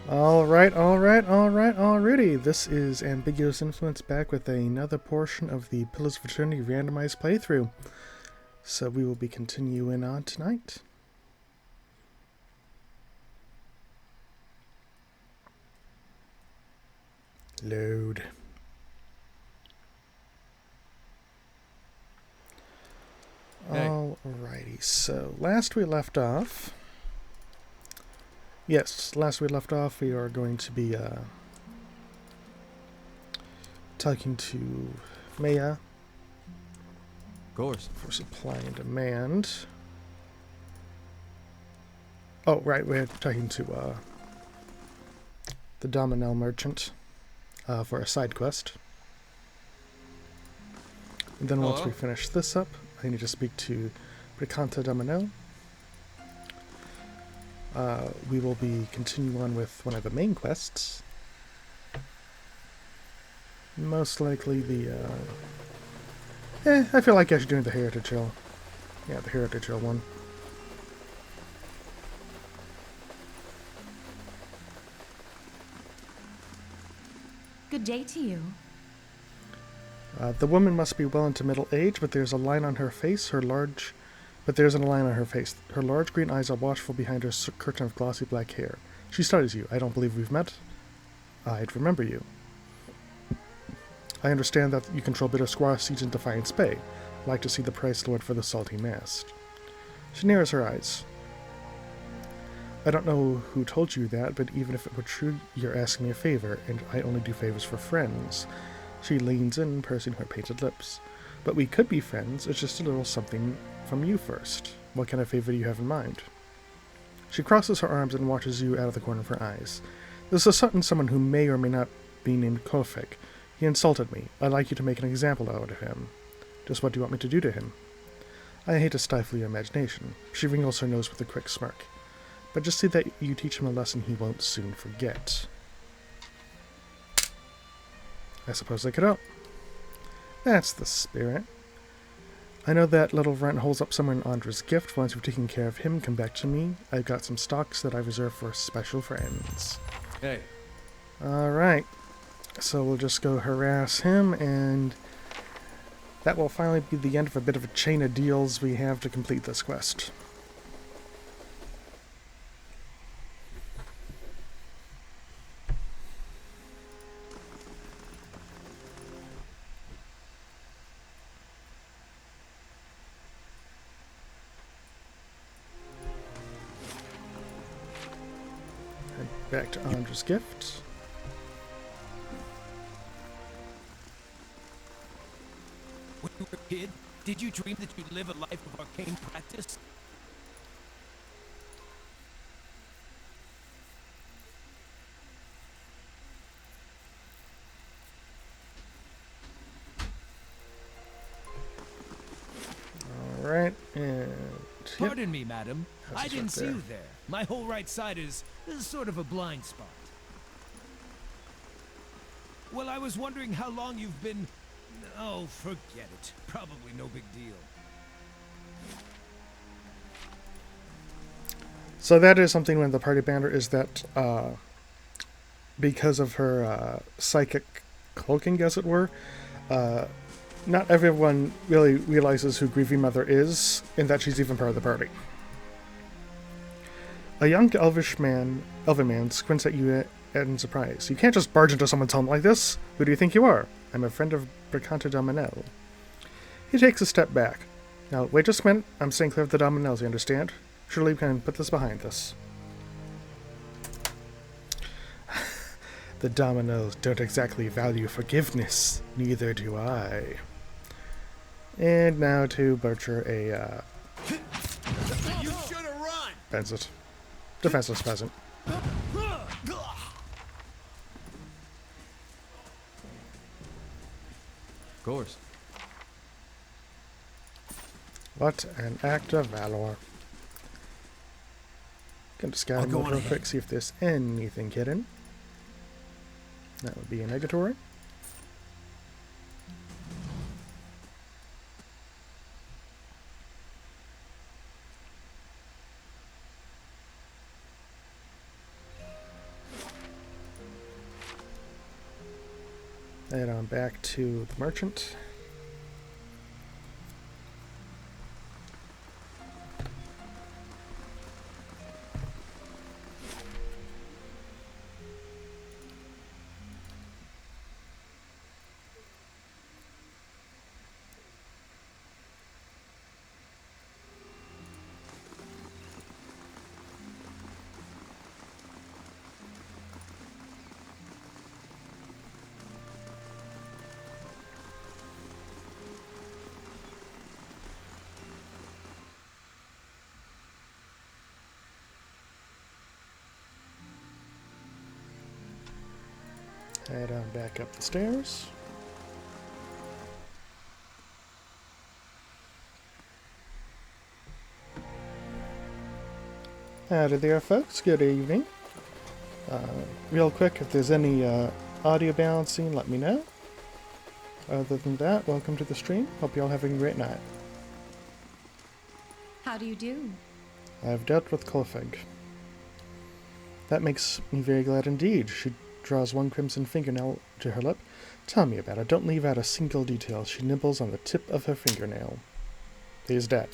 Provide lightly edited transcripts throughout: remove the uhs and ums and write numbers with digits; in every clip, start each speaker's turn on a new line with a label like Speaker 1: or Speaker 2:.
Speaker 1: Alrighty. This is Ambiguous Influence back with another portion of the Pillars of Eternity randomized playthrough. So we will be continuing on tonight. Load. Hey. Alrighty, so last we left off, we are going to be talking to Maya.
Speaker 2: Of course.
Speaker 1: For supply and demand. Oh, right, we're talking to the Domino merchant for a side quest. And then once we finish this up, I need to speak to Bricanta Domino. We will be continuing on with one of the main quests. Most likely the... I feel like I should do the Heritage Hill. Yeah, the Heritage Hill one.
Speaker 3: Good day to you.
Speaker 1: The woman must be well into middle age, but there's a line on her face. Her large green eyes are watchful behind her curtain of glossy black hair. She studies you. I don't believe we've met. I'd remember you. I understand that you control bitter squash seeds in Defiance Bay. I'd like to see the price lowered for the salty mast. She narrows her eyes. I don't know who told you that, but even if it were true, you're asking me a favor, and I only do favors for friends. She leans in, pursing her painted lips. But we could be friends. It's just a little something from you first. What kind of favor do you have in mind? She crosses her arms and watches you out of the corner of her eyes. There's a certain someone who may or may not be named Kofik. He insulted me. I'd like you to make an example out of him. Just what do you want me to do to him? I hate to stifle your imagination. She wrinkles her nose with a quick smirk. But just see that you teach him a lesson he won't soon forget. I suppose I could help. That's the spirit. I know that little runt holds up somewhere in Andra's gift. Once you've taken care of him, come back to me. I've got some stocks that I reserve for special friends.
Speaker 2: Hey.
Speaker 1: Alright. So we'll just go harass him, and that will finally be the end of a bit of a chain of deals we have to complete this quest. Head back to Andra's gift.
Speaker 4: When you were a kid, did you dream that you'd live a life of arcane practice?
Speaker 1: Alright, and...
Speaker 4: Pardon me, madam. I didn't see
Speaker 1: there.
Speaker 4: you there. My whole right side is sort of a blind spot. Well, I was wondering how long you've been... Oh, forget it. Probably no big deal.
Speaker 1: So that is something when the party banner is that because of her psychic cloaking, as it were, not everyone really realizes who Grieving Mother is, and that she's even part of the party. A young elven man squints at you in surprise. You can't just barge into someone's home like this. Who do you think you are? I'm a friend of Bricanta Domino. He takes a step back. Now, wait just a minute. I'm staying clear of the Dominoes, you understand? Surely we can put this behind us. The Dominoes don't exactly value forgiveness. Neither do I. And now to butcher a,
Speaker 4: You should have run!
Speaker 1: defenseless peasant.
Speaker 2: Of course.
Speaker 1: What an act of valor. Gonna scan mode real quick, see if there's anything hidden. That would be a negatory. Head on back to the merchant. Head on back up the stairs. Howdy there, folks. Good evening. Real quick, if there's any audio balancing, let me know. Other than that, welcome to the stream. Hope you're all having a great night.
Speaker 3: How do you do?
Speaker 1: I've dealt with Kolfig. That makes me very glad indeed. She draws one crimson fingernail to her lip. Tell me about it. Don't leave out a single detail. She nibbles on the tip of her fingernail. He is dead.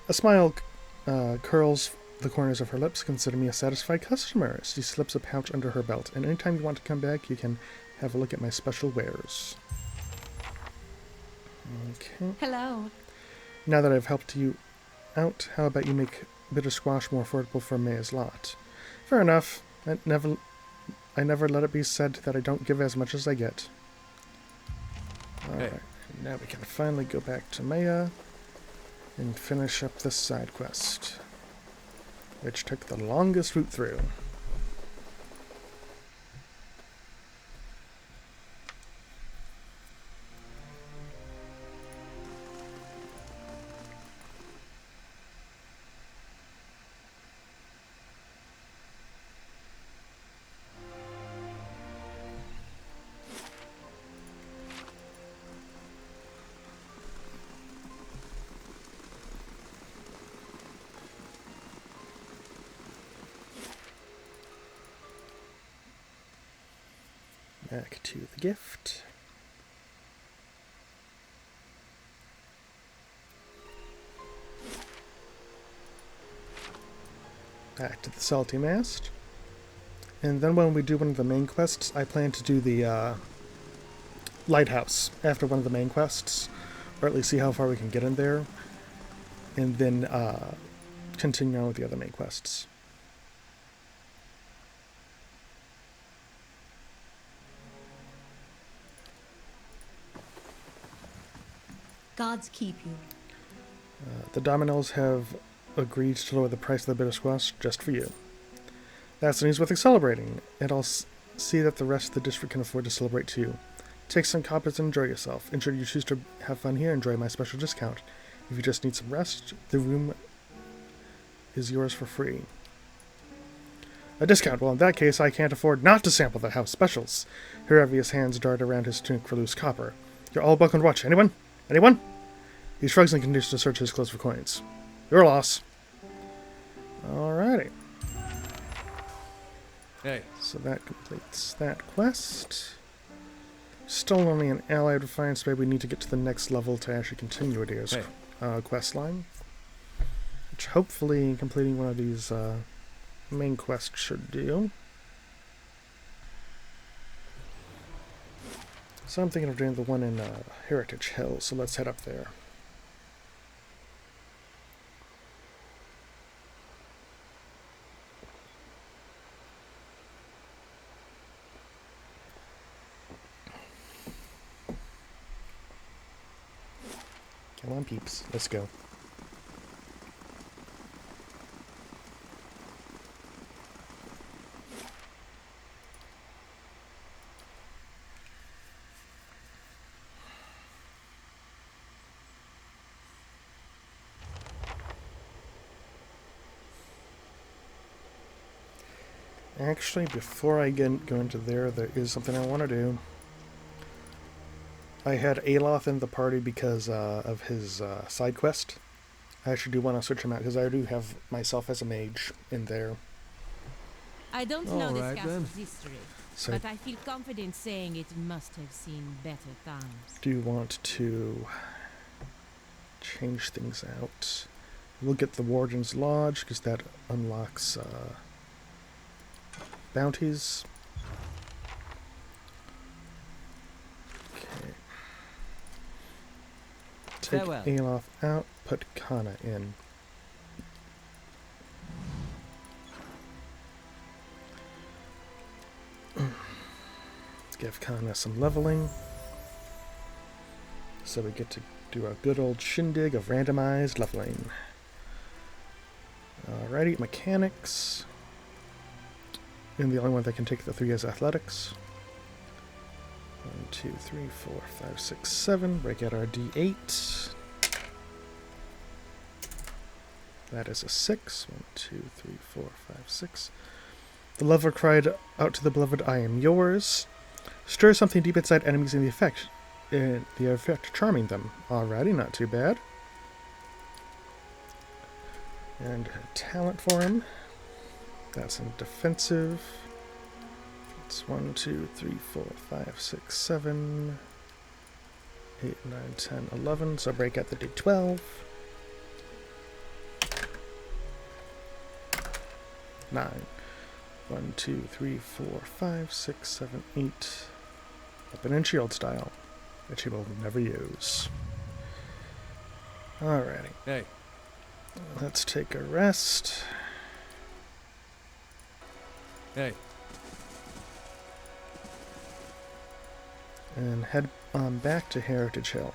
Speaker 1: A smile curls the corners of her lips. Consider me a satisfied customer. She slips a pouch under her belt. And anytime you want to come back, you can have a look at my special wares. Okay.
Speaker 3: Hello.
Speaker 1: Now that I've helped you out, how about you make bitter squash more affordable for May's lot? Fair enough. I never let it be said that I don't give as much as I get. Alright, now we can finally go back to Maya and finish up this side quest, which took the longest route through. Back to the gift. Back to the salty mast. And then when we do one of the main quests, I plan to do the lighthouse after one of the main quests, or at least see how far we can get in there, and then continue on with the other main quests.
Speaker 3: Gods keep you.
Speaker 1: The Dominoes have agreed to lower the price of the bitter squash just for you. That's the news worth celebrating, and I'll see that the rest of the district can afford to celebrate too. Take some coppers and enjoy yourself. Ensure you choose to have fun here, enjoy my special discount. If you just need some rest, the room is yours for free. A discount? Well, in that case, I can't afford not to sample the house specials. Her envious hands dart around his tunic for loose copper. You're all welcome to watch. Anyone? Anyone? He shrugs and continues to search his clothes for coins. Your loss. Alrighty.
Speaker 2: Hey.
Speaker 1: So that completes that quest. Still only an allied refined spray. We need to get to the next level to actually continue Adair's quest line. Which hopefully completing one of these main quests should do. So I'm thinking of doing the one in Heritage Hill, so let's head up there. Come on, peeps. Let's go. Actually, before I go into there is something I want to do. I had Aloth in the party because of his side quest. I actually do want to switch him out because I do have myself as a mage in there.
Speaker 3: I don't know this castle's history,
Speaker 1: So
Speaker 5: But I feel confident saying it must have seen better times.
Speaker 1: I do want to change things out. We'll get the Warden's Lodge, because that unlocks bounties. Okay. Take
Speaker 2: Farewell.
Speaker 1: Alof out, put Kana in. Give Kana some leveling. So we get to do a good old shindig of randomized leveling. Alrighty, mechanics. And the only one that can take the 3 is athletics. 1, 2, 3, 4, 5, 6, 7. Break out our D8. That is a 6. 1, 2, 3, 4, 5, 6. The lover cried out to the beloved, I am yours. Stir something deep inside enemies in the effect charming them. Alrighty, not too bad. And talent for him. That's in defensive. It's 1, 2, 3, 4, 5, 6, 7, 8, 9, 10, 11. So break out the D12. 9. 1, 2, 3, 4, 5, 6, 7, 8. Weapon and shield style, which he will never use. Alrighty.
Speaker 2: Hey.
Speaker 1: Let's take a rest.
Speaker 2: Hey.
Speaker 1: And head on back to Heritage Hill.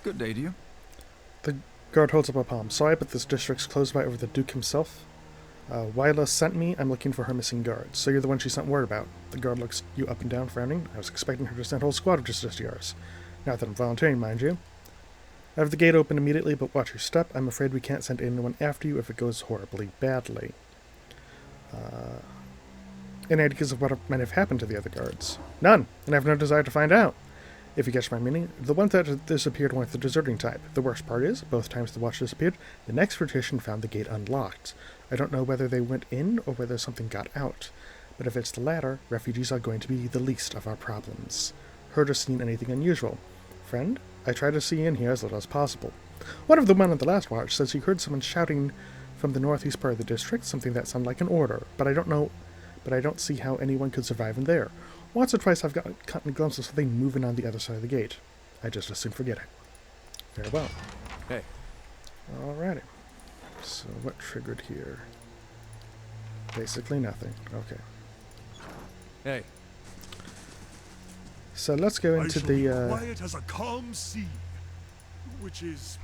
Speaker 2: Good day to you.
Speaker 1: The guard holds up a palm. Sorry, but this district's closed by over the Duke himself. Wyla sent me. I'm looking for her missing guard. So you're the one she sent word about. The guard looks you up and down, frowning. I was expecting her to send a whole squad of just yours. Not that I'm volunteering, mind you. I have the gate open immediately, but watch your step. I'm afraid we can't send anyone after you if it goes horribly badly. Any ideas of what might have happened to the other guards? None, and I have no desire to find out. If you catch my meaning, the ones that disappeared weren't the deserting type. The worst part is, both times the watch disappeared, the next rotation found the gate unlocked. I don't know whether they went in or whether something got out. But if it's the latter, refugees are going to be the least of our problems. Heard or seen anything unusual? Friend, I try to see in here as little as possible. One of the men on the last watch says he heard someone shouting from the northeast part of the district, something that sounded like an order, but I don't see how anyone could survive in there. Once or twice I've gotten a glimpse of something moving on the other side of the gate. I just as soon forget it. Farewell.
Speaker 2: Hey.
Speaker 1: Alrighty. So what triggered here? Basically nothing. Okay.
Speaker 2: Hey.
Speaker 1: So let's go into the
Speaker 6: quiet as a calm sea, which is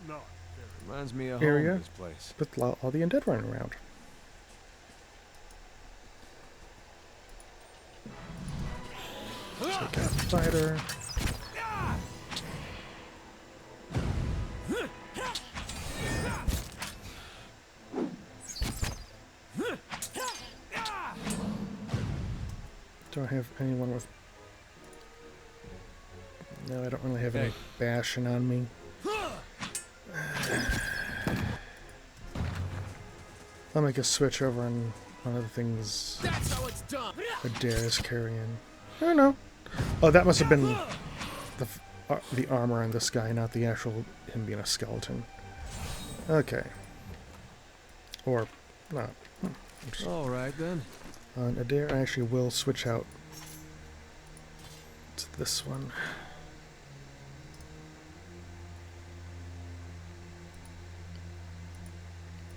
Speaker 6: not very.
Speaker 2: Reminds me of
Speaker 1: area
Speaker 2: home, this place.
Speaker 1: with all the undead running around. Take out fighter. Do I have anyone with... No, I don't really have any bashing on me. I'll make a switch over on one of the things
Speaker 4: That's how it's done.
Speaker 1: Adair is carrying. I don't know. Oh, that must have been the armor on this guy, not the actual him being a skeleton. Okay. Or not.
Speaker 2: All right then.
Speaker 1: On Adair, I actually will switch out to this one.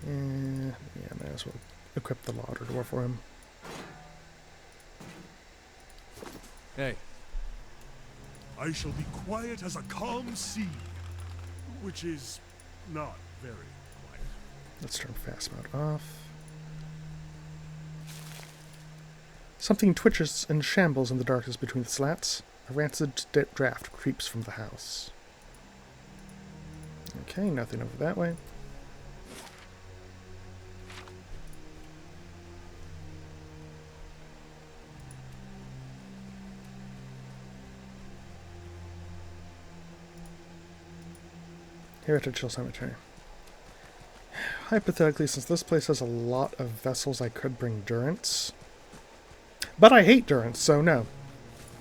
Speaker 1: Yeah, might as well equip the lauder door for him.
Speaker 2: Hey.
Speaker 6: I shall be quiet as a calm sea, which is not very quiet.
Speaker 1: Let's turn fast mode off. Something twitches and shambles in the darkness between the slats. A rancid draft creeps from the house. Okay, nothing over that way. Heritage Hill Cemetery. Hypothetically, since this place has a lot of vessels, I could bring Durance. But I hate Durance, so no.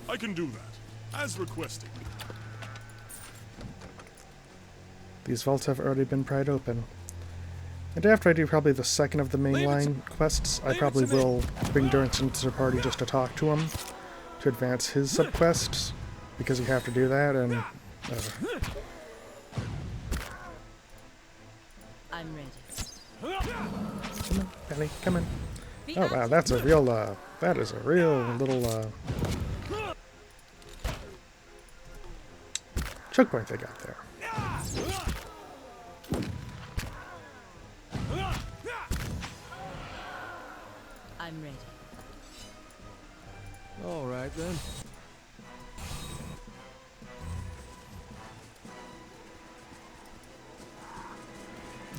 Speaker 6: I can do that, as requested.
Speaker 1: These vaults have already been pried open. And after I do probably the second of the mainline quests, I probably will bring Durance into the party just to talk to him, to advance his subquests, because you have to do that, and...
Speaker 5: I'm ready.
Speaker 1: Come on, Ellie, come on. Oh wow, that's a real, that is a real little, choke point they got there.
Speaker 5: I'm ready.
Speaker 2: All right then.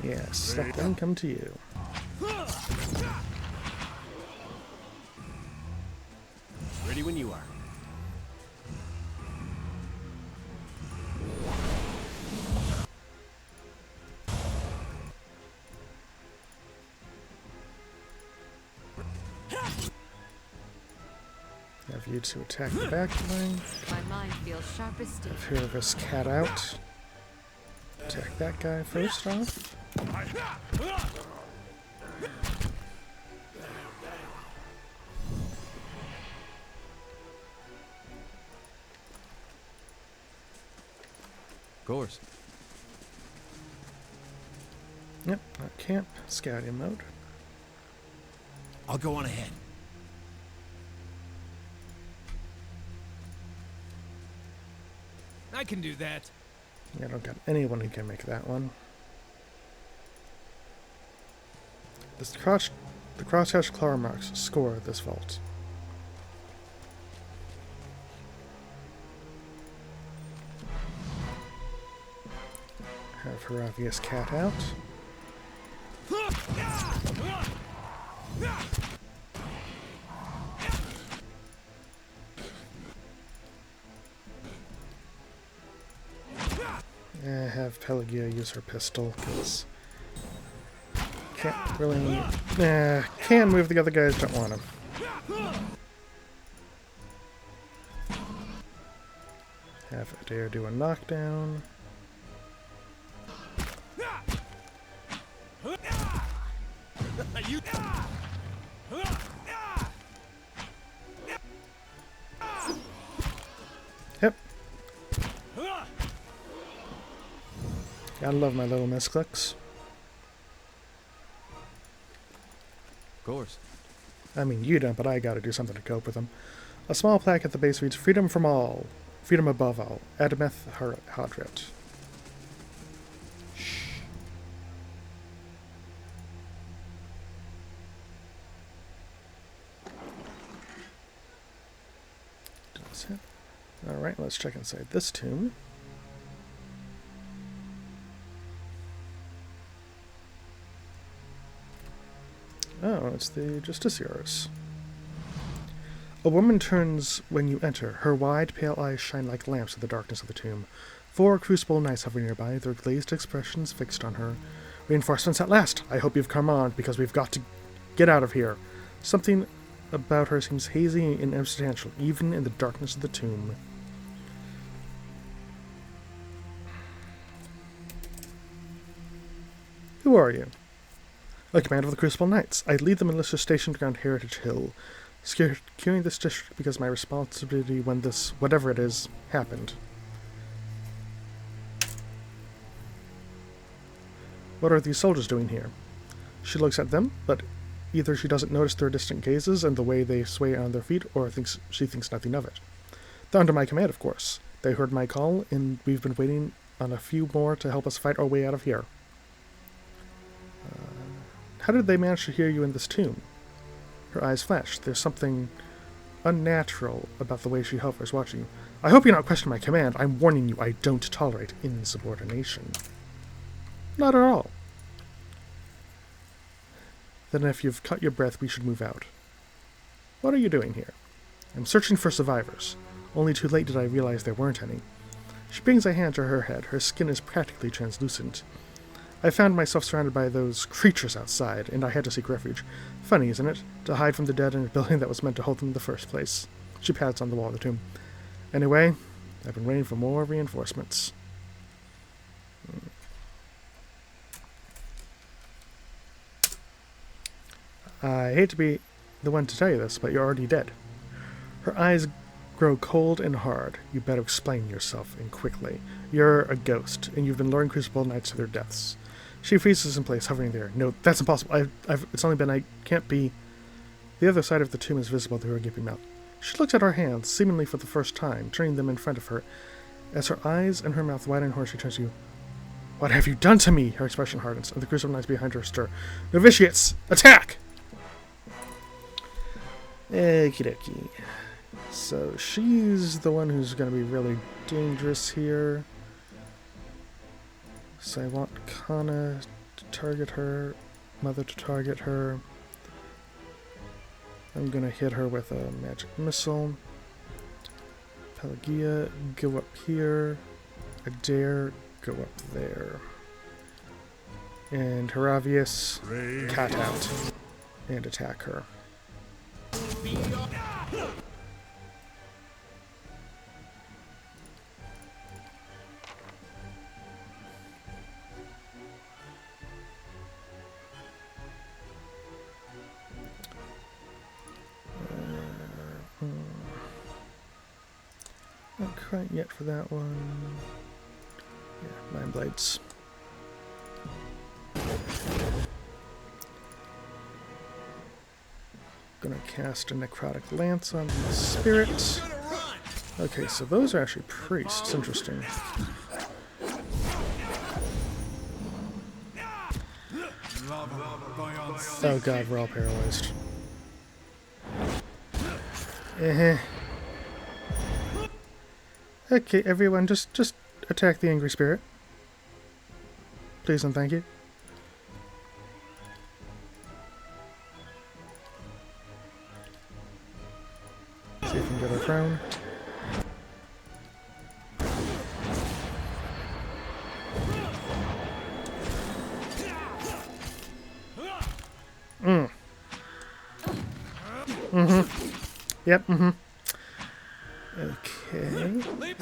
Speaker 1: Yes, let them come to you.
Speaker 4: Ready when you are.
Speaker 1: Have you to attack the back line.
Speaker 5: My mind feels sharp as steel.
Speaker 1: Have here this cat out. Attack that guy first off.
Speaker 2: Of course.
Speaker 1: Yep, not camp, scouting mode.
Speaker 4: I'll go on ahead. I can do that.
Speaker 1: I don't got anyone who can make that one. The crosshatch claw marks score this vault. Have her obvious cat out. Have Pelagia use her pistol, because can't really... can move, the other guys don't want him. Have Adair do a knockdown. Yep. Gotta love my little misclicks.
Speaker 2: Of course.
Speaker 1: I mean, you don't, but I gotta do something to cope with them. A small plaque at the base reads, "Freedom from all. Freedom above all. Adameth Hadret." Does it? Alright, let's check inside this tomb. Oh, it's the Justiciars. A woman turns when you enter. Her wide, pale eyes shine like lamps in the darkness of the tomb. 4 crucible knights hover nearby, their glazed expressions fixed on her. "Reinforcements at last! I hope you've come on, because we've got to get out of here." Something about her seems hazy and insubstantial, even in the darkness of the tomb. Who are you? A command of the Crucible Knights. I lead the militia stationed around Heritage Hill, securing this district because my responsibility when this, whatever it is, happened. What are these soldiers doing here? She looks at them, but either she doesn't notice their distant gazes and the way they sway on their feet, or she thinks nothing of it. They're under my command, of course. They heard my call, and we've been waiting on a few more to help us fight our way out of here. How did they manage to hear you in this tomb? Her eyes flash. There's something unnatural about the way she hovers, watching you. I hope you're not questioning my command. I'm warning you, I don't tolerate insubordination. Not at all. Then if you've cut your breath, we should move out. What are you doing here? I'm searching for survivors. Only too late did I realize there weren't any. She brings a hand to her head. Her skin is practically translucent. I found myself surrounded by those creatures outside, and I had to seek refuge. Funny, isn't it? To hide from the dead in a building that was meant to hold them in the first place. She pats on the wall of the tomb. Anyway, I've been waiting for more reinforcements. I hate to be the one to tell you this, but you're already dead. Her eyes grow cold and hard. You better explain yourself, and quickly. You're a ghost, and you've been luring Crucible Knights to their deaths. She freezes in place, hovering there. No, that's impossible. It's only been, I can't be. The other side of the tomb is visible through her gaping mouth. She looks at her hands, seemingly for the first time, turning them in front of her. As her eyes and her mouth widen and horror, she turns to you. What have you done to me? Her expression hardens, and the Crucible Knights behind her stir. Novitiates, attack! Okie dokie. So she's the one who's going to be really dangerous here. So I want Kana to target her, Mother to target her. I'm going to hit her with a magic missile. Pelagia, go up here. Adair, go up there. And Heravius, cat out and attack her. Not quite yet for that one. Yeah, Mind Blades. Gonna cast a Necrotic Lance on the spirit. Okay, so those are actually priests. Interesting. Oh god, we're all paralyzed. Okay, everyone, just attack the angry spirit. Please and thank you. See if we can get our crown. Yep, Okay. And we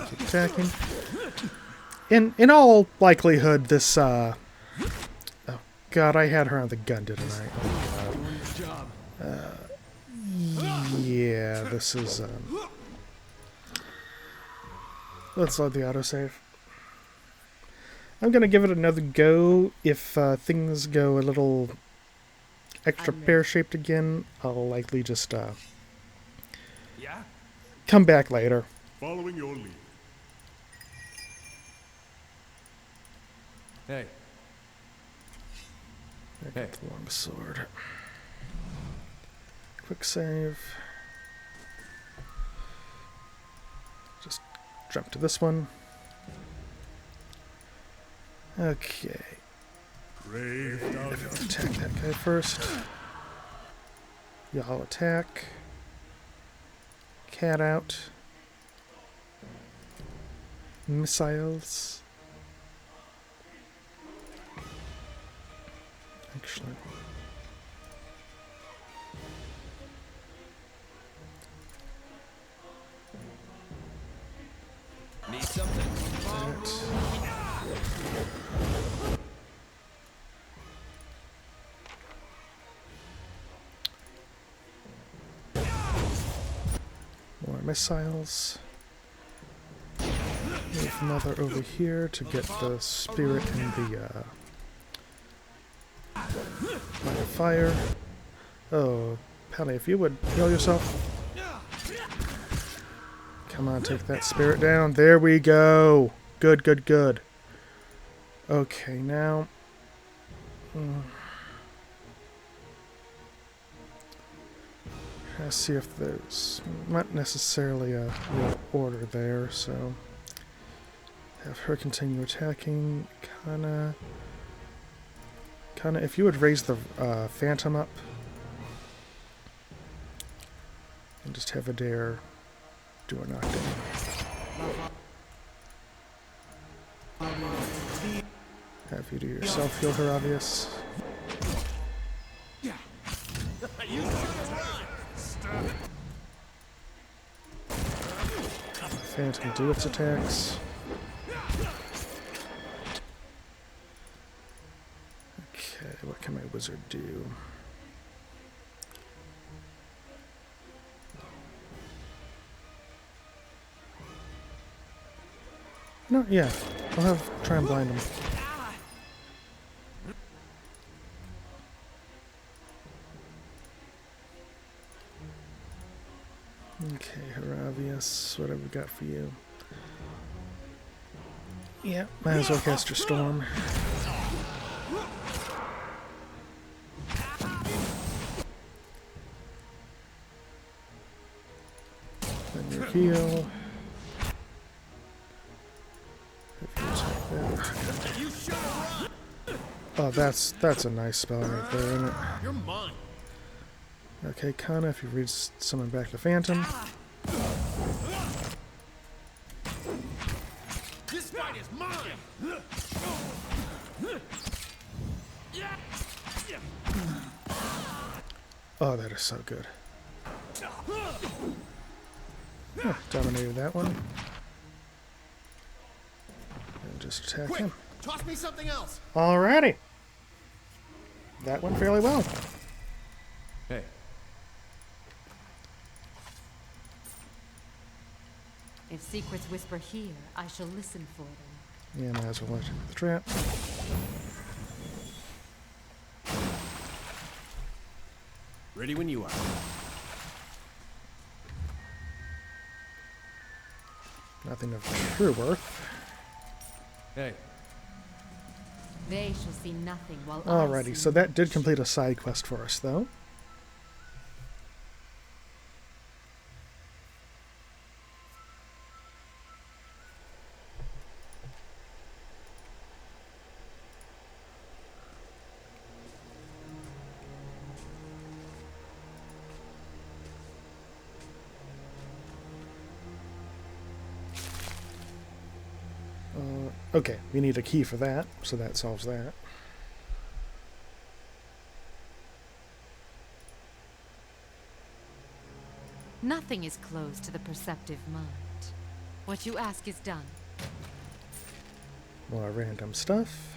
Speaker 1: keep attacking. In all likelihood, this oh god, I had her on the gun, didn't I? Oh god. Yeah, this is let's load the autosave. I'm gonna give it another go. If things go a little extra pear-shaped again, I'll likely just come back later.
Speaker 6: Following your lead.
Speaker 2: Hey.
Speaker 1: I got the long sword. Quick save. Just jump to this one. Okay. Attack that guy first. Y'all attack. Cat out. Missiles. Actually.
Speaker 4: Need something?
Speaker 1: More missiles. Move Mother over here to get the spirit in the line of fire. Oh, Pally, if you would heal yourself. Come on, take that spirit down. There we go. Good, good, good. Okay, now. Let's see if there's not necessarily a real order there, so. Have her continue attacking. Kana, if you would raise the Phantom up. And just have Adair do a knockdown. Have you do your self-heal her, obvious. Phantom do its attacks. Okay, what can my wizard do? No, yeah. I'll try and blind him. Okay, Haravius, what have we got for you? Yeah, might as well cast your Storm. Then your heal. Oh, that's a nice spell right there, isn't it?
Speaker 2: You're mine.
Speaker 1: Okay, Kana, if you read summon back the Phantom.
Speaker 2: This fight is mine.
Speaker 1: Oh, that is so good. Huh, dominated that one. And just attack
Speaker 2: Quick,
Speaker 1: him.
Speaker 2: toss me something else.
Speaker 1: Alrighty. That went fairly well.
Speaker 2: Hey.
Speaker 5: If secrets whisper here, I shall listen for them.
Speaker 1: Yeah, might as well let you the trap.
Speaker 2: Ready when you are.
Speaker 1: Nothing of true worth.
Speaker 2: Hey.
Speaker 5: They shall see nothing while I
Speaker 1: Alrighty,
Speaker 5: see.
Speaker 1: so that did complete a side quest for us, though. Okay, we need a key for that, so that solves that.
Speaker 5: Nothing is closed to the perceptive mind. What you ask is done.
Speaker 1: More random stuff.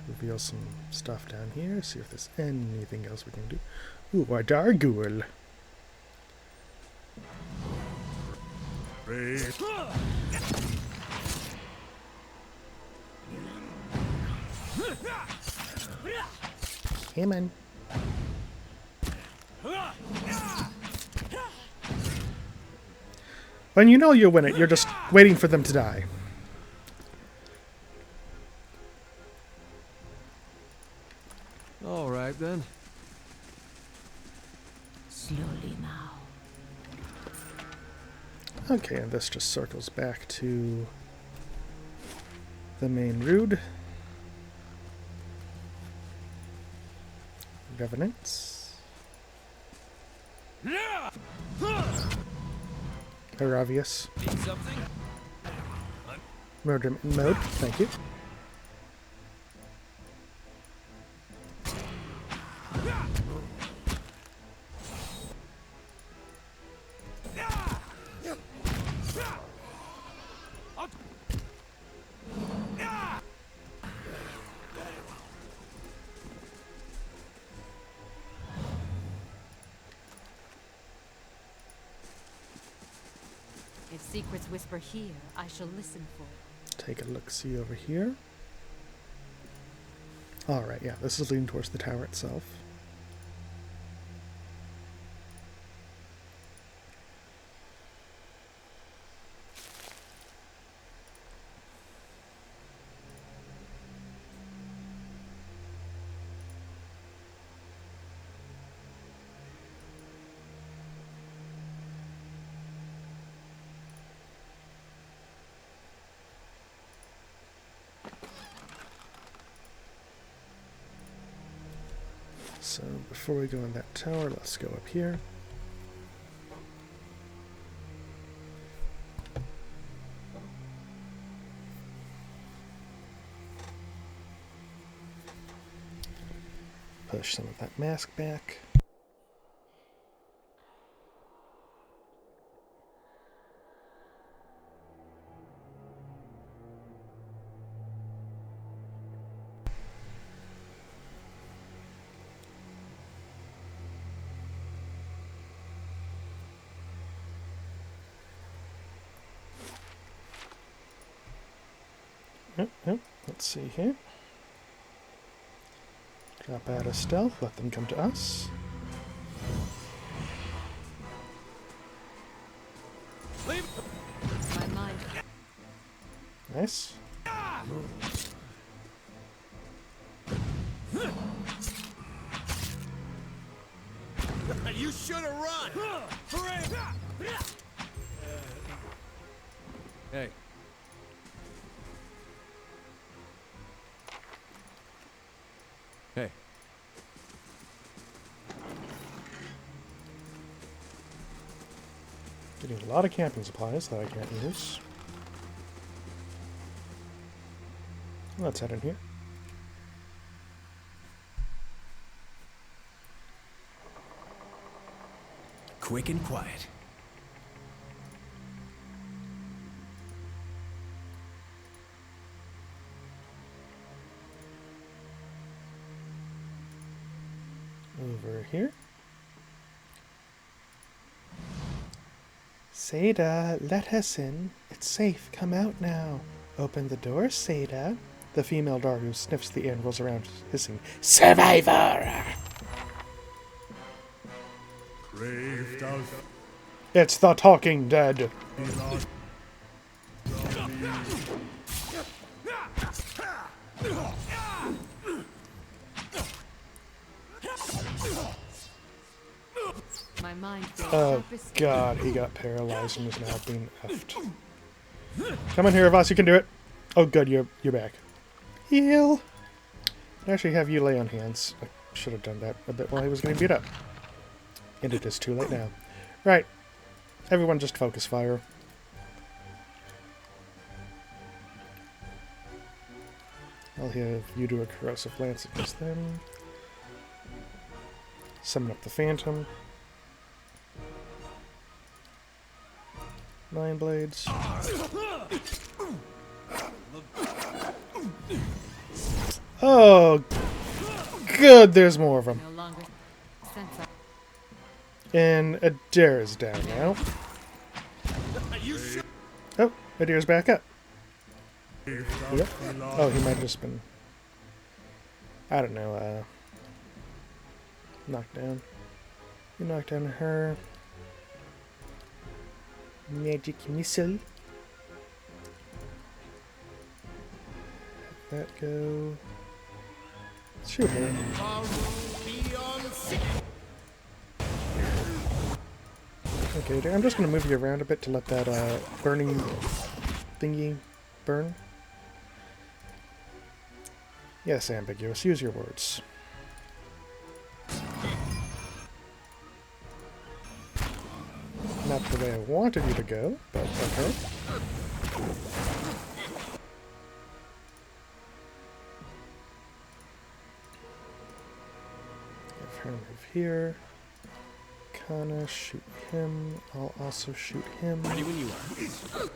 Speaker 1: Reveal some stuff down here. See if there's anything else we can do. Ooh, a Dargul. Come on. When you know you'll win it, you're just waiting for them to die.
Speaker 2: All right then.
Speaker 5: Slowly now.
Speaker 1: Okay, and this just circles back to the main rood. Revenants. Haravius.
Speaker 4: Need something?
Speaker 1: Murder mode, thank you.
Speaker 5: If secrets whisper here, I shall listen for them.
Speaker 1: Take a look-see over here. Alright, yeah, this is leading towards the tower itself. So before we go in that tower, let's go up here. Push some of that mask back. Oh, let's see here. Drop out of stealth, let them come to us.
Speaker 4: Leave.
Speaker 5: My mind.
Speaker 1: Nice.
Speaker 4: You should have run. Hooray!
Speaker 2: Hey. Hey.
Speaker 1: Getting a lot of camping supplies that I can't use. Let's head in here.
Speaker 4: Quick and quiet.
Speaker 1: Over here. Seda, let us in. It's safe. Come out now. Open the door, Seda. The female dog who sniffs the air and rolls around, hissing, Survivor!
Speaker 6: Brave does
Speaker 1: It's the Talking Dead.
Speaker 6: not
Speaker 5: My mind feels
Speaker 1: Oh
Speaker 5: purpose-
Speaker 1: god, he got paralyzed and is now being effed. Come on here, Voss, you can do it. Oh good, you're back. Heal! I actually have you lay on hands. I should have done that a bit while he was getting beat up. And it is too late now. Right. Everyone just focus fire. I'll have you do a corrosive lance against them. Summon up the Phantom. 9 blades. Oh, good, there's more of them.
Speaker 5: No longer sense of
Speaker 1: And Adair's down now. Oh, Adair's back up. Yep. Oh, he might have just been, I don't know, knocked down. You knocked down her. Magic missile. Let that go. Shoot her. Okay, Adair, I'm just going to move you around a bit to let that burning thingy burn. Yes, ambiguous. Use your words. Not the way I wanted you to go, but okay. Have her move here. Kana, shoot him. I'll also shoot him.
Speaker 2: Ready when you are.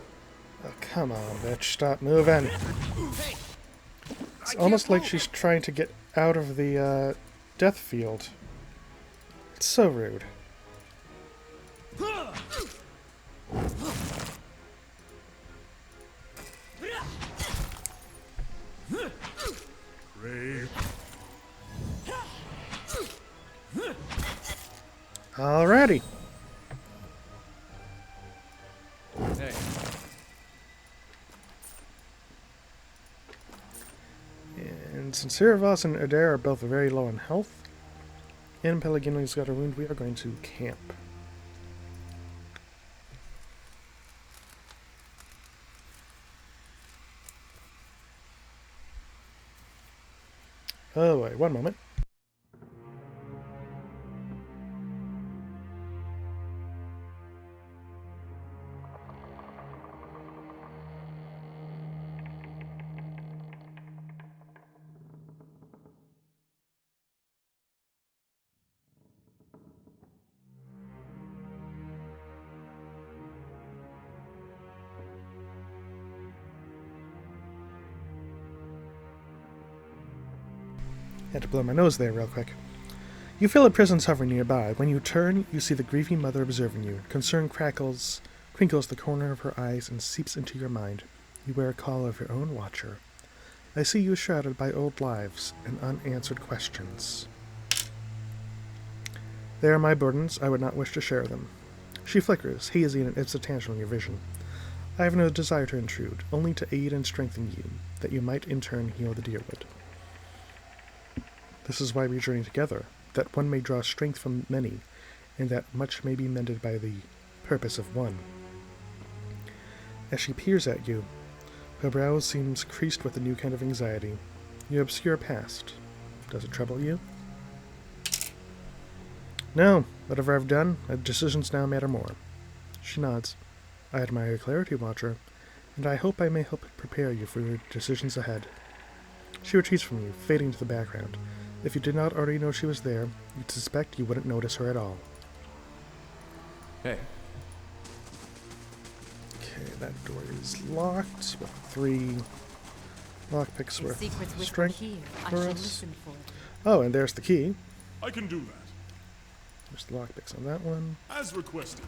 Speaker 1: Oh, come on, bitch. Stop moving. It's almost like she's trying to get out of the death field. It's so rude.
Speaker 6: brave.
Speaker 1: Alrighty.
Speaker 2: Hey.
Speaker 1: And since Sirivas and Adair are both very low in health, and Pellegrino's got a wound, we are going to camp. Oh wait, one moment. Had to blow my nose there real quick. You feel a presence hovering nearby. When you turn, you see the grieving mother observing you. Concern crinkles the corner of her eyes and seeps into your mind. You wear a call of your own watcher. I see you shrouded by old lives and unanswered questions. They are my burdens. I would not wish to share them. She flickers, hazy and insubstantial in your vision. I have no desire to intrude, only to aid and strengthen you, that you might in turn heal the dearwood. This is why we journey together, that one may draw strength from many, and that much may be mended by the purpose of one. As she peers at you, her brow seems creased with a new kind of anxiety. Your obscure past. Does it trouble you? No, whatever I've done, my decisions now matter more. She nods. I admire your clarity, Watcher, and I hope I may help prepare you for your decisions ahead. She retreats from you, fading to the background. If you did not already know she was there, you'd suspect you wouldn't notice her at all.
Speaker 2: Hey.
Speaker 1: Okay, that door is locked with 3 lockpicks
Speaker 5: If
Speaker 1: worth
Speaker 5: secrets whisper
Speaker 1: strength
Speaker 5: here, I
Speaker 1: for
Speaker 5: shall
Speaker 1: us.
Speaker 5: listen for them.
Speaker 1: Oh, and there's the key.
Speaker 6: I can do that.
Speaker 1: There's the lockpicks on that one.
Speaker 6: As requested.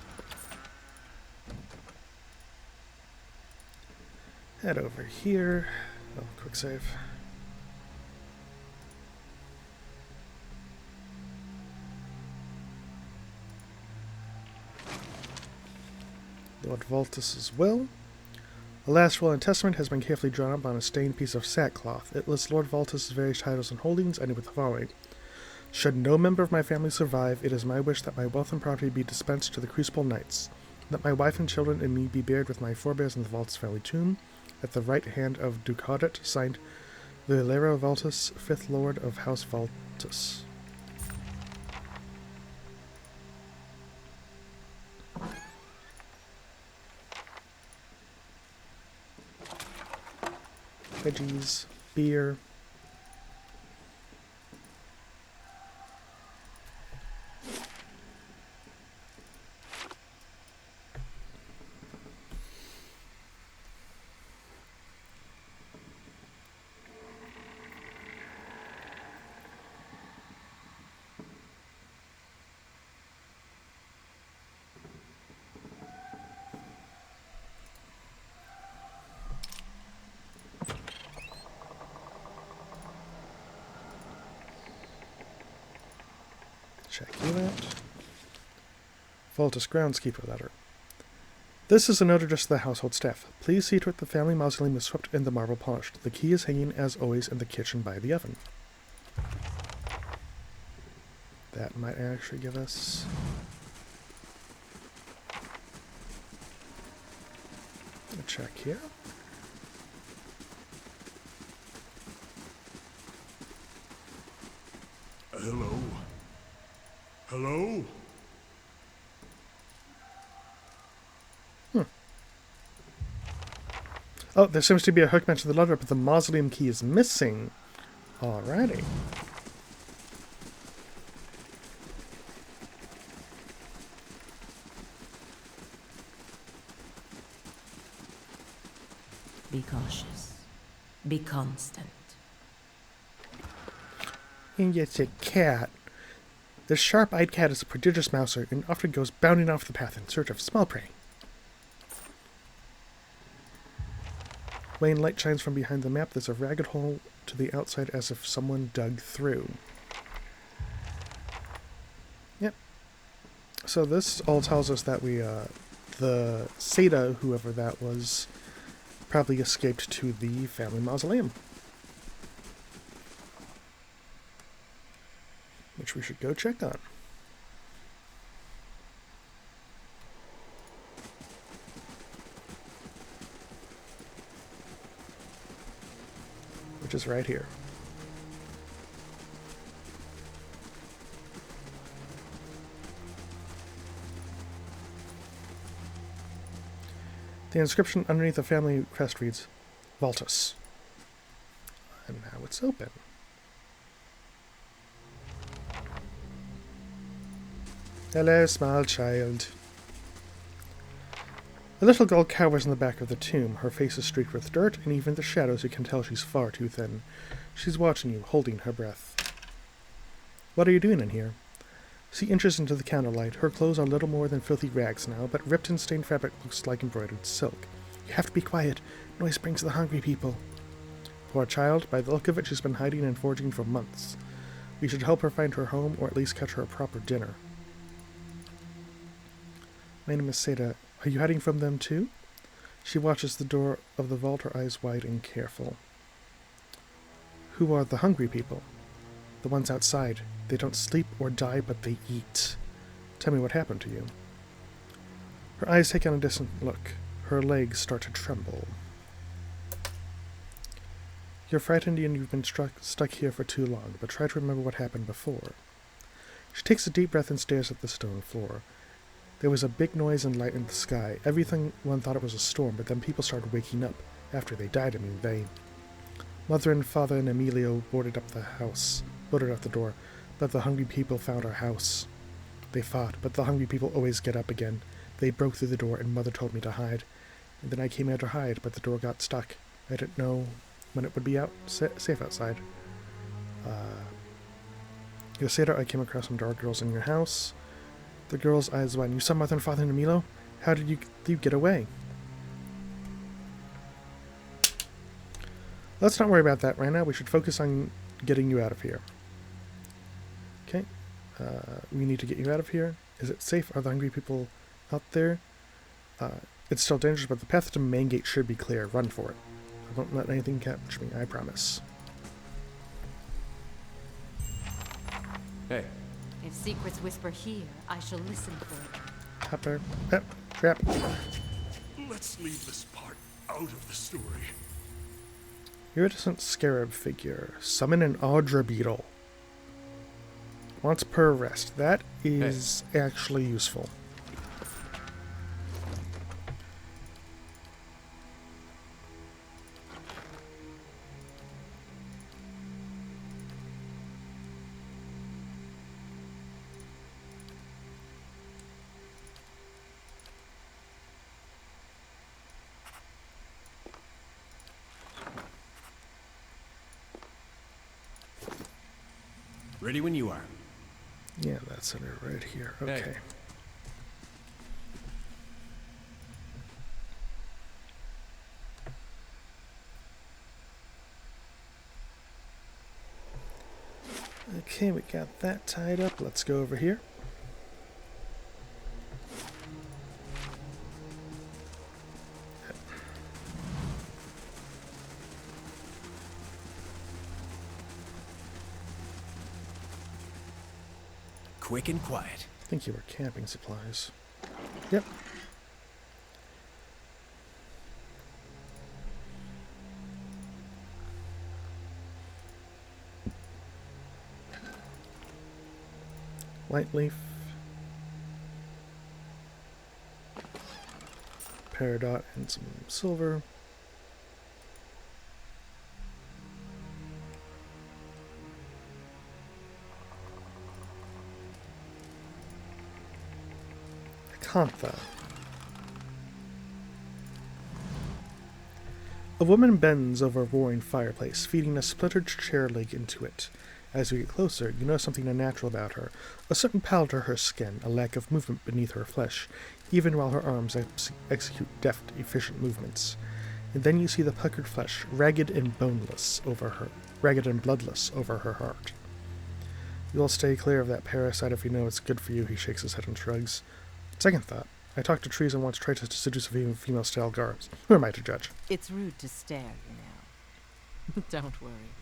Speaker 1: Head over here. Oh, quick save. Lord Voltus's will. A last will and testament has been carefully drawn up on a stained piece of sackcloth. It lists Lord Voltus's various titles and holdings, ending with the following. Should no member of my family survive, it is my wish that my wealth and property be dispensed to the Crucible Knights, that my wife and children and me be buried with my forebears in the Voltus family tomb, at the right hand of Duke Audit, signed Valero Voltus, 5th Lord of House Voltus. Veggies, beer. Check you out. Voltus groundskeeper letter. This is a note addressed to the household staff. Please see to it the family mausoleum is swept and the marble polished. The key is hanging, as always, in the kitchen by the oven. That might actually give us... a check here.
Speaker 6: Hello? Hello?
Speaker 1: Oh, there seems to be a hook match to the letter, but the mausoleum key is missing. Alrighty.
Speaker 7: Be cautious. Be constant.
Speaker 1: And yet a cat. This sharp-eyed cat is a prodigious mouser and often goes bounding off the path in search of small prey. When light shines from behind the map, there's a ragged hole to the outside as if someone dug through. Yep. So this all tells us that the Seda, whoever that was, probably escaped to the family mausoleum. Which we should go check on. Which is right here. The inscription underneath the family crest reads, Voltus. And now it's open. Hello, small child. A little girl cowers in the back of the tomb. Her face is streaked with dirt, and even in the shadows you can tell she's far too thin. She's watching you, holding her breath. What are you doing in here? She inches into the candlelight. Her clothes are little more than filthy rags now, but ripped and stained fabric looks like embroidered silk. You have to be quiet. Noise brings the hungry people. Poor child. By the look of it, she's been hiding and foraging for months. We should help her find her home, or at least catch her a proper dinner. My name is Seda. Are you hiding from them too? She watches the door of the vault, her eyes wide and careful. Who are the hungry people? The ones outside. They don't sleep or die, but they eat. Tell me what happened to you. Her eyes take on a distant look. Her legs start to tremble. You're frightened and you've been stuck here for too long, but try to remember what happened before. She takes a deep breath and stares at the stone floor. There was a big noise and light in the sky. Everyone thought it was a storm, but then people started waking up. After they died, Mother and father and Emilio boarded up the door, but the hungry people found our house. They fought, but the hungry people always get up again. They broke through the door, and Mother told me to hide. And then I came out to hide, but the door got stuck. I didn't know when it would be safe outside. Yoseda, I came across some dark girls in your house. The girl's eyes wide. You saw Mother and Father and Emilio? How did you get away? Let's not worry about that right now. We should focus on getting you out of here. Okay. We need to get you out of here. Is it safe? Are the hungry people out there? It's still dangerous, but the path to the main gate should be clear. Run for it. Don't let anything catch me, I promise.
Speaker 2: Hey.
Speaker 5: If secrets whisper here, I shall listen for it.
Speaker 1: Hopper. Trap.
Speaker 6: Let's leave this part out of the story.
Speaker 1: Iridescent scarab figure. Summon an Audra beetle. Once per rest. That is actually useful.
Speaker 2: Ready when you are.
Speaker 1: Yeah, that's it right here. Okay.
Speaker 2: Hey.
Speaker 1: Okay, we got that tied up. Let's go over here.
Speaker 4: Quick and quiet.
Speaker 1: I think you were camping supplies. Yep. Light leaf. Peridot and some silver. Acantha. A woman bends over a roaring fireplace, feeding a splintered chair leg into it. As you get closer, you notice something unnatural about her. A certain pallor to her skin, a lack of movement beneath her flesh, even while her arms execute deft, efficient movements. And then you see the puckered flesh, ragged and bloodless over her heart. You'll stay clear of that parasite if you know it's good for you, he shakes his head and shrugs. Second thought. I talked to trees and once tried to seduce female-style guards. Who am I to judge?
Speaker 7: It's rude to stare, you know. Don't worry.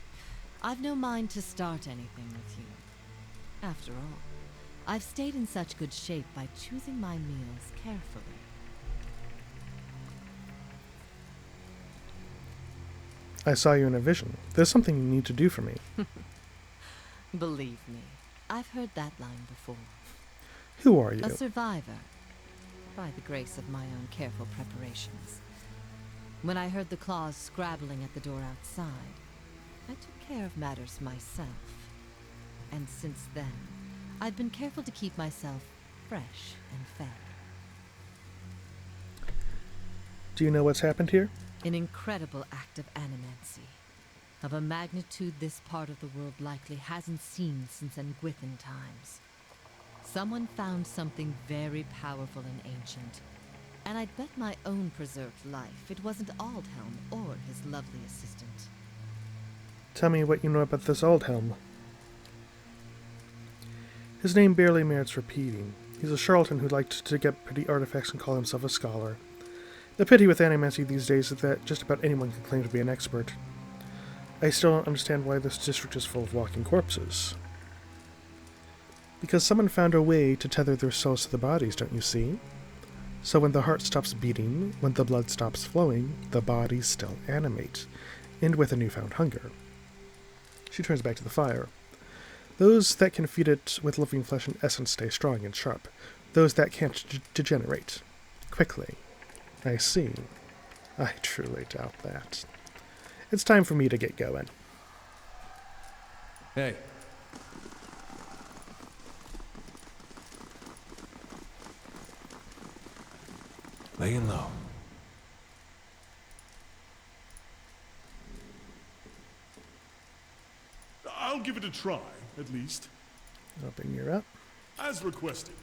Speaker 7: I've no mind to start anything with you. After all, I've stayed in such good shape by choosing my meals carefully.
Speaker 1: I saw you in a vision. There's something you need to do for me.
Speaker 7: Believe me, I've heard that line before.
Speaker 1: Who are you?
Speaker 7: A survivor, by the grace of my own careful preparations. When I heard the claws scrabbling at the door outside, I took care of matters myself. And since then, I've been careful to keep myself fresh and fed.
Speaker 1: Do you know what's happened here?
Speaker 7: An incredible act of animancy. of a magnitude this part of the world likely hasn't seen since Nguithan times. Someone found something very powerful and ancient, and I'd bet my own preserved life it wasn't Aldhelm or his lovely assistant.
Speaker 1: Tell me what you know about this Aldhelm. His name barely merits repeating. He's a charlatan who liked to get pretty artifacts and call himself a scholar. The pity with animancy these days is that just about anyone can claim to be an expert. I still don't understand why this district is full of walking corpses. Because someone found a way to tether their souls to the bodies, don't you see? So when the heart stops beating, when the blood stops flowing, the bodies still animate, and with a newfound hunger. She turns back to the fire. Those that can feed it with living flesh and essence stay strong and sharp. Those that can't degenerate. Quickly. I see. I truly doubt that. It's time for me to get going.
Speaker 2: Hey. Laying low.
Speaker 6: I'll give it a try, at least.
Speaker 1: Open you up.
Speaker 6: As requested.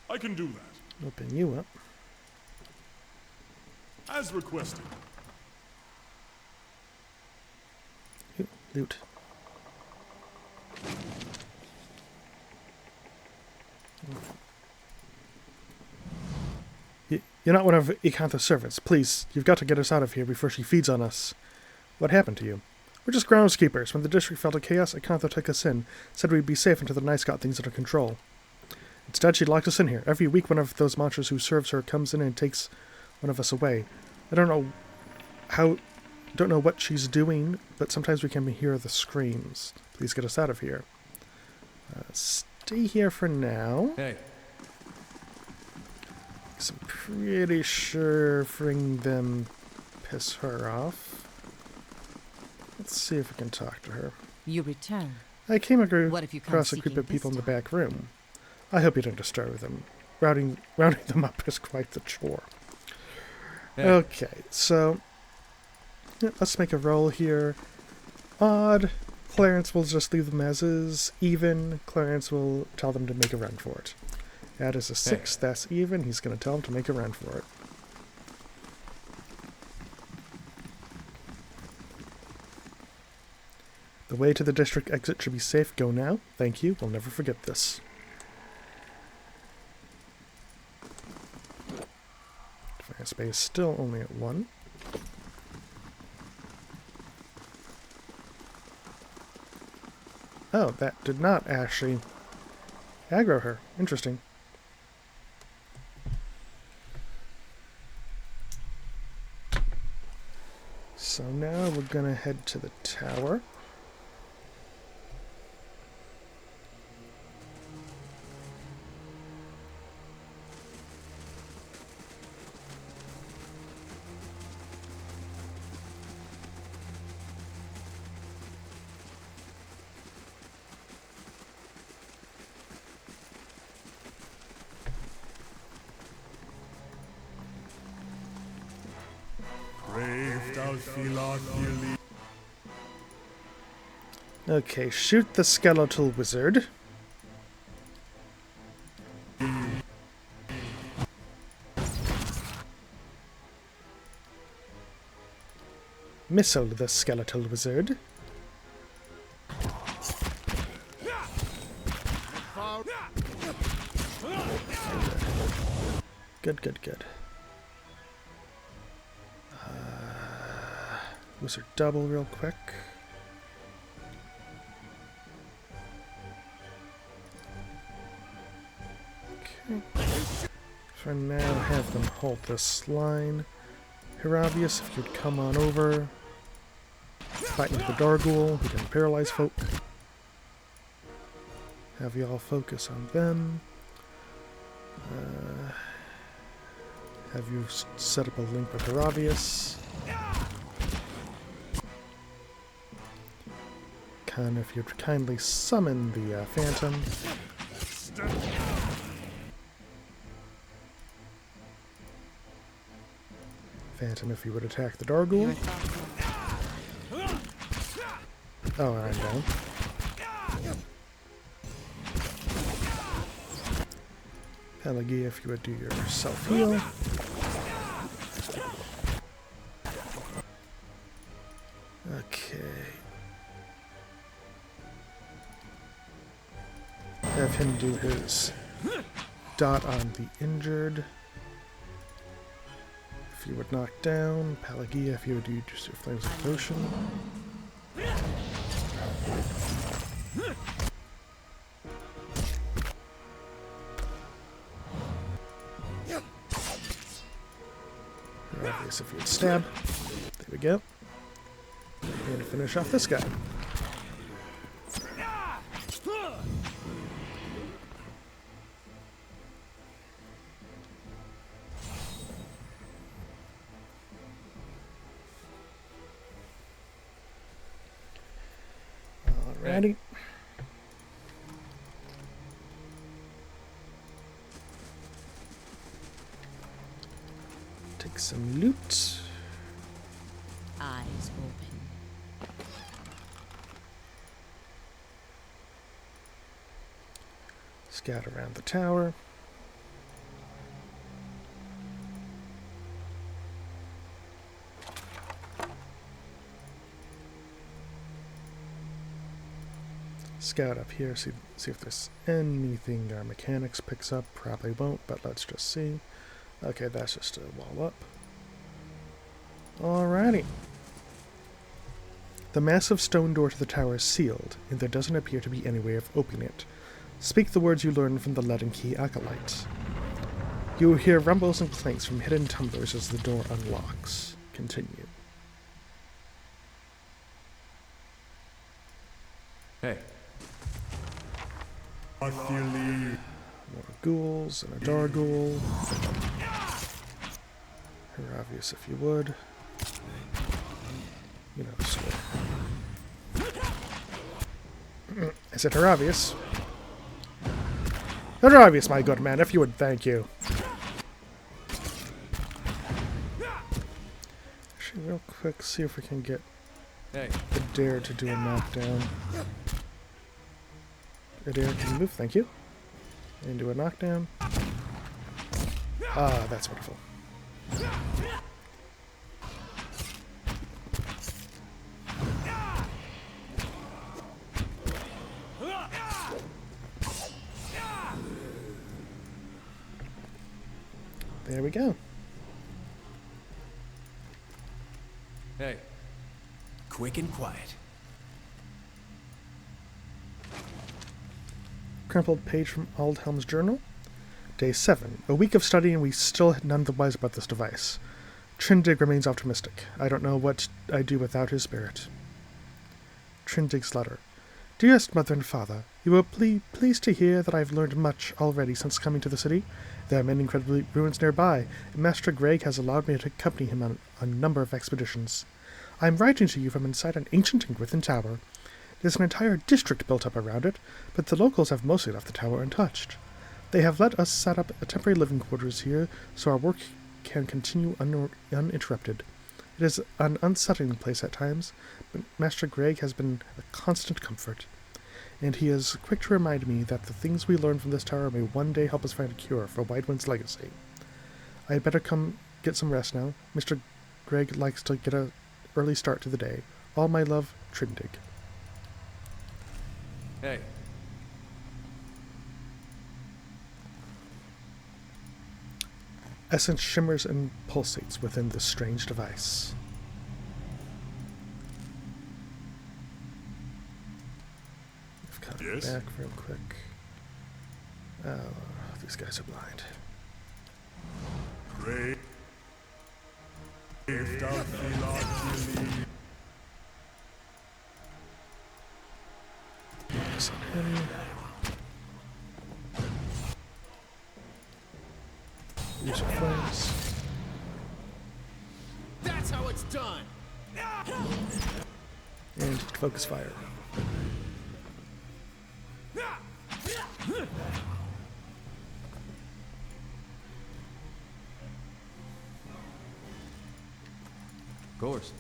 Speaker 6: I can do that.
Speaker 1: Open you up.
Speaker 6: As requested.
Speaker 1: Ooh, loot. You're not one of Ikantha's servants. Please, you've got to get us out of here before she feeds on us. What happened to you? We're just groundskeepers. When the district fell to chaos, Ikantha took us in, said we'd be safe until the Knights got things under control. Instead, she locked us in here. Every week, one of those monsters who serves her comes in and takes one of us away. I don't know what she's doing, but sometimes we can hear the screams. Please get us out of here. Stay here for now.
Speaker 2: Hey.
Speaker 1: I'm pretty sure freeing them piss her off. Let's see if we can talk to her.
Speaker 7: You return.
Speaker 1: I came
Speaker 7: What if you come
Speaker 1: across a group
Speaker 7: seeking
Speaker 1: of people in
Speaker 7: this
Speaker 1: the back room. I hope you don't disturb them. Rounding them up is quite the chore.
Speaker 2: Hey.
Speaker 1: Okay, so let's make a roll here. Odd, Clarence will just leave them as is. Even, Clarence will tell them to make a run for it. That is a 6, that's even. He's going to tell them to make a run for it. The way to the district exit should be safe. Go now. Thank you. We'll never forget this. Fire space still only at 1. Oh, that did not actually aggro her. Interesting. So now we're gonna head to the tower. Okay, shoot the skeletal wizard. Missile the skeletal wizard. Good, good, good. Wizard double real quick. Okay. For now, have them hold this line. Heravius, if you'd come on over. Fight into the Darghoul, who can paralyze folk. Have y'all focus on them. Have you set up a link with Heravius. If you'd kindly summon the Phantom. Phantom, if you would attack the Darghoul.
Speaker 5: Your thoughts are-
Speaker 1: Oh, I'm down. Pelagia, if you would do your self-heal. Okay. Have him do his dot on the injured. If you would knock down. Pelagia, if you would do just your Flames of Potion. Obvious if you would stab. There we go. And finish off this guy. Alrighty. Take some loot.
Speaker 7: Eyes open.
Speaker 1: Scout around the tower. Scout up here, see if there's anything our mechanics picks up. Probably won't, but let's just see. Okay, that's just a wall up. Alrighty. The massive stone door to the tower is sealed, and there doesn't appear to be any way of opening it. Speak the words you learned from the lead and key acolyte. You will hear rumbles and clanks from hidden tumblers as the door unlocks. Continue.
Speaker 2: Hey,
Speaker 1: More ghouls and a Darghoul. Heravius, if you would. You know, swear. I said Heravius. Heravius, my good man, if you would, thank you. Actually, real quick, see if we can get
Speaker 2: hey.
Speaker 1: Adair to do a knockdown. Adair, can you move? Thank you. And do a knockdown. Ah, that's wonderful. There we go.
Speaker 2: Hey.
Speaker 4: Quick and quiet.
Speaker 1: Crumpled page from Aldhelm's journal. Day 7. A week of study and we still none the wiser about this device. Trindig remains optimistic. I don't know what I'd do without his spirit. Trindig's letter. Dearest Mother and Father, you will pleased to hear that I have learned much already since coming to the city. There are many incredible ruins nearby, and Master Greg has allowed me to accompany him on a number of expeditions. I am writing to you from inside an ancient Ingrithan tower. There's an entire district built up around it, but the locals have mostly left the tower untouched. They have let us set up a temporary living quarters here, so our work can continue uninterrupted. It is an unsettling place at times, but Master Greg has been a constant comfort, and he is quick to remind me that the things we learn from this tower may one day help us find a cure for Widewind's legacy. I had better come get some rest now. Mr. Greg likes to get an early start to the day. All my love, Trindig.
Speaker 2: Hey.
Speaker 1: Essence shimmers and pulsates within this strange device. I've cut it back real quick. Oh, these guys are blind.
Speaker 6: Great.
Speaker 1: Focus on him. Use your flames.
Speaker 4: That's how it's done.
Speaker 1: And focus fire.
Speaker 2: course.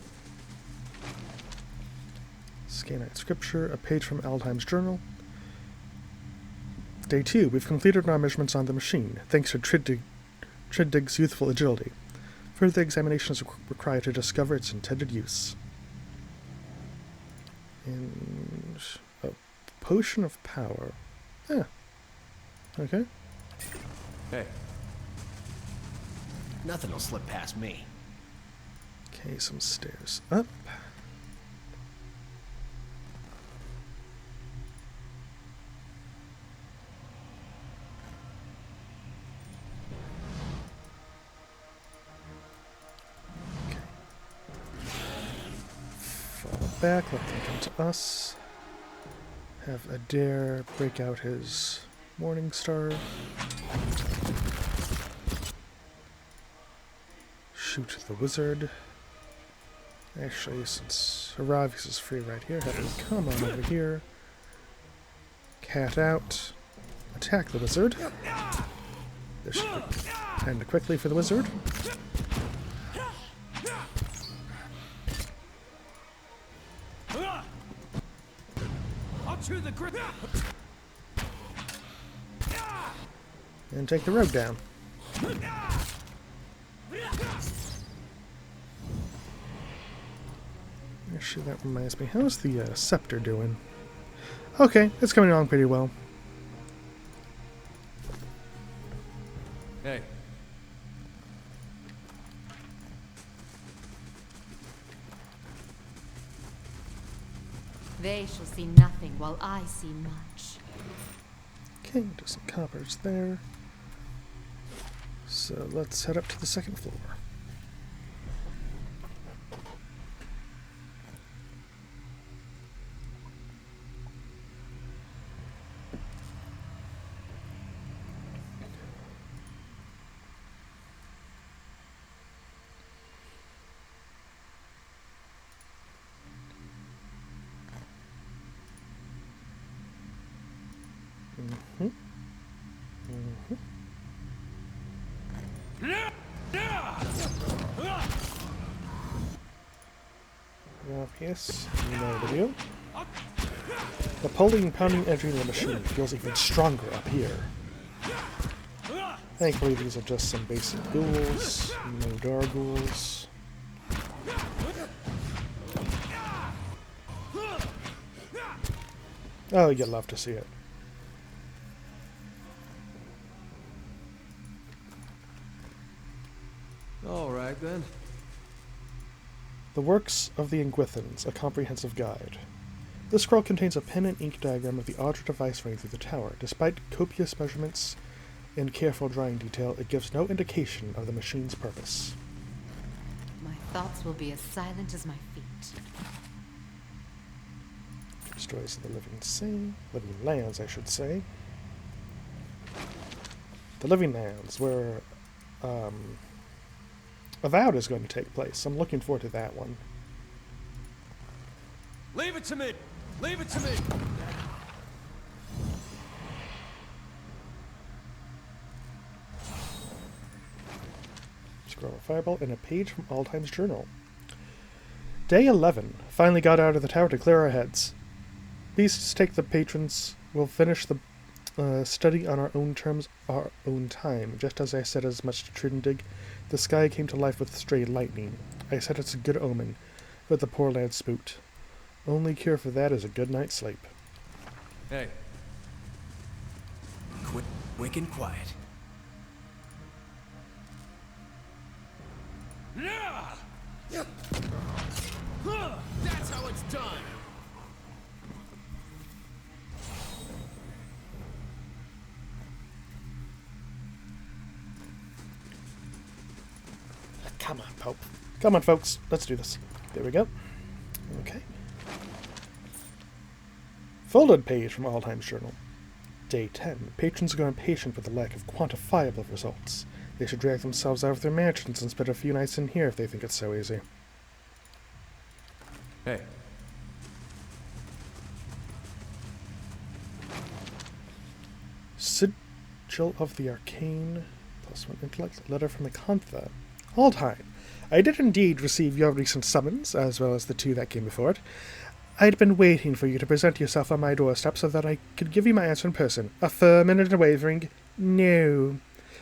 Speaker 1: Scan out scripture, a page from Aldheim's journal. Day 2. We've completed our measurements on the machine, thanks to Triddig's youthful agility. Further examination is required to discover its intended use. And a potion of power. Yeah. Okay.
Speaker 2: Hey.
Speaker 8: Nothing will slip past me.
Speaker 1: Okay, some stairs up. Fall back, let them come to us. Have Adair break out his Morning Star. Shoot the wizard. Actually, since Aravis is free right here, have him come on over here. Cat out. Attack the wizard. This should end quickly for the wizard. And take the rogue down. Actually, that reminds me. How's the scepter doing? Okay, it's coming along pretty well.
Speaker 2: Hey.
Speaker 5: They shall see nothing while I see much.
Speaker 1: Okay, do some coppers there. So let's head up to the second floor. Yes, you know the deal. The pulling, pounding energy in the machine feels even stronger up here. Thankfully, these are just some basic ghouls, no gargoyles. Oh, you'd love to see it.
Speaker 2: All right, then.
Speaker 1: The Works of the Inguithans, a comprehensive guide. This scroll contains a pen and ink diagram of the odd device running through the tower. Despite copious measurements and careful drawing detail, it gives no indication of the machine's purpose.
Speaker 5: My thoughts will be as silent as my feet.
Speaker 1: Destroys the living lands, I should say. The living lands, where Avowed is going to take place. I'm looking forward to that one.
Speaker 4: Leave it to me! Leave it to me!
Speaker 1: Scroll of Fireball and a page from Aldheim's journal. Day 11. Finally got out of the tower to clear our heads. Beasts take the patrons. We'll finish the study on our own terms, our own time. Just as I said as much to Trindig, the sky came to life with stray lightning. I said it's a good omen, but the poor lad spooked. Only cure for that is a good night's sleep.
Speaker 2: Hey.
Speaker 8: Quick and quiet.
Speaker 4: That's how it's done!
Speaker 1: Come on, Pope. Come on, folks. Let's do this. There we go. Okay. Folded page from Aldheim's journal. Day 10. Patrons are impatient with the lack of quantifiable results. They should drag themselves out of their mansions and spend a few nights in here if they think it's so easy.
Speaker 2: Hey.
Speaker 1: Sigil of the Arcane. +1 intellect. Letter from Acantha. Hold high. I did indeed receive your recent summons, as well as the two that came before it. I'd been waiting for you to present yourself on my doorstep so that I could give you my answer in person. A firm and unwavering no.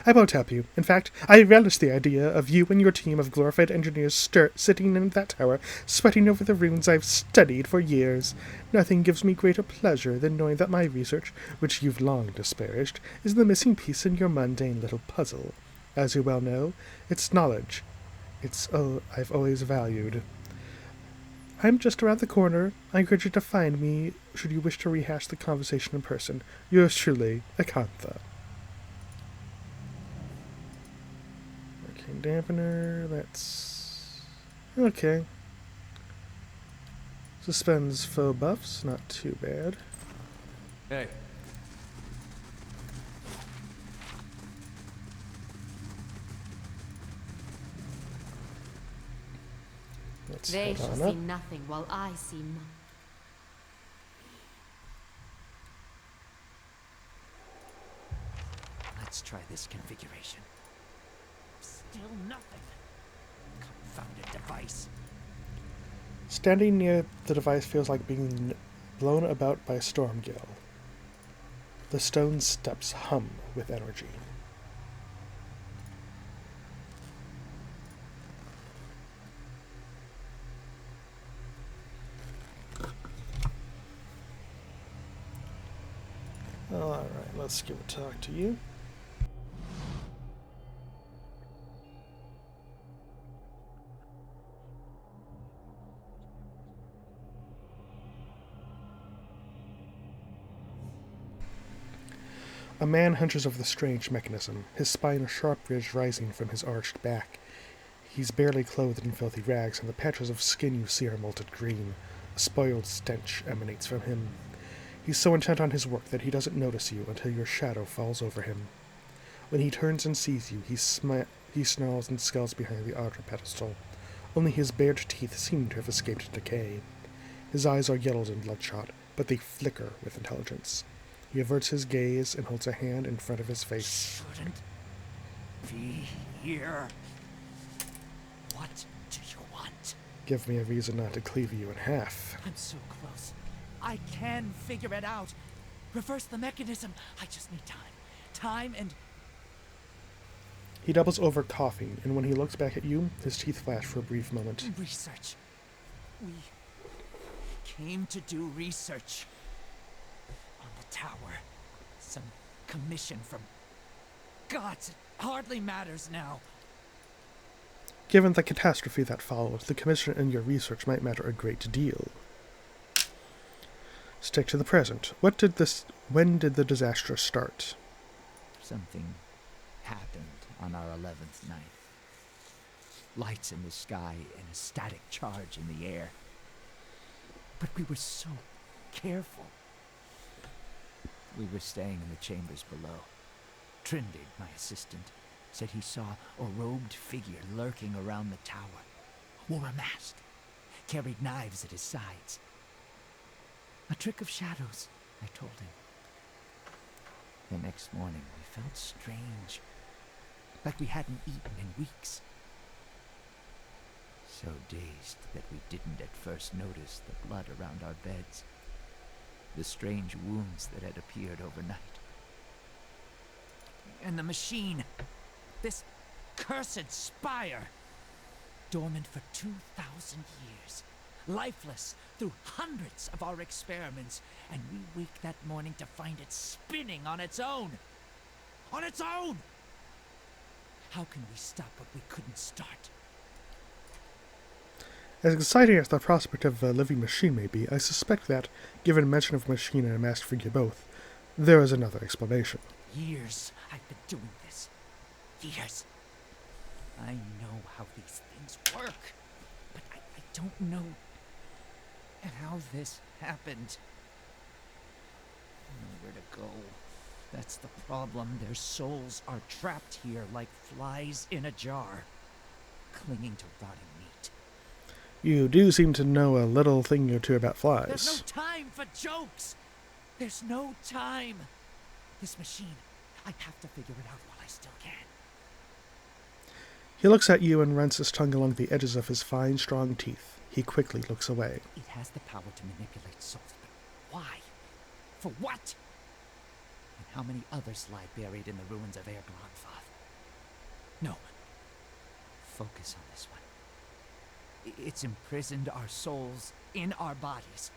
Speaker 1: I won't help you. In fact, I relish the idea of you and your team of glorified engineers sitting in that tower, sweating over the runes I've studied for years. Nothing gives me greater pleasure than knowing that my research, which you've long disparaged, is the missing piece in your mundane little puzzle. As you well know, it's knowledge. I've always valued. I'm just around the corner. I encourage you to find me should you wish to rehash the conversation in person. Yours truly, Akantha. Arcane dampener, that's... okay. Suspends faux buffs, not too bad.
Speaker 2: Hey.
Speaker 1: Let's
Speaker 5: They
Speaker 1: head
Speaker 5: shall
Speaker 1: on
Speaker 5: see
Speaker 1: up.
Speaker 5: nothing while I see much.
Speaker 8: Let's try this configuration. Still nothing. Confounded device.
Speaker 1: Standing near the device feels like being blown about by a storm gale. The stone steps hum with energy. Alright, let's give a talk to you. A man hunches over the strange mechanism, his spine a sharp ridge rising from his arched back. He's barely clothed in filthy rags, and the patches of skin you see are molted green. A spoiled stench emanates from him. He's so intent on his work that he doesn't notice you until your shadow falls over him. When he turns and sees you, he snarls and skulls behind the outer pedestal. Only his bared teeth seem to have escaped decay. His eyes are yellowed and bloodshot, but they flicker with intelligence. He averts his gaze and holds a hand in front of his face.
Speaker 8: Shouldn't be here. What do you want?
Speaker 1: Give me a reason not to cleave you in half.
Speaker 8: I'm so close. I can figure it out. Reverse the mechanism. I just need time. Time and...
Speaker 1: He doubles over coughing, and when he looks back at you, his teeth flash for a brief moment.
Speaker 8: research. We came to do research. On the tower. Some commission from... gods, it hardly matters now.
Speaker 1: Given the catastrophe that followed, the commission in your research might matter a great deal. Stick to the present. When did the disaster start?
Speaker 9: Something happened on our 11th night. Lights in the sky and a static charge in the air. But we were so careful. We were staying in the chambers below. Trindig, my assistant, said he saw a robed figure lurking around the tower. Wore a mask. Carried knives at his sides. A trick of shadows, I told him. The next morning, we felt strange. Like we hadn't eaten in weeks. So dazed that we didn't at first notice the blood around our beds. The strange wounds that had appeared overnight.
Speaker 8: And the machine. This cursed spire. Dormant for 2,000 years. Lifeless through hundreds of our experiments. And we wake that morning to find it spinning on its own. On its own! How can we stop what we couldn't start?
Speaker 1: As exciting as the prospect of a living machine may be, I suspect that, given mention of a machine and a masked figure both, there is another explanation.
Speaker 8: Years I've been doing this. Years. I know how these things work. But I don't know how this happened. Nowhere to go. That's the problem. Their souls are trapped here like flies in a jar, clinging to rotting meat.
Speaker 1: You do seem to know a little thing or two about
Speaker 8: There's
Speaker 1: flies.
Speaker 8: no time for jokes. There's no time. This machine, I have to figure it out while I still can.
Speaker 1: He looks at you and runs his tongue along the edges of his fine, strong teeth. He quickly looks away.
Speaker 8: It has the power to manipulate souls, but why? For what? And how many others lie buried in the ruins of Erglanfath? No. Focus on this one. It's imprisoned our souls in our bodies.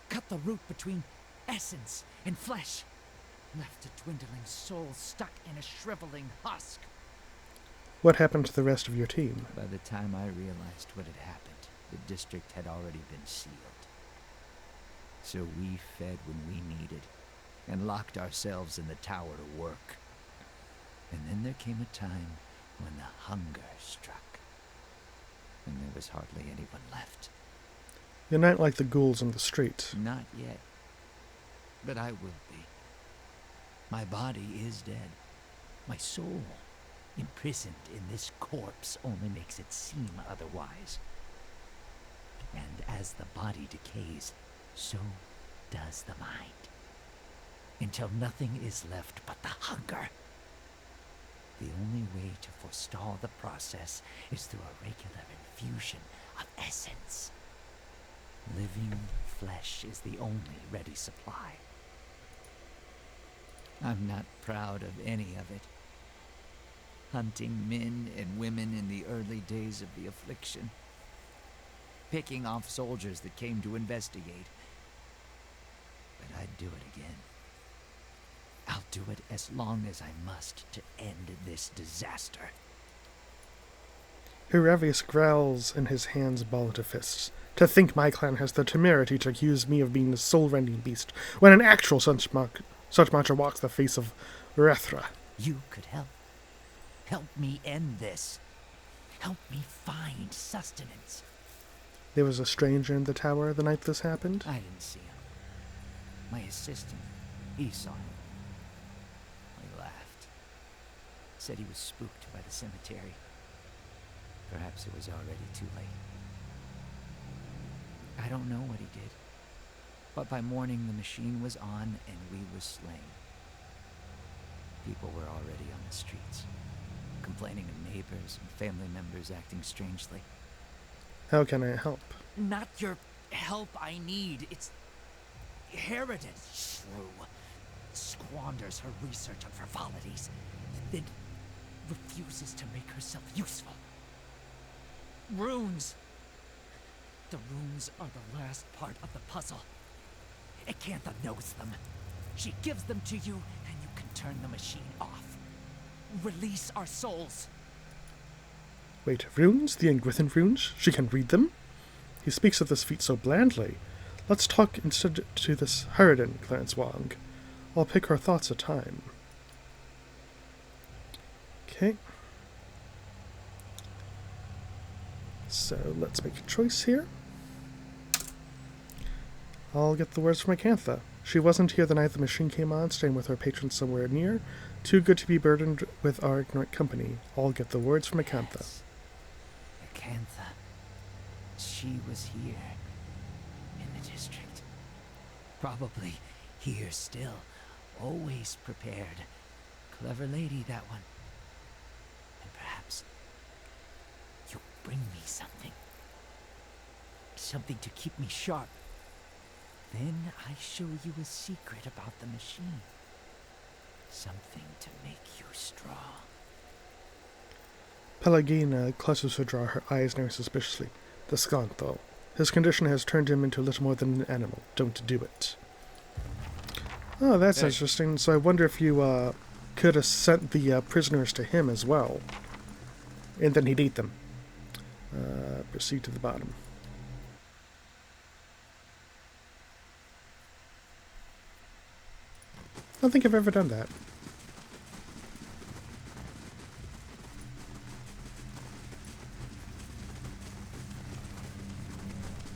Speaker 8: Cut the root between essence and flesh. Left a dwindling soul stuck in a shriveling husk.
Speaker 1: What happened to the rest of your team?
Speaker 9: By the time I realized what had happened, the district had already been sealed. So we fed when we needed, and locked ourselves in the tower to work. And then there came a time when the hunger struck, and there was hardly anyone left.
Speaker 1: You're not like the ghouls on the street.
Speaker 9: Not yet. But I will be. My body is dead. My soul, imprisoned in this corpse, only makes it seem otherwise. And as the body decays, so does the mind. Until nothing is left but the hunger. The only way to forestall the process is through a regular infusion of essence. Living flesh is the only ready supply. I'm not proud of any of it. Hunting men and women in the early days of the affliction. Picking off soldiers that came to investigate. But I'd do it again. I'll do it as long as I must to end this disaster.
Speaker 1: Hiravius growls and his hands ball into fists. To think my clan has the temerity to accuse me of being the soul-rending beast, when an actual such monster walks the face of Rethra.
Speaker 8: You could help. Help me end this. Help me find sustenance.
Speaker 1: There was a stranger in the tower the night this happened?
Speaker 8: I didn't see him. My assistant, he saw him. He laughed. Said he was spooked by the cemetery. Perhaps it was already too late. I don't know what he did. But by morning the machine was on and we were slain. People were already on the streets, complaining of neighbors and family members acting strangely.
Speaker 1: How can I help?
Speaker 8: Not your help I need. It's Heritage shrew. Squanders her research on frivolities, then refuses to make herself useful. Runes. The runes are the last part of the puzzle. Acantha knows them. She gives them to you, and you can turn the machine off. Release our souls.
Speaker 1: Wait, runes? The Ingwithan runes? She can read them? He speaks of this feat so blandly. Let's talk instead to this harridan, Clarence Wong. I'll pick her thoughts a time. Okay. So let's make a choice here. I'll get the words from Acantha. She wasn't here the night the machine came on, staying with her patron somewhere near. Too good to be burdened with our ignorant company. I'll get the words from Acantha.
Speaker 8: Yes. Acantha. She was here. In the district. Probably here still. Always prepared. Clever lady, that one. And perhaps you'll bring me something. Something to keep me sharp. Then I show you a secret about the machine. Something to make you strong.
Speaker 1: Pelagina clutches her jaw, her eyes narrow suspiciously. The skunk, though. His condition has turned him into little more than an animal. Don't do it. Oh, that's interesting. So I wonder if you could have sent the prisoners to him as well. And then he'd eat them. Proceed to the bottom. I don't think I've ever done that.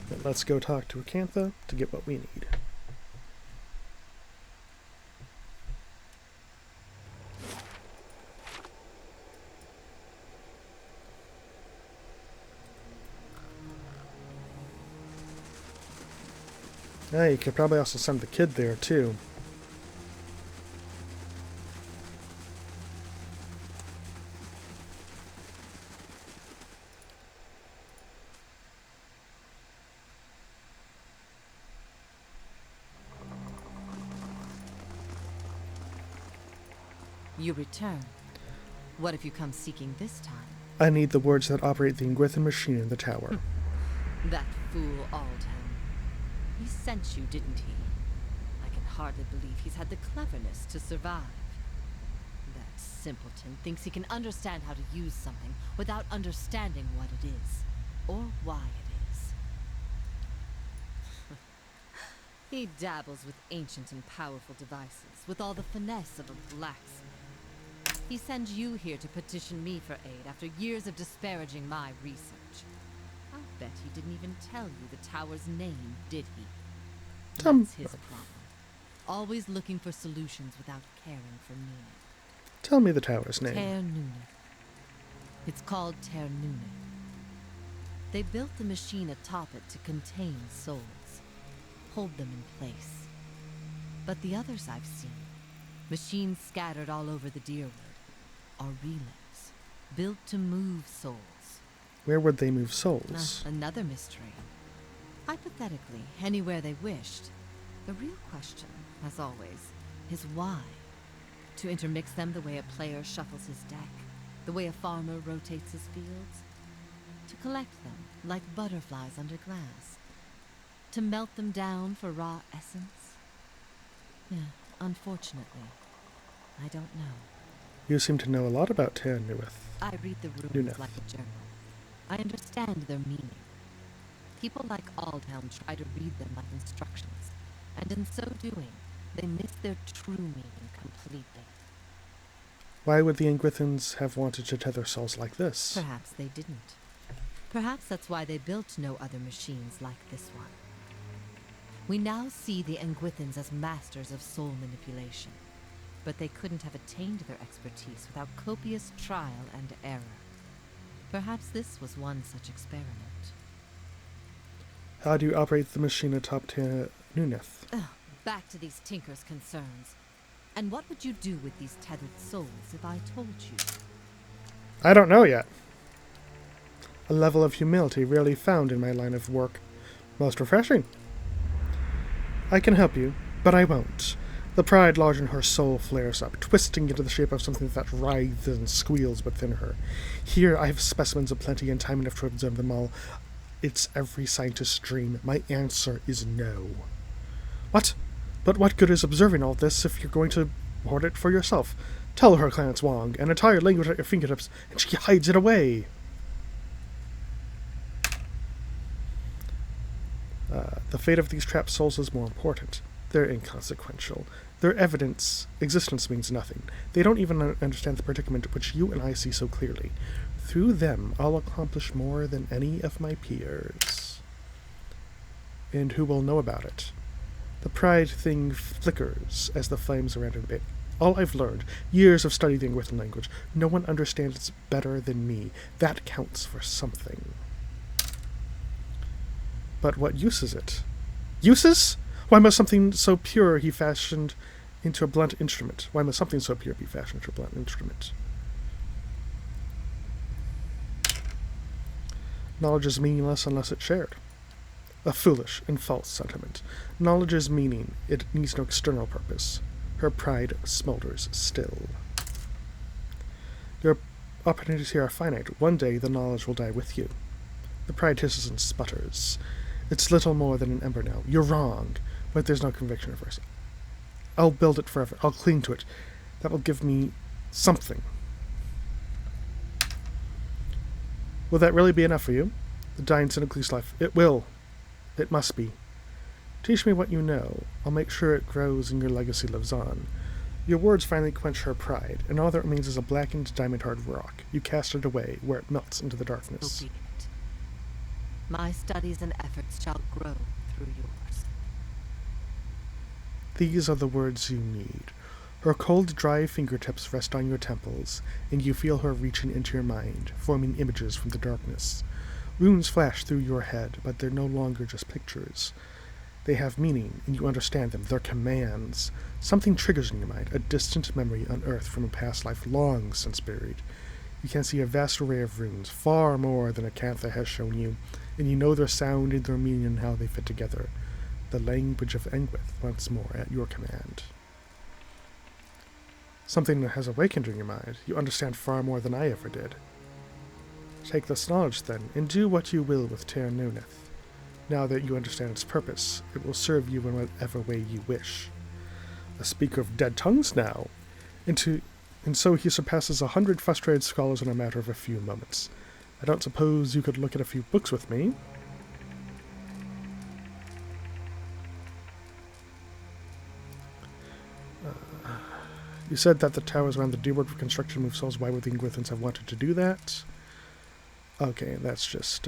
Speaker 1: But let's go talk to Acantha to get what we need. Yeah, you could probably also send the kid there too.
Speaker 7: You return. What if you come seeking this time?
Speaker 1: I need the words that operate the Ingwithan machine in the tower.
Speaker 7: That fool Aldhelm. He sent you, didn't he? I can hardly believe he's had the cleverness to survive. That simpleton thinks he can understand how to use something without understanding what it is, or why it is. He dabbles with ancient and powerful devices, with all the finesse of a blacksmith. He sends you here to petition me for aid after years of disparaging my research. I'll bet he didn't even tell you the tower's name, did he? That's his problem. Always looking for solutions without caring for meaning.
Speaker 1: Tell me the tower's name.
Speaker 7: Ter Nuneth. It's called Ter Nuneth. They built the machine atop it to contain souls, hold them in place. But the others I've seen, machines scattered all over the Deerwood, are relays, built to move souls.
Speaker 1: Where would they move souls?
Speaker 7: Another mystery. Hypothetically, anywhere they wished. The real question, as always, is why? To intermix them the way a player shuffles his deck, the way a farmer rotates his fields? To collect them like butterflies under glass? To melt them down for raw essence? Yeah, unfortunately, I don't know.
Speaker 1: You seem to know a lot about Ter Nuneth.
Speaker 7: I read the runes like a journal. I understand their meaning. People like Aldhelm try to read them like instructions, and in so doing, they miss their true meaning completely.
Speaker 1: Why would the Ingwithans have wanted to tether souls like this?
Speaker 7: Perhaps they didn't. Perhaps that's why they built no other machines like this one. We now see the Ingwithans as masters of soul manipulation, but they couldn't have attained their expertise without copious trial and error. Perhaps this was one such experiment.
Speaker 1: How do you operate the machine atop Ter Nuneth?
Speaker 7: Back to these tinkers' concerns. And what would you do with these tethered souls if I told you?
Speaker 1: I don't know yet. A level of humility rarely found in my line of work. Most refreshing. I can help you, but I won't. The pride large in her soul flares up, twisting into the shape of something that writhes and squeals within her. Here I have specimens aplenty and time enough to observe them all. It's every scientist's dream. My answer is no. What? But what good is observing all this if you're going to hoard it for yourself? Tell her, Clarence Wong, an entire language at your fingertips, and she hides it away. The fate of these trapped souls is more important. They're inconsequential. Their existence means nothing. They don't even understand the predicament which you and I see so clearly. Through them, I'll accomplish more than any of my peers. And who will know about it? The pride thing flickers as the flames around her bit. All I've learned, years of studying with the language, no one understands better than me. That counts for something. But what use is it? Uses? Why must something so pure he fashioned into a blunt instrument? Why must something so pure be fashioned into a blunt instrument? Knowledge is meaningless unless it's shared. A foolish and false sentiment. Knowledge is meaning. It needs no external purpose. Her pride smolders still. Your opportunities here are finite. One day the knowledge will die with you. The pride hisses and sputters. It's little more than an ember now. You're wrong, but there's no conviction at first. I'll build it forever. I'll cling to it. That will give me something. Will that really be enough for you? The dying cynical's life. It will. It must be. Teach me what you know. I'll make sure it grows and your legacy lives on. Your words finally quench her pride, and all that remains is a blackened, diamond-hard rock. You cast it away, where it melts into the darkness.
Speaker 7: So be it. My studies and efforts shall grow through yours.
Speaker 1: These are the words you need. Her cold, dry fingertips rest on your temples, and you feel her reaching into your mind, forming images from the darkness. Runes flash through your head, but they're no longer just pictures. They have meaning, and you understand them. They're commands. Something triggers in your mind, a distant memory unearthed from a past life long since buried. You can see a vast array of runes, far more than Acantha has shown you, and you know their sound and their meaning and how they fit together. The language of Engwith, once more, at your command. Something has awakened in your mind. You understand far more than I ever did. Take this knowledge, then, and do what you will with Ter Nuneth. Now that you understand its purpose, it will serve you in whatever way you wish. A speaker of dead tongues now! And so he surpasses 100 frustrated scholars in a matter of a few moments. I don't suppose you could look at a few books with me? You said that the towers around the D-word for construction move souls. Why would the Ingwithans have wanted to do that? Okay, that's just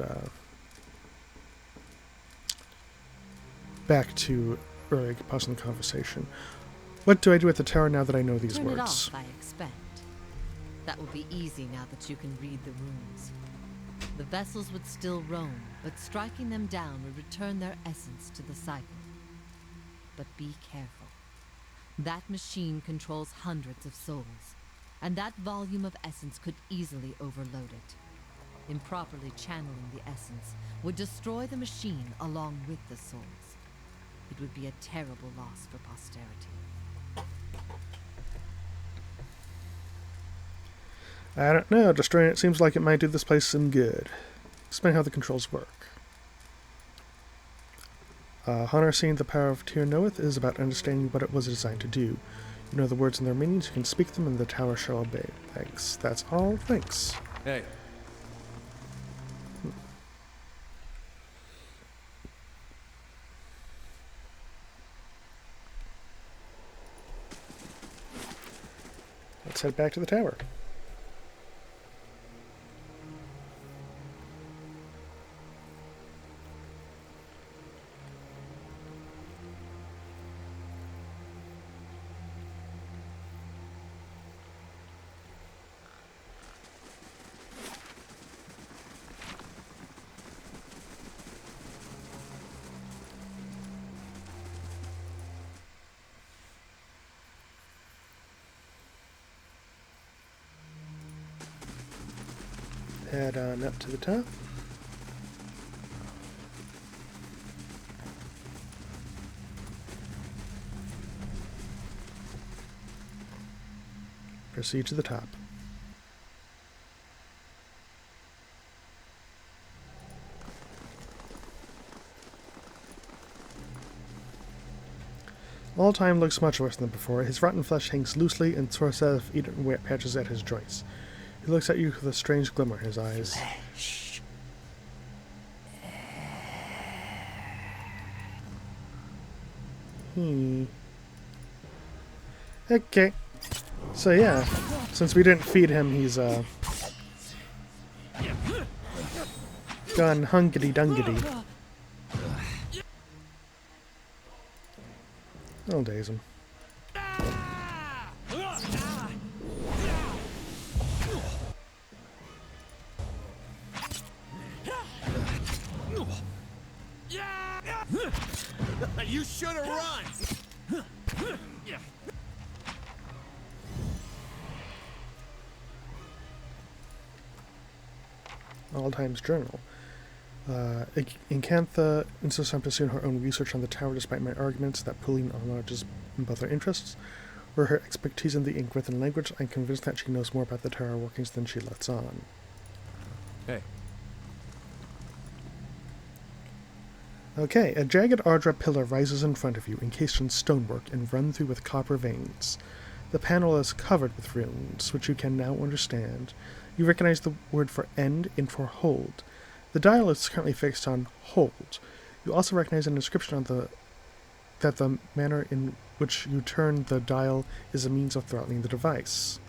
Speaker 1: back to earlier pause in the conversation. What do I do at the tower now that I know these
Speaker 7: Turn
Speaker 1: words?
Speaker 7: it off, I expect. That will be easy now that you can read the runes. The vessels would still roam, but striking them down would return their essence to the cycle. But be careful. That machine controls hundreds of souls, and that volume of essence could easily overload it. Improperly channeling the essence would destroy the machine along with the souls. It would be a terrible loss for posterity.
Speaker 1: I don't know. Destroying it seems like it might do this place some good. Explain how the controls work. Harnessing the power of Tyr Knoweth is about understanding what it was designed to do. You know the words and their meanings, you can speak them, and the tower shall obey. Thanks. That's all. Thanks.
Speaker 2: Hey.
Speaker 1: Let's head back to the tower. Head on up to the top. Proceed to the top. All time looks much worse than before. His rotten flesh hangs loosely and sorts of eaten wet patches at his joints. He looks at you with a strange glimmer in his eyes.
Speaker 8: Flesh.
Speaker 1: Okay. So yeah, since we didn't feed him, he's gone hungity-dungity. I'll daze him.
Speaker 4: You should have run!
Speaker 1: All Times Journal. Incantha insists on pursuing her own research on the tower despite my arguments that pulling enlarges both her interests. Or her expertise in the Ingwithan language, I'm convinced that she knows more about the tower workings than she lets on.
Speaker 2: Hey.
Speaker 1: Okay, a jagged Ardra pillar rises in front of you, encased in stonework and run through with copper veins. The panel is covered with runes, which you can now understand. You recognize the word for end and for hold. The dial is currently fixed on hold. You also recognize an inscription on that the manner in which you turn the dial is a means of throttling the device.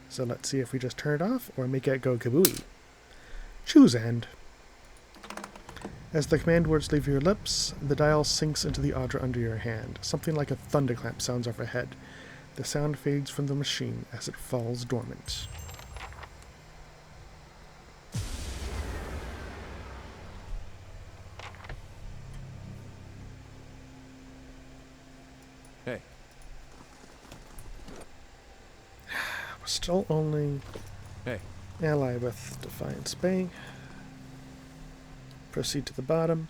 Speaker 1: So let's see if we just turn it off or make it go kabooey. Choose end. As the command words leave your lips, the dial sinks into the Ardra under your hand. Something like a thunderclap sounds overhead. The sound fades from the machine as it falls dormant.
Speaker 2: Hey.
Speaker 1: We're still only
Speaker 2: Hey.
Speaker 1: ally with Defiance Bay. Proceed to the bottom.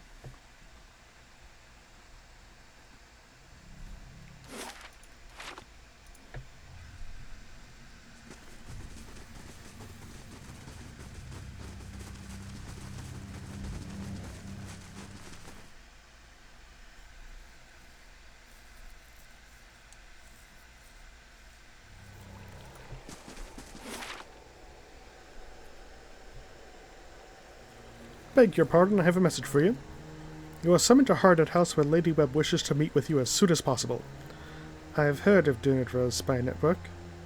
Speaker 1: Beg your pardon, I have a message for you. You are summoned to Harded House where Lady Webb wishes to meet with you as soon as possible. I have heard of Dunidra's spy network.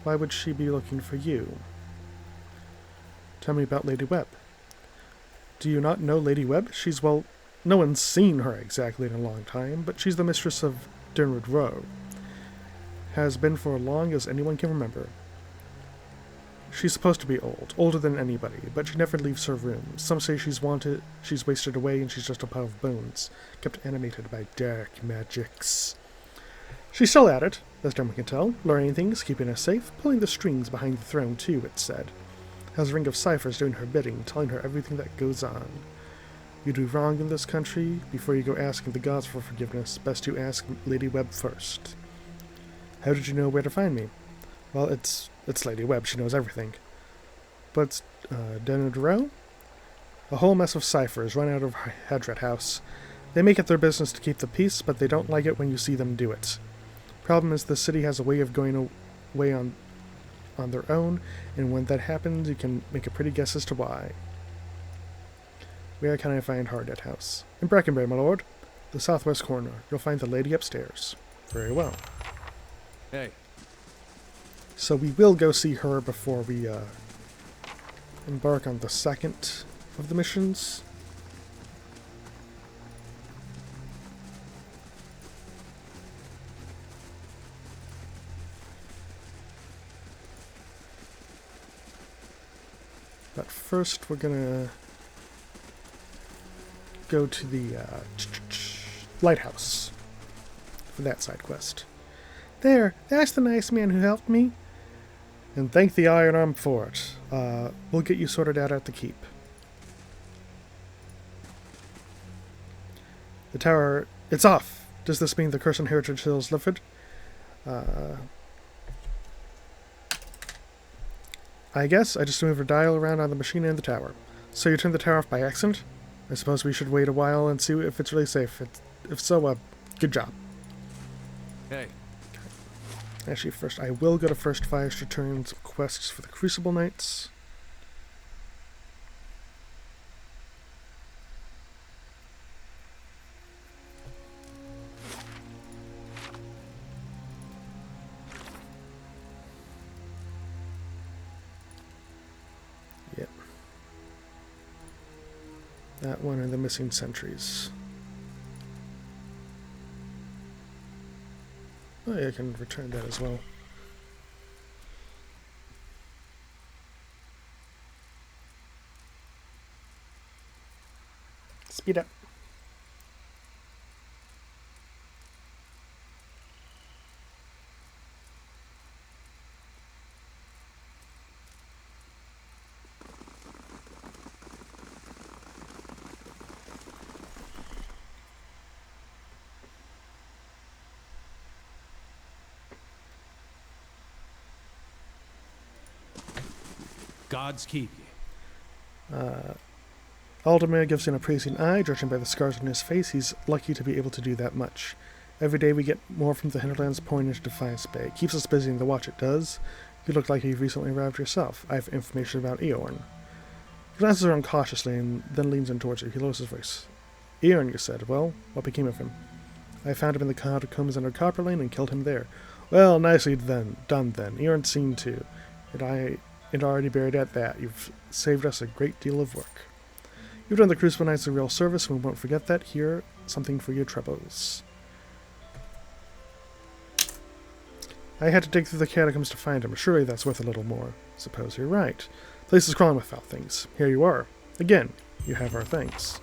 Speaker 1: Why would she be looking for you? Tell me about Lady Webb. Do you not know Lady Webb? She's, well, no one's seen her exactly in a long time, but she's the mistress of Dunwood. Has been for as long as anyone can remember. She's supposed to be old, older than anybody, but she never leaves her room. Some say she's wasted away and she's just a pile of bones, kept animated by dark magics. She's still at it, as Dermot can tell, learning things, keeping us safe, pulling the strings behind the throne too, it's said. Has a ring of ciphers doing her bidding, telling her everything that goes on. You do wrong in this country, before you go asking the gods for forgiveness, best you ask Lady Webb first. How did you know where to find me? Well, it's Lady Webb, she knows everything. But, Dunwood? A whole mess of ciphers run out of Hadrat House. They make it their business to keep the peace, but they don't like it when you see them do it. Problem is, the city has a way of going away on their own, and when that happens, you can make a pretty guess as to why. Where can I find Harded House? In Brackenbury, my lord. The southwest corner. You'll find the lady upstairs. Very well.
Speaker 2: Hey.
Speaker 1: So we will go see her before we embark on the second of the missions. But first we're gonna go to the lighthouse for that side quest. There, that's the nice man who helped me. And thank the Iron Arm for it. We'll get you sorted out at the keep. The tower, it's off. Does this mean the curse on Heritage Hill is lifted? I guess I just moved a dial around on the machine and the tower. So you turned the tower off by accident? I suppose we should wait a while and see if it's really safe. If so, good job.
Speaker 2: Hey.
Speaker 1: Actually, first, I will go to First Fires to turn some quests for the Crucible Knights. Yep. That one and the missing sentries. Oh yeah, I can return that as well. Speed up.
Speaker 4: Gods keep you.
Speaker 1: Aldemir gives him a praising eye, judging by the scars on his face. He's lucky to be able to do that much. Every day we get more from the hinterlands pouring into Defiance Bay. It keeps us busy in the watch, it does. You look like you've recently arrived yourself. I have information about Eorn. He glances around cautiously and then leans in towards you. He lowers his voice. Eorn, you said. Well, what became of him? I found him in the catacombs under Copper Lane and killed him there. Well, nicely done then. Eorn's seen too. And already buried at that. You've saved us a great deal of work. You've done the Crucible Knights a real service, and we won't forget that. Here, something for your troubles. I had to dig through the catacombs to find him. Surely that's worth a little more. Suppose you're right. The place is crawling with foul things. Here you are. Again, you have our thanks.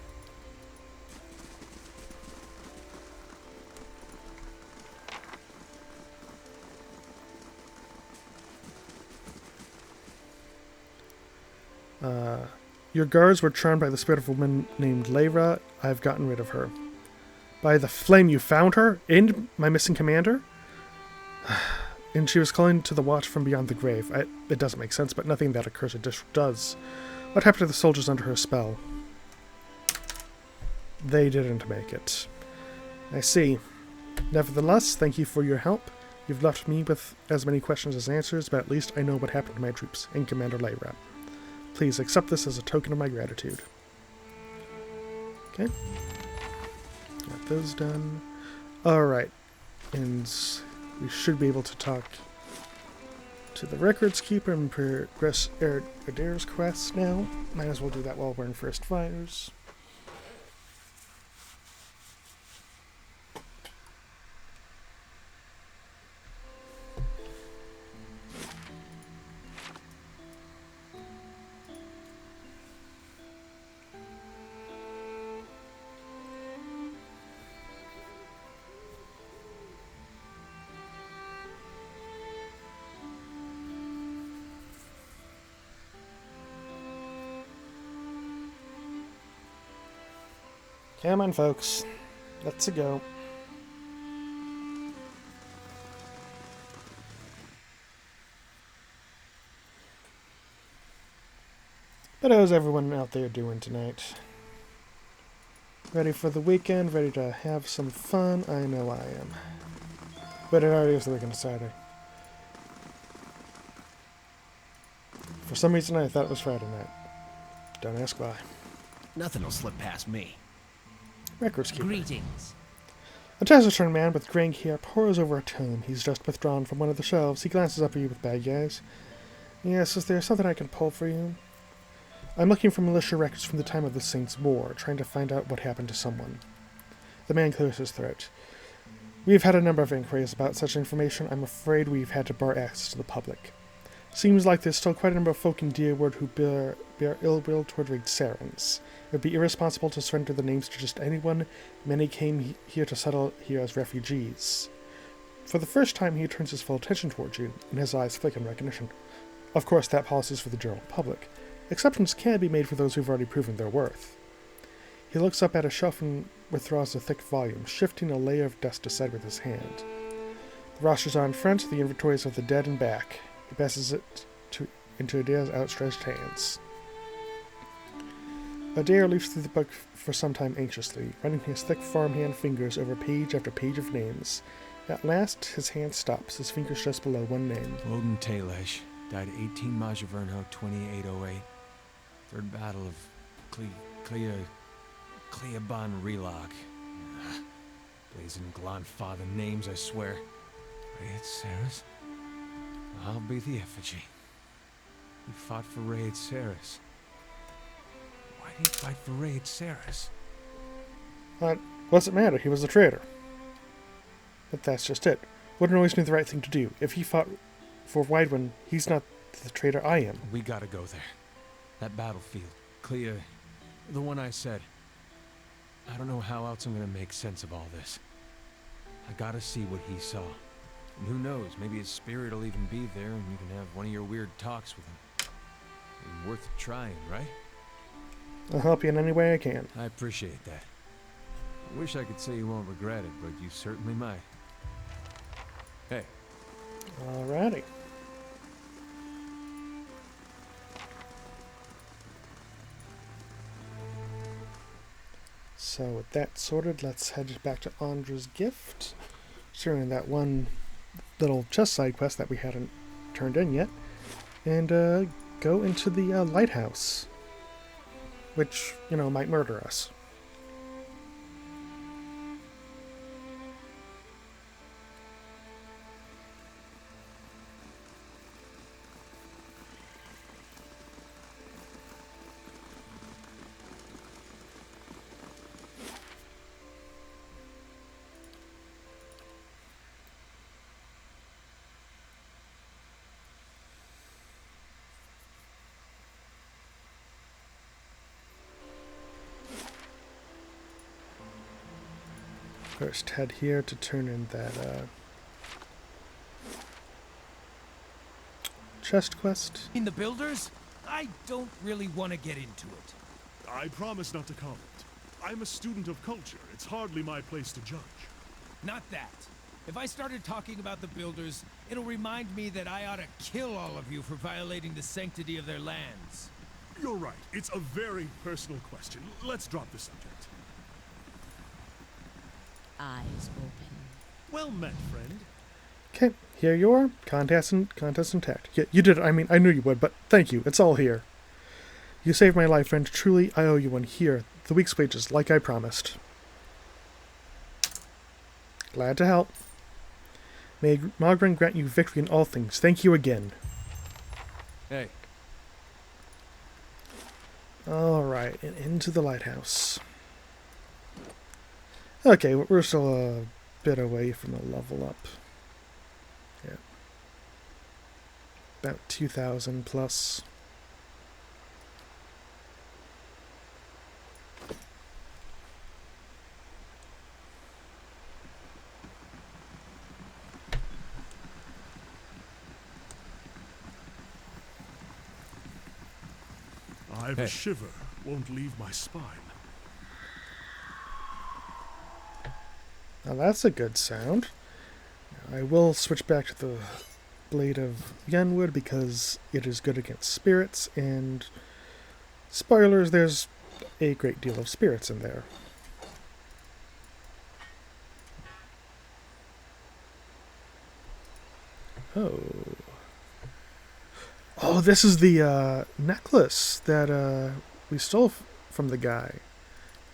Speaker 1: Your guards were charmed by the spirit of a woman named Lyra. I've gotten rid of her. By the flame you found her? And my missing commander? And she was calling to the watch from beyond the grave. It doesn't make sense, but nothing that accursed dish does. What happened to the soldiers under her spell? They didn't make it. I see. Nevertheless, thank you for your help. You've left me with as many questions as answers, but at least I know what happened to my troops and Commander Lyra. Please accept this as a token of my gratitude. Okay. Got those done. Alright. And we should be able to talk to the records keeper and progress Adair's quest now. Might as well do that while we're in first fires. Come on, folks. Let's go. But how's everyone out there doing tonight? Ready for the weekend? Ready to have some fun? I know I am. But it already is the weekend Saturday. For some reason I thought it was Friday night. Don't ask why.
Speaker 4: Nothing will slip past me.
Speaker 1: Records keeper.
Speaker 8: Greetings.
Speaker 1: A taciturn man with graying hair pores over a tome he's just withdrawn from one of the shelves. He glances up at you with bad eyes. Yes, is there something I can pull for you? I'm looking for militia records from the time of the Saints' War, trying to find out what happened to someone. The man clears his throat. We've had a number of inquiries about such information. I'm afraid we've had to bar access to the public. Seems like there's still quite a number of folk in Deerwood who bear ill will toward Raid Sarens. It would be irresponsible to surrender the names to just anyone. Many came here to settle here as refugees. For the first time, he turns his full attention towards you, and his eyes flick in recognition. Of course, that policy is for the general public. Exceptions can be made for those who've already proven their worth. He looks up at a shelf and withdraws a thick volume, shifting a layer of dust aside with his hand. The rosters are in front, the inventories of the dead and back. He passes it into Adair's outstretched hands. Adair leafs through the book for some time anxiously, running his thick farmhand fingers over page after page of names. At last, his hand stops, his fingers just below one name.
Speaker 2: Odin Talesh died 18 Majavernho 2808. Third Battle of Cleaban Relog. Blazing Glonfather names, I swear. Raid Saris? I'll be the effigy. He fought for Raid Saris. Why'd he fight for Raid Saris?
Speaker 1: What's it matter? He was a traitor. But that's just it. Wouldn't always do the right thing to do. If he fought for Widewin, he's not the traitor I am.
Speaker 2: We gotta go there. That battlefield. Clea, the one I said. I don't know how else I'm gonna make sense of all this. I gotta see what he saw. And who knows, maybe his spirit will even be there and you can have one of your weird talks with him. Worth trying, right?
Speaker 1: I'll help you in any way I can.
Speaker 2: I appreciate that. I wish I could say you won't regret it, but you certainly might. Hey.
Speaker 1: Alrighty. So with that sorted, let's head back to Andra's gift. During that one little chest side quest that we hadn't turned in yet. And go into the lighthouse. Which, might murder us. First head here to turn in that chest quest.
Speaker 4: In the builders? I don't really want to get into it.
Speaker 6: I promise not to comment. I'm a student of culture. It's hardly my place to judge.
Speaker 4: Not that. If I started talking about the builders, it'll remind me that I ought to kill all of you for violating the sanctity of their lands.
Speaker 6: You're right. It's a very personal question. Let's drop the subject.
Speaker 7: Eyes open.
Speaker 6: Well met, friend.
Speaker 1: Okay, here you are. Contest intact. Yeah, you did it. I mean, I knew you would, but thank you. It's all here. You saved my life, friend. Truly, I owe you one here. the week's wages, like I promised. Glad to help. May Mogren grant you victory in all things. Thank you again.
Speaker 2: Hey.
Speaker 1: Alright, and into the lighthouse. Okay, we're still a bit away from the level up. Yeah. About 2,000 plus.
Speaker 6: I've a shiver, won't leave my spine.
Speaker 1: Now that's a good sound. I will switch back to the Blade of Yenwood because it is good against spirits, and spoilers, there's a great deal of spirits in there. Oh. Oh, this is the necklace that we stole from the guy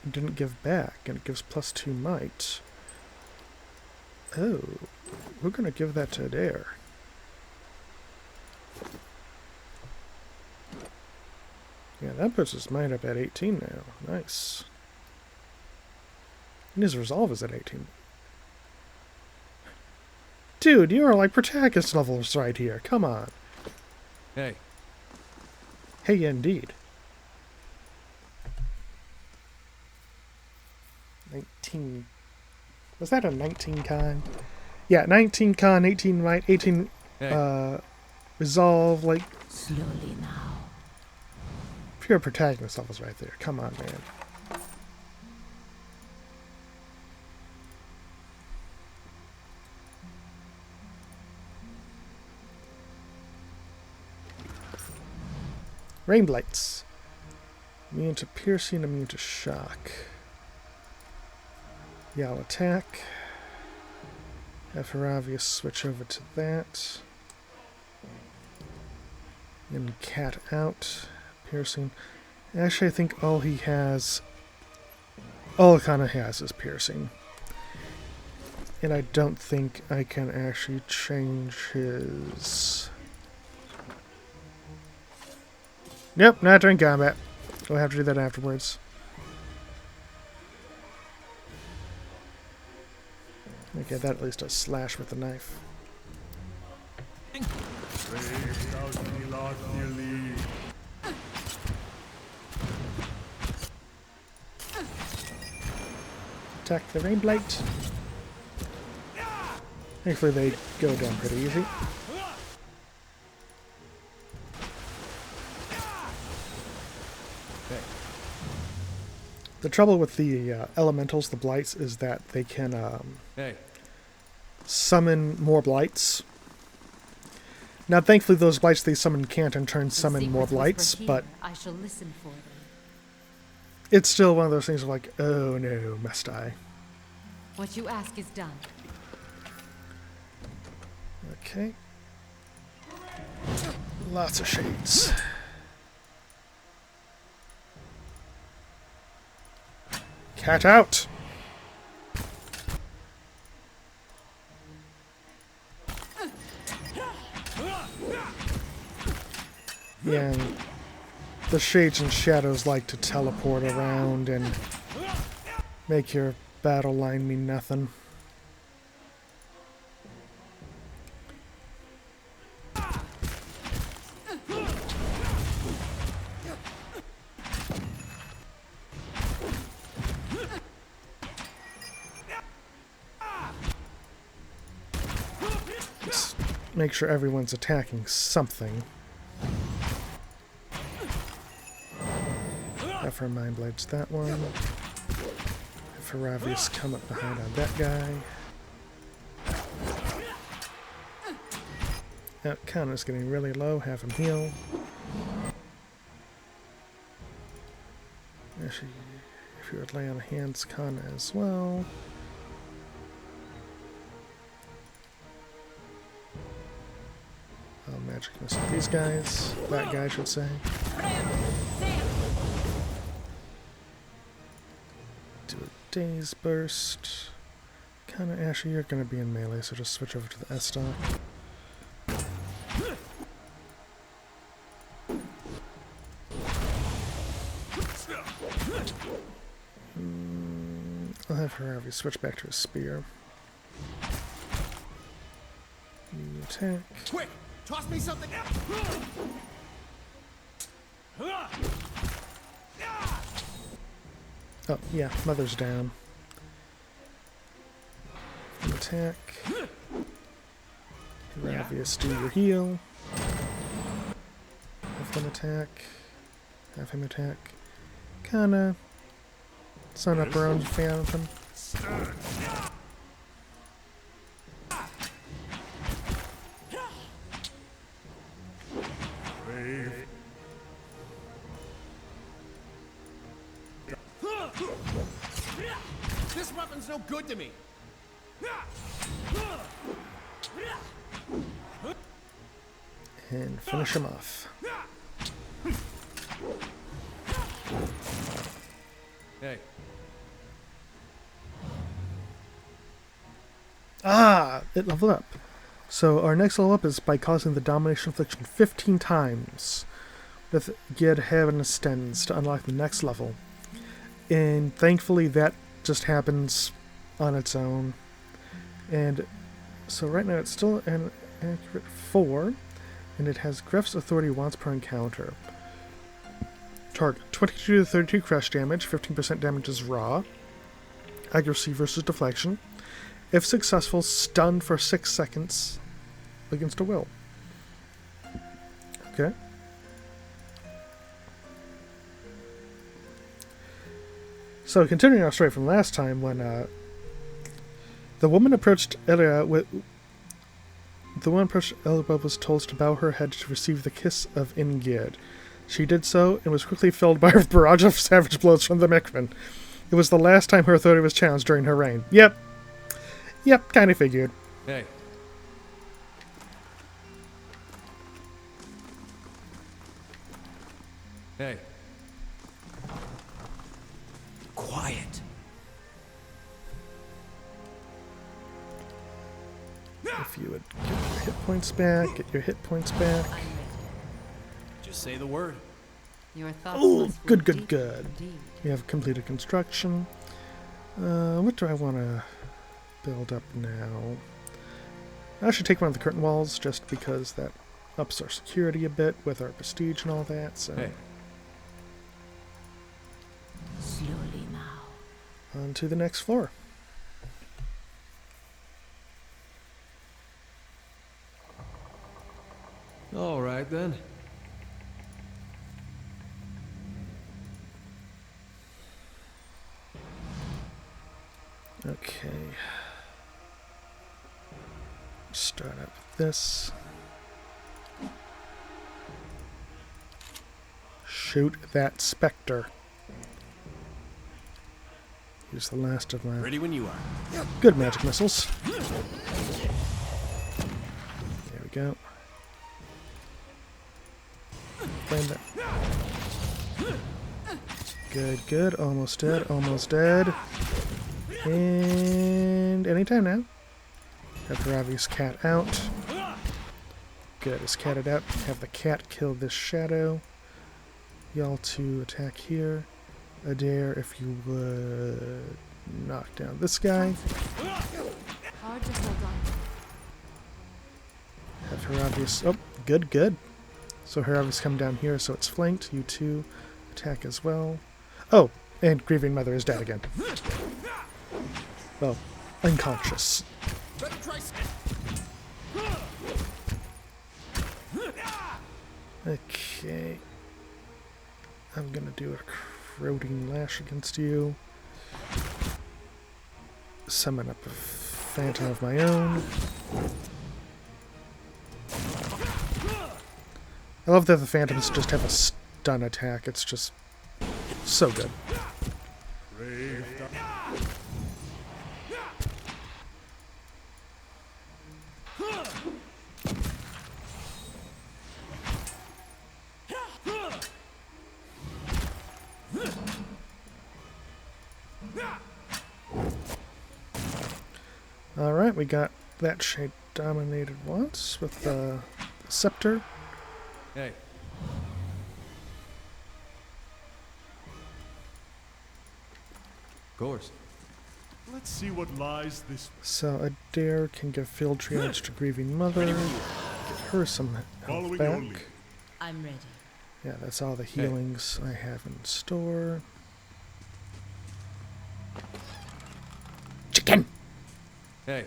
Speaker 1: and didn't give back, and it gives +2 might. Oh, we're gonna give that to Adair. Yeah, that puts his might up at 18 now. Nice. And his resolve is at 18. Dude, you are like protagonist levels right here. Come on.
Speaker 2: Hey.
Speaker 1: Hey, indeed. 19. Was that a 19 con? Yeah, 19 con, 18 might, 18 resolve, like...
Speaker 3: Slowly now.
Speaker 1: Pure protagonist levels right there. Come on, man. Rain Blights. Immune to piercing, immune to shock. Yeah, I'll attack. Have Haravius switch over to that. And cat out. Piercing. Actually, I think all he has... all it kind of has is piercing. And I don't think I can actually change his... Nope, not during combat. We'll have to do that afterwards. Okay, that at least does slash with the knife. Attack the Rain Blight. Thankfully they go down pretty easy. The trouble with the elementals, the blights, is that they can summon more blights. Now, thankfully, those blights they summon can't in turn summon more blights, but
Speaker 5: I shall listen for them.
Speaker 1: It's still one of those things of like, oh no, must I?
Speaker 5: What you ask is done.
Speaker 1: Okay. Lots of shades. Cat out! Yeah, and the shades and shadows like to teleport around and make your battle line mean nothing. Just make sure everyone's attacking something. Have her Mind Blades that one. Have Haravius come up behind on that guy. That Connor's getting really low. Have him heal. Actually, if you would lay on hands, Connor as well. I'll magic missile these guys. That guy, I should say. Daze Burst. Kinda Ashy, you're gonna be in melee, so just switch over to the S-Stock. I'll have her have you switch back to a spear. You attack.
Speaker 4: Quick! Toss me something else!
Speaker 1: Oh, yeah, Mother's down. You attack. Ravius, do your heal. Have them attack. Have him attack. Kinda. Sun up our own phantom.
Speaker 4: This weapon's no good to me.
Speaker 1: And finish him off.
Speaker 2: Hey.
Speaker 1: Ah! It leveled up. So our next level up is by causing the Domination Affliction 15 times with Gid Heaven Ascends to unlock the next level. And thankfully that just happens on its own. And so right now it's still an accurate 4, and it has Griff's Authority once per encounter. Target 22 to 32 crush damage, 15% damage is raw. Accuracy versus deflection. If successful, stun for 6 seconds against a will. Okay. So continuing our story from last time, when the woman approached Elia was told to bow her head to receive the kiss of Ingid. She did so and was quickly filled by a barrage of savage blows from the Mikvin. It was the last time her authority was challenged during her reign. Yep, kinda figured.
Speaker 2: Hey. Hey.
Speaker 8: Quiet.
Speaker 1: If you would get your hit points back,
Speaker 2: Just say the word.
Speaker 7: Your thoughts
Speaker 1: Oh,
Speaker 7: must
Speaker 1: good.
Speaker 7: flow deep indeed.
Speaker 1: We have completed construction. What do I want to build up now? I should take one of the curtain walls just because that ups our security a bit with our prestige and all that. So
Speaker 2: Hey.
Speaker 7: Slowly now.
Speaker 1: on to the next floor.
Speaker 2: All right then.
Speaker 1: Okay. Start up with this. Shoot that specter. Use the last of my
Speaker 2: Ready when you are.
Speaker 1: good magic missiles. There we go. Flame that. Good. Almost dead. And anytime now. Have Ravi's cat out. Good, it's catted out. Have the cat kill this shadow. Y'all to attack here. Adair, if you would knock down this guy.
Speaker 3: Hard to hold on.
Speaker 1: Have Heravius. Oh, good. So Heravius come down here, so it's flanked. You two attack as well. Oh, and Grieving Mother is dead again. Well, unconscious. Okay. I'm gonna do a corroding lash against you. Summon up a phantom of my own. I love that the phantoms just have a stun attack. It's just so good. we got that shade dominated once with the scepter.
Speaker 2: Hey. Of course.
Speaker 6: Let's see what lies this way.
Speaker 1: So a dare can give field triage to grieving mother. Get her some health
Speaker 6: Following your
Speaker 1: back.
Speaker 6: lead.
Speaker 7: I'm ready.
Speaker 1: Yeah, that's all the healings I have in store. Chicken!
Speaker 2: Hey.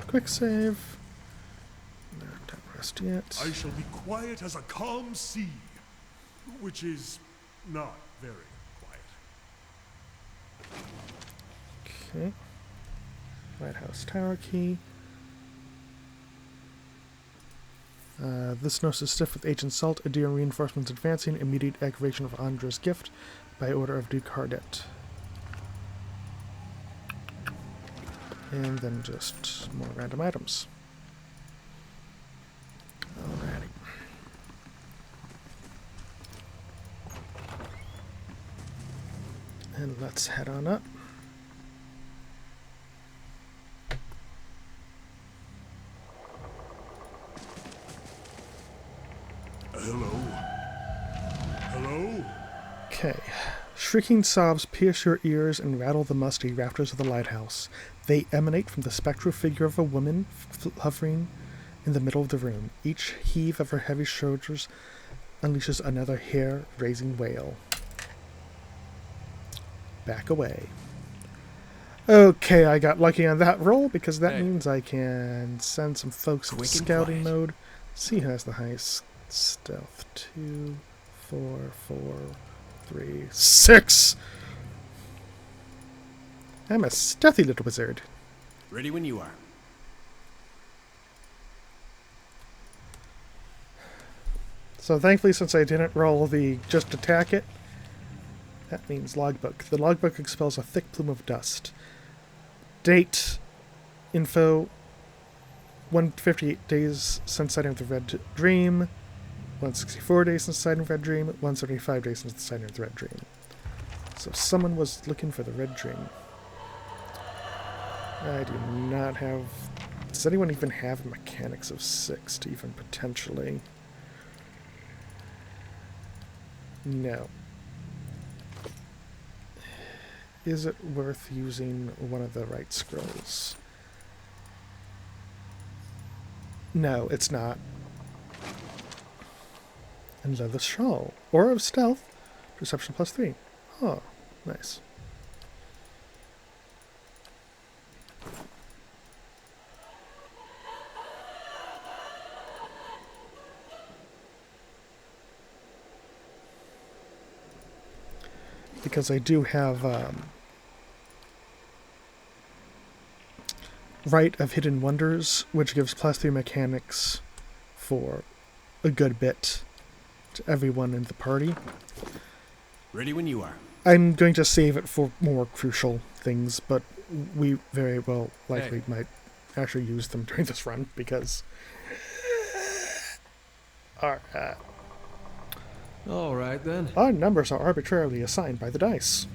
Speaker 1: Quick save. No, don't rest yet.
Speaker 6: I shall be quiet as a calm sea, which is not very quiet.
Speaker 1: Okay. Lighthouse tower key. This nose is stiff with Agent Salt. Adir reinforcements advancing. Immediate activation of Andra's gift by order of Duke Hardet. And then just more random items. Alrighty. And let's head on up.
Speaker 6: Hello? Hello?
Speaker 1: Okay. Shrieking sobs pierce your ears and rattle the musty rafters of the lighthouse. They emanate from the spectral figure of a woman hovering in the middle of the room. Each heave of her heavy shoulders unleashes another hair-raising wail. Back away. Okay, I got lucky on that roll because that means I can send some folks into scouting mode. See who has the highest stealth. 2, 4, 4, 3, 6. I'm a stealthy little wizard.
Speaker 2: Ready when you are.
Speaker 1: So thankfully, since I didn't roll the just attack it, that means logbook. The logbook expels a thick plume of dust. Date, info, 158 days since sighting of the Red Dream, 164 days since sighting of the Red Dream, 175 days since the sighting of the Red Dream. So someone was looking for the Red Dream. I do not have... Does anyone even have mechanics of 6 to even potentially... No. Is it worth using one of the right scrolls? No, it's not. And leather shawl. Aura of stealth. Perception +3. Oh, nice. Because I do have Rite of Hidden Wonders, which gives +3 mechanics for a good bit to everyone in the party.
Speaker 2: Ready when you are.
Speaker 1: I'm going to save it for more crucial things, but we very well likely might actually use them during this run, because... Alright.
Speaker 2: All right, then.
Speaker 1: Our numbers are arbitrarily assigned by the dice.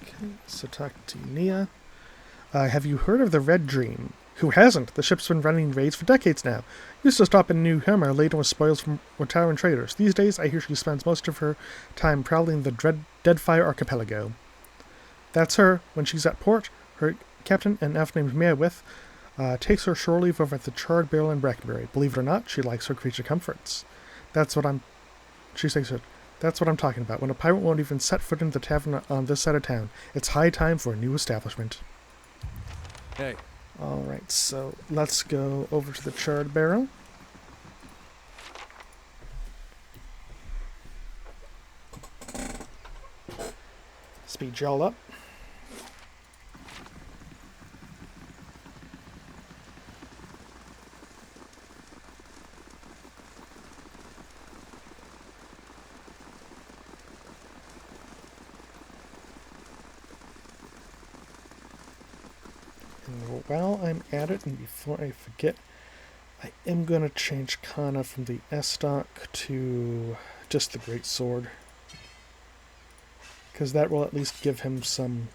Speaker 1: Okay, Satakti Nia. Have you heard of the Red Dream? Who hasn't? The ship's been running raids for decades now. Used to stop in New Hammer laden with spoils from Watauran traders. These days, I hear she spends most of her time prowling the Deadfire Archipelago. That's her. When she's at port, her captain, an elf named Meowith, takes her shore leave over at the Charred Barrel in Brackenbury. Believe it or not, she likes her creature comforts. That's what I'm talking about. When a pirate won't even set foot in the tavern on this side of town, it's high time for a new establishment.
Speaker 2: Hey.
Speaker 1: Alright, so let's go over to the Charred Barrel. Speed y'all up. while I'm at it, and before I forget, I am going to change Kana from the S-Stock to just the Great Sword. Because that will at least give him some,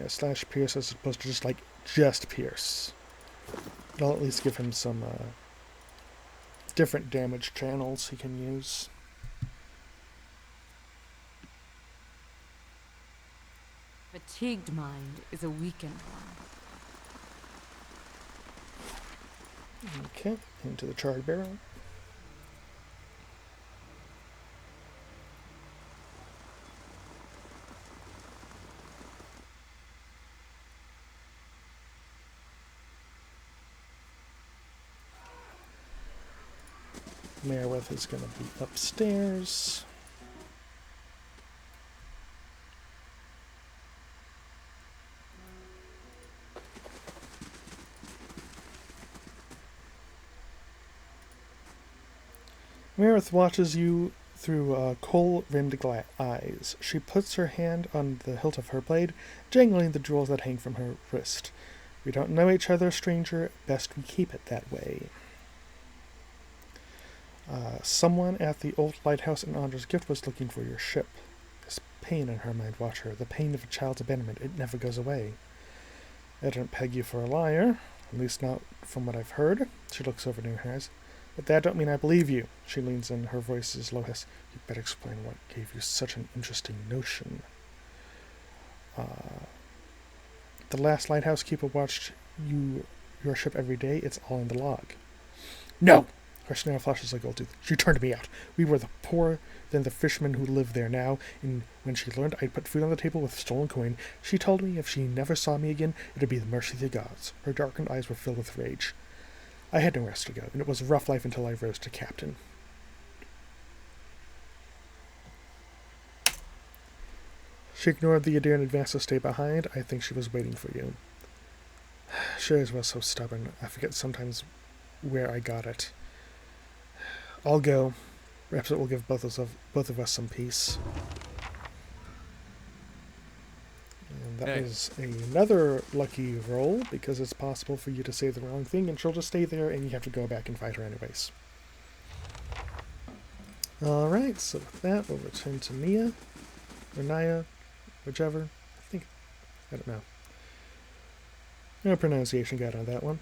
Speaker 1: slash pierce as opposed to just pierce. It'll at least give him some different damage channels he can use.
Speaker 3: Fatigued mind is a weakened one.
Speaker 1: Okay, into the charred barrel. Merwith is going to be upstairs. Merwith watches you through coal-rimmed eyes. She puts her hand on the hilt of her blade, jangling the jewels that hang from her wrist. We don't know each other, stranger. Best we keep it that way. Someone at the old lighthouse in Andra's Gift was looking for your ship. This pain in her mind watched her. The pain of a child's abandonment. It never goes away. I don't peg you for a liar. At least not from what I've heard. She looks over to her eyes. But that don't mean I believe you. She leans in. Her voice is low hiss. You'd better explain what gave you such an interesting notion. The last lighthouse keeper watched your ship every day. It's all in the log. No! Her snare flashes like gold tooth. She turned me out. We were the poorer than the fishermen who live there now, and when she learned I'd put food on the table with stolen coin, she told me if she never saw me again, it'd be the mercy of the gods. Her darkened eyes were filled with rage. I had nowhere else to go, and it was a rough life until I rose to captain. She ignored the idea and advanced to stay behind. I think she was waiting for you. She always was so stubborn. I forget sometimes where I got it. I'll go. Perhaps it will give both of us some peace. And that is another lucky roll, because it's possible for you to say the wrong thing, and she'll just stay there, and you have to go back and fight her anyways. Alright, so with that, we'll return to Nia, or Naya, whichever. I don't know. No pronunciation guide on that one.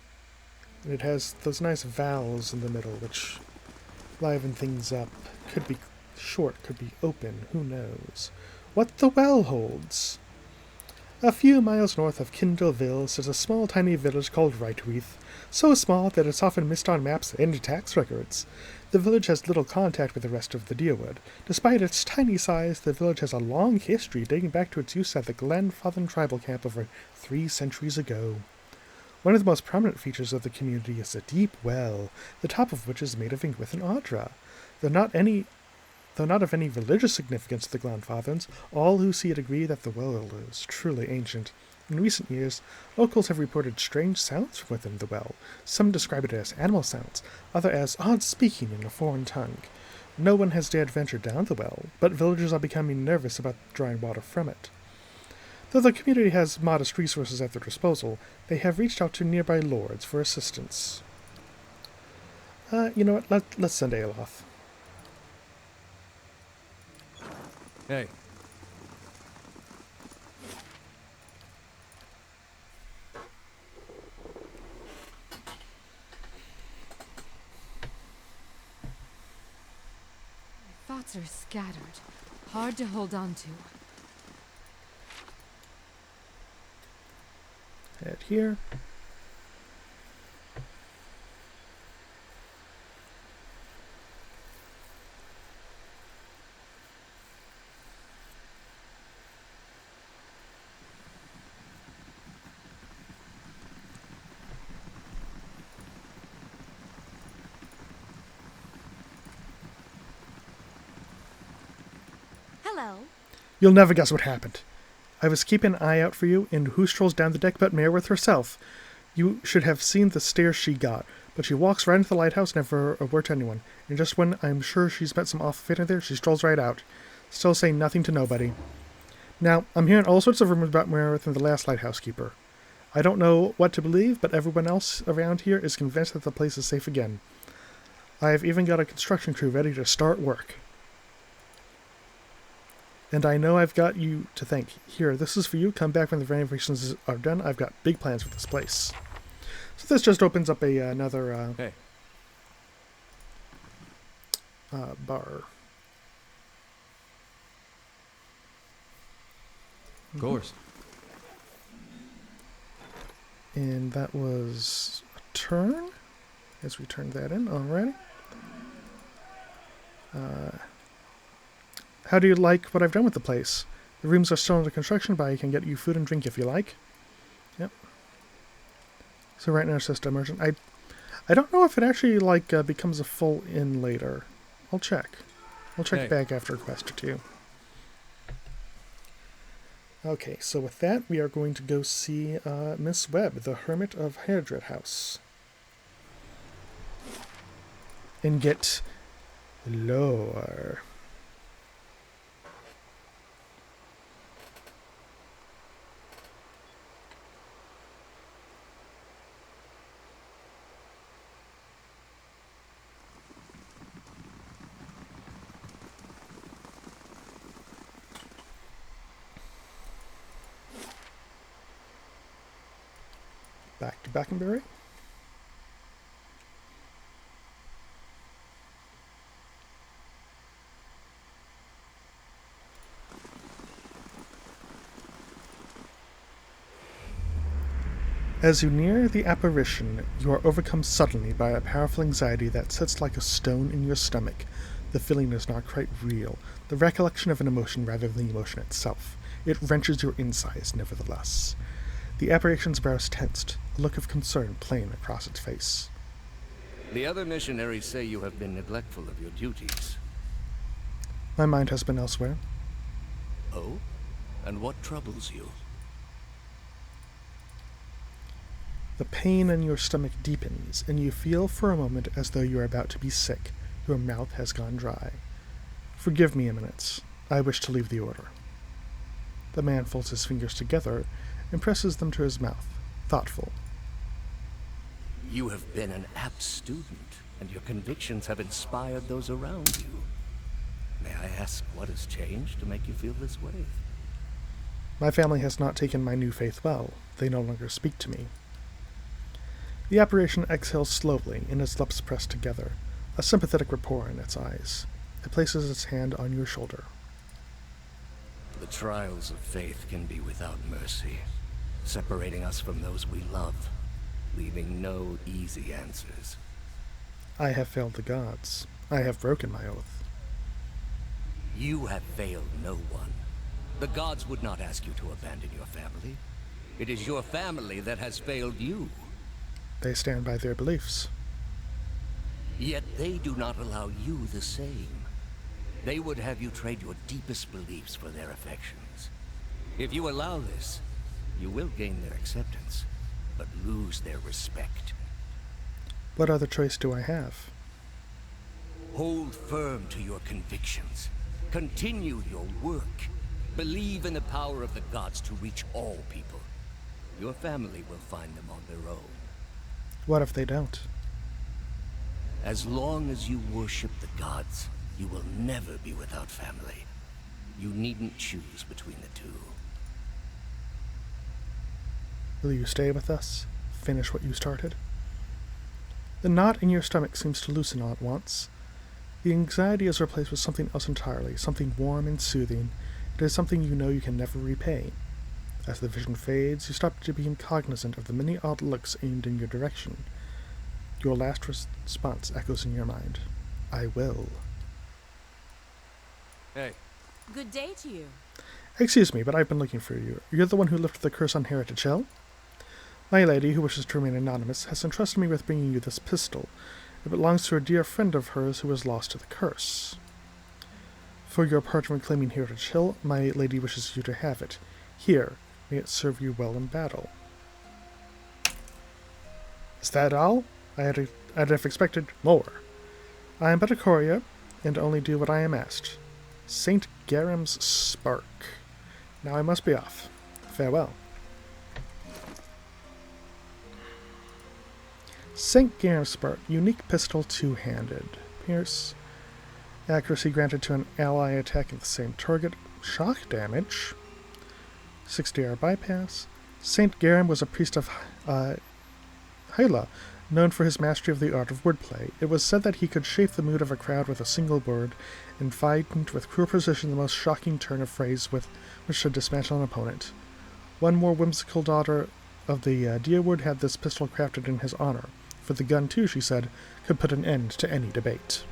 Speaker 1: And it has those nice vowels in the middle, which liven things up. Could be short, could be open, who knows. What the well holds. A few miles north of Kindleville sits a small tiny village called Rightweath, so small that it's often missed on maps and tax records. The village has little contact with the rest of the Deerwood. Despite its tiny size, the village has a long history dating back to its use at the Glenfathen tribal camp over 3 centuries ago. One of the most prominent features of the community is a deep well, the top of which is made of ink with an audra. Though not of any religious significance to the Glenfathens, all who see it agree that the well is truly ancient. In recent years, locals have reported strange sounds from within the well. Some describe it as animal sounds, others as odd speaking in a foreign tongue. No one has dared venture down the well, but villagers are becoming nervous about drawing water from it. Though the community has modest resources at their disposal, they have reached out to nearby lords for assistance. You know what? Let's send Aeloth.
Speaker 2: Hey.
Speaker 3: Thoughts are scattered. Hard to hold on to.
Speaker 1: Head here.
Speaker 5: Hello.
Speaker 1: You'll never guess what happened. I was keeping an eye out for you, and who strolls down the deck but Merwith herself? You should have seen the stare she got, but she walks right into the lighthouse, never a word to anyone, and just when I'm sure she's met some awful fate in there, she strolls right out, still saying nothing to nobody. Now, I'm hearing all sorts of rumors about Merwith and the last lighthouse keeper. I don't know what to believe, but everyone else around here is convinced that the place is safe again. I've even got a construction crew ready to start work. And I know I've got you to thank. Here, this is for you. Come back when the renovations are done. I've got big plans for this place. So this just opens up another
Speaker 2: Hey.
Speaker 1: bar.
Speaker 2: Of course.
Speaker 1: And that was a turn. As we turned that in already. How do you like what I've done with the place? The rooms are still under construction, but I can get you food and drink if you like. Yep. So right now it's just immersion. I don't know if it actually becomes a full inn later. I'll check. I'll check back after a quest or two. Okay, so with that, we are going to go see Miss Webb, the Hermit of Hairdred House. And get lore. Back to Beckenbury. As you near the apparition, you are overcome suddenly by a powerful anxiety that sits like a stone in your stomach. The feeling is not quite real, the recollection of an emotion rather than the emotion itself. It wrenches your insides, nevertheless. The apparition's brows tensed, a look of concern plain across its face.
Speaker 10: The other missionaries say you have been neglectful of your duties.
Speaker 1: My mind has been elsewhere.
Speaker 10: Oh? And what troubles you?
Speaker 1: The pain in your stomach deepens, and you feel for a moment as though you are about to be sick. Your mouth has gone dry. Forgive me a minute. I wish to leave the order. The man folds his fingers together and presses them to his mouth, thoughtful.
Speaker 10: You have been an apt student, and your convictions have inspired those around you. May I ask what has changed to make you feel this way?
Speaker 1: My family has not taken my new faith well. They no longer speak to me. The apparition exhales slowly, and its lips pressed together, a sympathetic rapport in its eyes. It places its hand on your shoulder.
Speaker 10: The trials of faith can be without mercy, separating us from those we love, leaving no easy answers.
Speaker 1: I have failed the gods. I have broken my oath.
Speaker 10: You have failed no one. The gods would not ask you to abandon your family. It is your family that has failed you.
Speaker 1: They stand by their beliefs.
Speaker 10: Yet they do not allow you the same. They would have you trade your deepest beliefs for their affections. If you allow this, you will gain their acceptance, but lose their respect.
Speaker 1: What other choice do I have?
Speaker 10: Hold firm to your convictions. Continue your work. Believe in the power of the gods to reach all people. Your family will find them on their own.
Speaker 1: What if they don't?
Speaker 10: As long as you worship the gods, you will never be without family. You needn't choose between the two.
Speaker 1: Will you stay with us? Finish what you started? The knot in your stomach seems to loosen all at once. The anxiety is replaced with something else entirely, something warm and soothing. It is something you know you can never repay. As the vision fades, you stop to become cognizant of the many odd looks aimed in your direction. Your last response echoes in your mind. I will.
Speaker 2: Hey.
Speaker 3: Good day to you.
Speaker 1: Excuse me, but I've been looking for you. You're the one who lifted the curse on Heritage Hill? My lady, who wishes to remain anonymous, has entrusted me with bringing you this pistol. It belongs to a dear friend of hers who was lost to the curse. For your part in reclaiming Heritage Hill, my lady wishes you to have it. Here, may it serve you well in battle. Is that all? I'd have expected more. I am but a courier, and only do what I am asked. St. Garam's Spark. Now I must be off. Farewell. St. Gaspard, unique pistol, two-handed. Pierce. Accuracy granted to an ally attacking the same target. Shock damage. 60R bypass. St. Garam was a priest of Hyla, known for his mastery of the art of wordplay. It was said that he could shape the mood of a crowd with a single word, and find with cruel precision the most shocking turn of phrase with which to dismantle an opponent. One more whimsical daughter of the Deerwood had this pistol crafted in his honor. For the gun, too, she said, could put an end to any debate.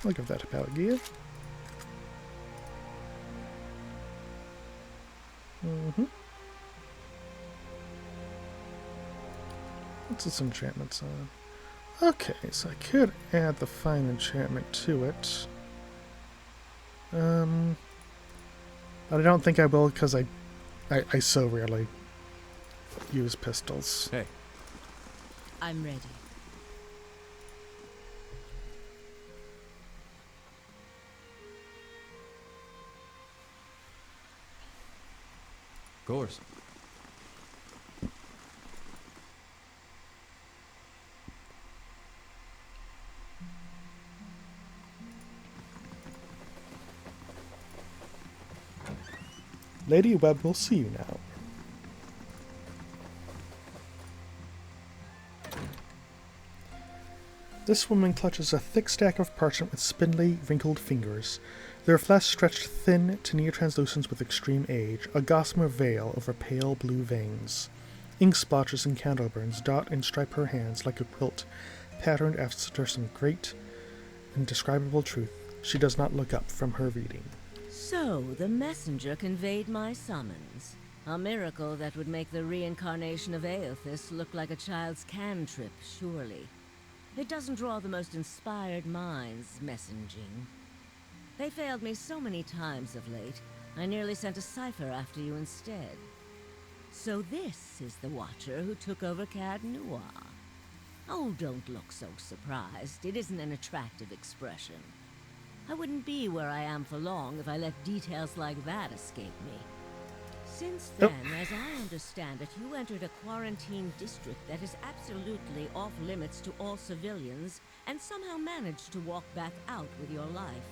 Speaker 1: I'll give that to Pelagia. What's this enchantment's on? Okay, so I could add the fine enchantment to it. But I don't think I will because I so rarely use pistols.
Speaker 2: Hey.
Speaker 7: I'm ready.
Speaker 2: Of course.
Speaker 1: Lady Webb will see you now. This woman clutches a thick stack of parchment with spindly, wrinkled fingers. Their flesh stretched thin to near translucence with extreme age, a gossamer veil over pale blue veins. Ink splotches and candle burns dot and stripe her hands like a quilt, patterned after some great, indescribable truth. She does not look up from her reading.
Speaker 11: So, the messenger conveyed my summons. A miracle that would make the reincarnation of Aothis look like a child's cantrip, surely. It doesn't draw the most inspired minds, messaging. They failed me so many times of late, I nearly sent a cipher after you instead. So this is the Watcher who took over Cad Noir. Oh, don't look so surprised. It isn't an attractive expression. I wouldn't be where I am for long if I let details like that escape me. Since then, as I understand it, you entered a quarantine district that is absolutely off limits to all civilians and somehow managed to walk back out with your life.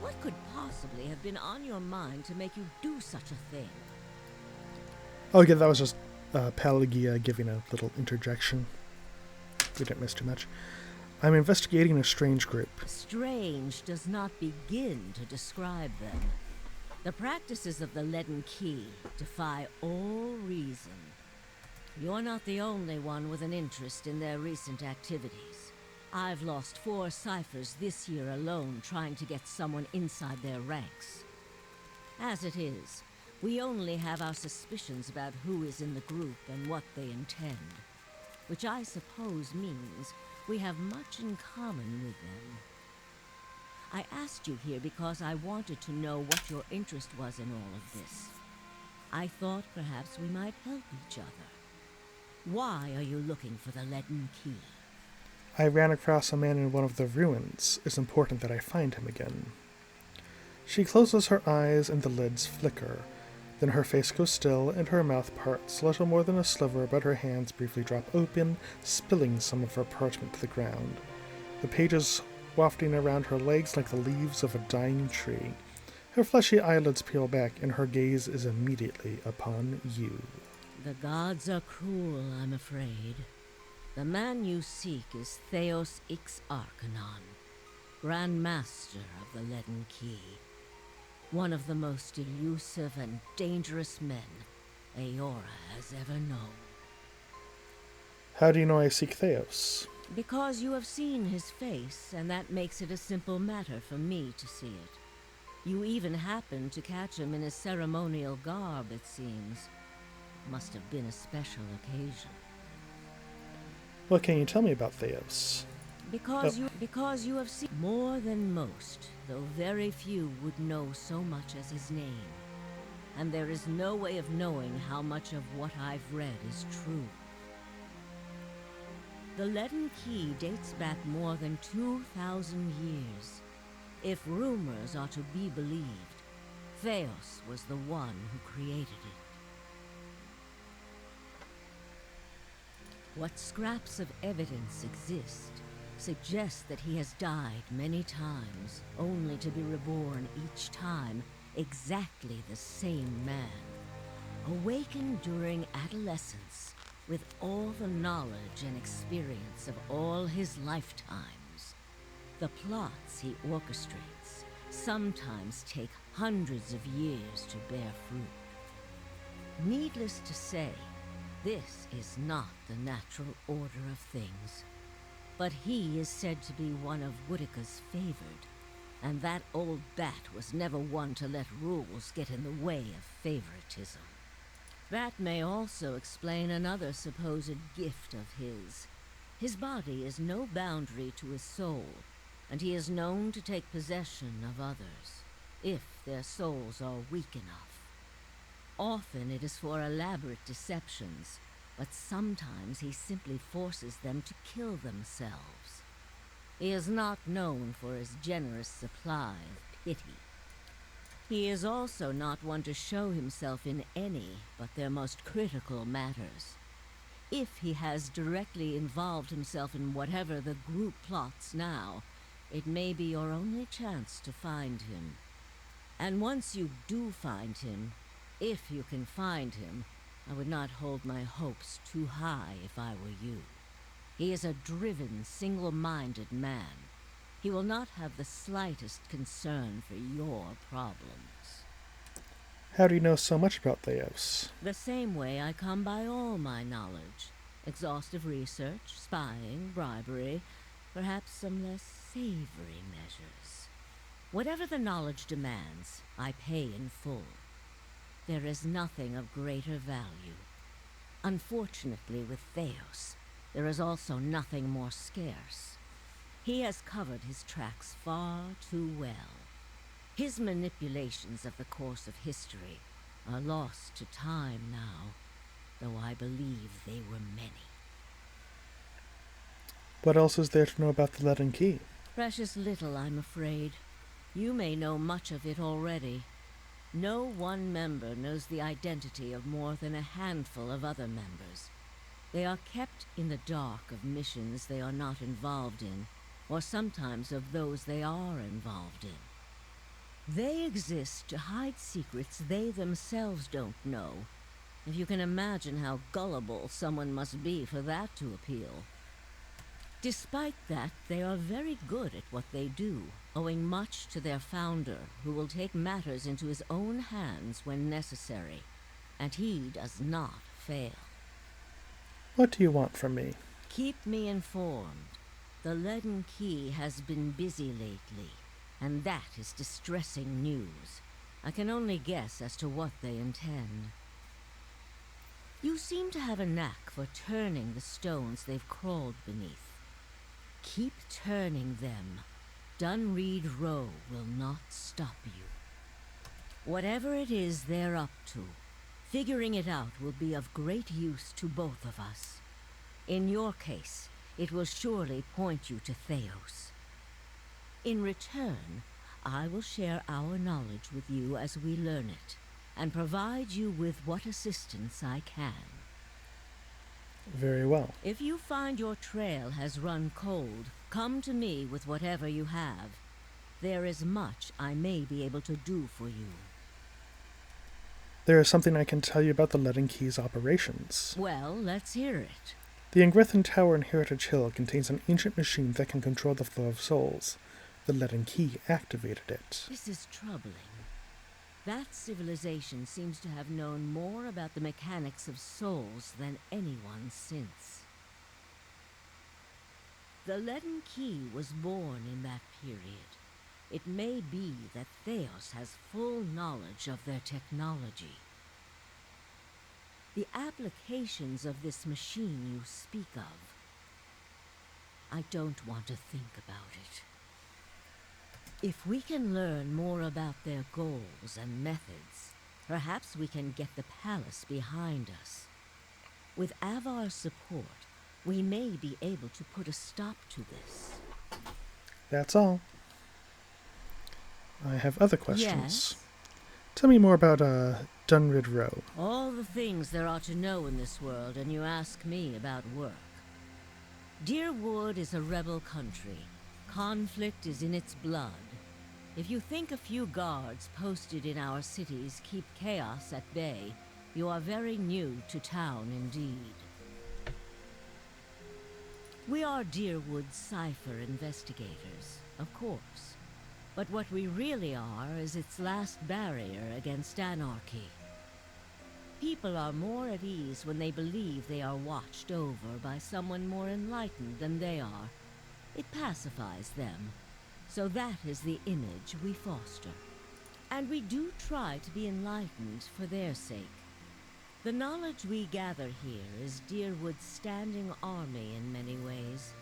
Speaker 11: What could possibly have been on your mind to make you do such a thing?
Speaker 1: Oh, yeah, that was just Pelagia giving a little interjection. We didn't miss too much. I'm investigating a strange group.
Speaker 11: Strange does not begin to describe them. The practices of the Leaden Key defy all reason. You're not the only one with an interest in their recent activities. I've lost 4 ciphers this year alone trying to get someone inside their ranks. As it is, we only have our suspicions about who is in the group and what they intend, which I suppose means we have much in common with them. I asked you here because I wanted to know what your interest was in all of this. I thought perhaps we might help each other. Why are you looking for the Leaden Key?
Speaker 1: I ran across a man in one of the ruins. It's important that I find him again. She closes her eyes and the lids flicker. Then her face goes still and her mouth parts, little more than a sliver, but her hands briefly drop open, spilling some of her parchment to the ground. The pages wafting around her legs like the leaves of a dying tree. Her fleshy eyelids peel back, and her gaze is immediately upon you.
Speaker 11: The gods are cruel, I'm afraid. The man you seek is Theos Ix Arcanon, Grand Master of the Leaden Key. One of the most elusive and dangerous men Aora has ever known.
Speaker 1: How do you know I seek Theos?
Speaker 11: Because you have seen his face, and that makes it a simple matter for me to see it. You even happened to catch him in his ceremonial garb, it seems. Must have been a special occasion.
Speaker 1: What can you tell me about Theos?
Speaker 11: Because you have seen more than most, though very few would know so much as his name. And there is no way of knowing how much of what I've read is true. The Leaden Key dates back more than 2,000 years. If rumors are to be believed, Theos was the one who created it. What scraps of evidence exist suggest that he has died many times, only to be reborn each time exactly the same man. Awakened during adolescence with all the knowledge and experience of all his lifetimes. The plots he orchestrates sometimes take hundreds of years to bear fruit. Needless to say, this is not the natural order of things. But he is said to be one of Whitaker's favored, and that old bat was never one to let rules get in the way of favoritism. That may also explain another supposed gift of his. His body is no boundary to his soul, and he is known to take possession of others, if their souls are weak enough. Often it is for elaborate deceptions, but sometimes he simply forces them to kill themselves. He is not known for his generous supply of pity. He is also not one to show himself in any but their most critical matters. If he has directly involved himself in whatever the group plots now, it may be your only chance to find him. And once you do find him, if you can find him, I would not hold my hopes too high if I were you. He is a driven, single-minded man. He will not have the slightest concern for your problems.
Speaker 1: How do you know so much about Theos?
Speaker 11: The same way I come by all my knowledge. Exhaustive research, spying, bribery, perhaps some less savory measures. Whatever the knowledge demands, I pay in full. There is nothing of greater value. Unfortunately, with Theos, there is also nothing more scarce. He has covered his tracks far too well. His manipulations of the course of history are lost to time now, though I believe they were many.
Speaker 1: What else is there to know about the leaden key?
Speaker 11: Precious little, I'm afraid. You may know much of it already. No one member knows the identity of more than a handful of other members. They are kept in the dark of missions they are not involved in, or sometimes of those they are involved in. They exist to hide secrets they themselves don't know. If you can imagine how gullible someone must be for that to appeal. Despite that, they are very good at what they do, owing much to their founder, who will take matters into his own hands when necessary, and he does not fail.
Speaker 1: What do you want from me?
Speaker 11: Keep me informed. The leaden key has been busy lately, and that is distressing news. I can only guess as to what they intend. You seem to have a knack for turning the stones they've crawled beneath. Keep turning them. Dunreed Row will not stop you. Whatever it is they're up to, figuring it out will be of great use to both of us. In your case, it will surely point you to Theos. In return, I will share our knowledge with you as we learn it, and provide you with what assistance I can.
Speaker 1: Very well.
Speaker 11: If you find your trail has run cold, come to me with whatever you have. There is much I may be able to do for you.
Speaker 1: There is something I can tell you about the leaden key's operations.
Speaker 11: Well, let's hear it.
Speaker 1: The Ingrithan Tower in Heritage Hill contains an ancient machine that can control the flow of souls. The leaden key activated it.
Speaker 11: This is troubling. That civilization seems to have known more about the mechanics of souls than anyone since. The leaden key was born in that period. It may be that Theos has full knowledge of their technology. The applications of this machine you speak of, I don't want to think about it. If we can learn more about their goals and methods, perhaps we can get the palace behind us. With Avar's support, we may be able to put a stop to this.
Speaker 1: That's all. I have other questions.
Speaker 11: Yes?
Speaker 1: Tell me more about Dunrid Row.
Speaker 11: All the things there are to know in this world, and you ask me about work. Deerwood is a rebel country. Conflict is in its blood. If you think a few guards posted in our cities keep chaos at bay, you are very new to town indeed. We are Deerwood's cipher investigators, of course. But what we really are is its last barrier against anarchy. People are more at ease when they believe they are watched over by someone more enlightened than they are. It pacifies them. So that is the image we foster. And we do try to be enlightened for their sake. The knowledge we gather here is Deerwood's standing army in many ways.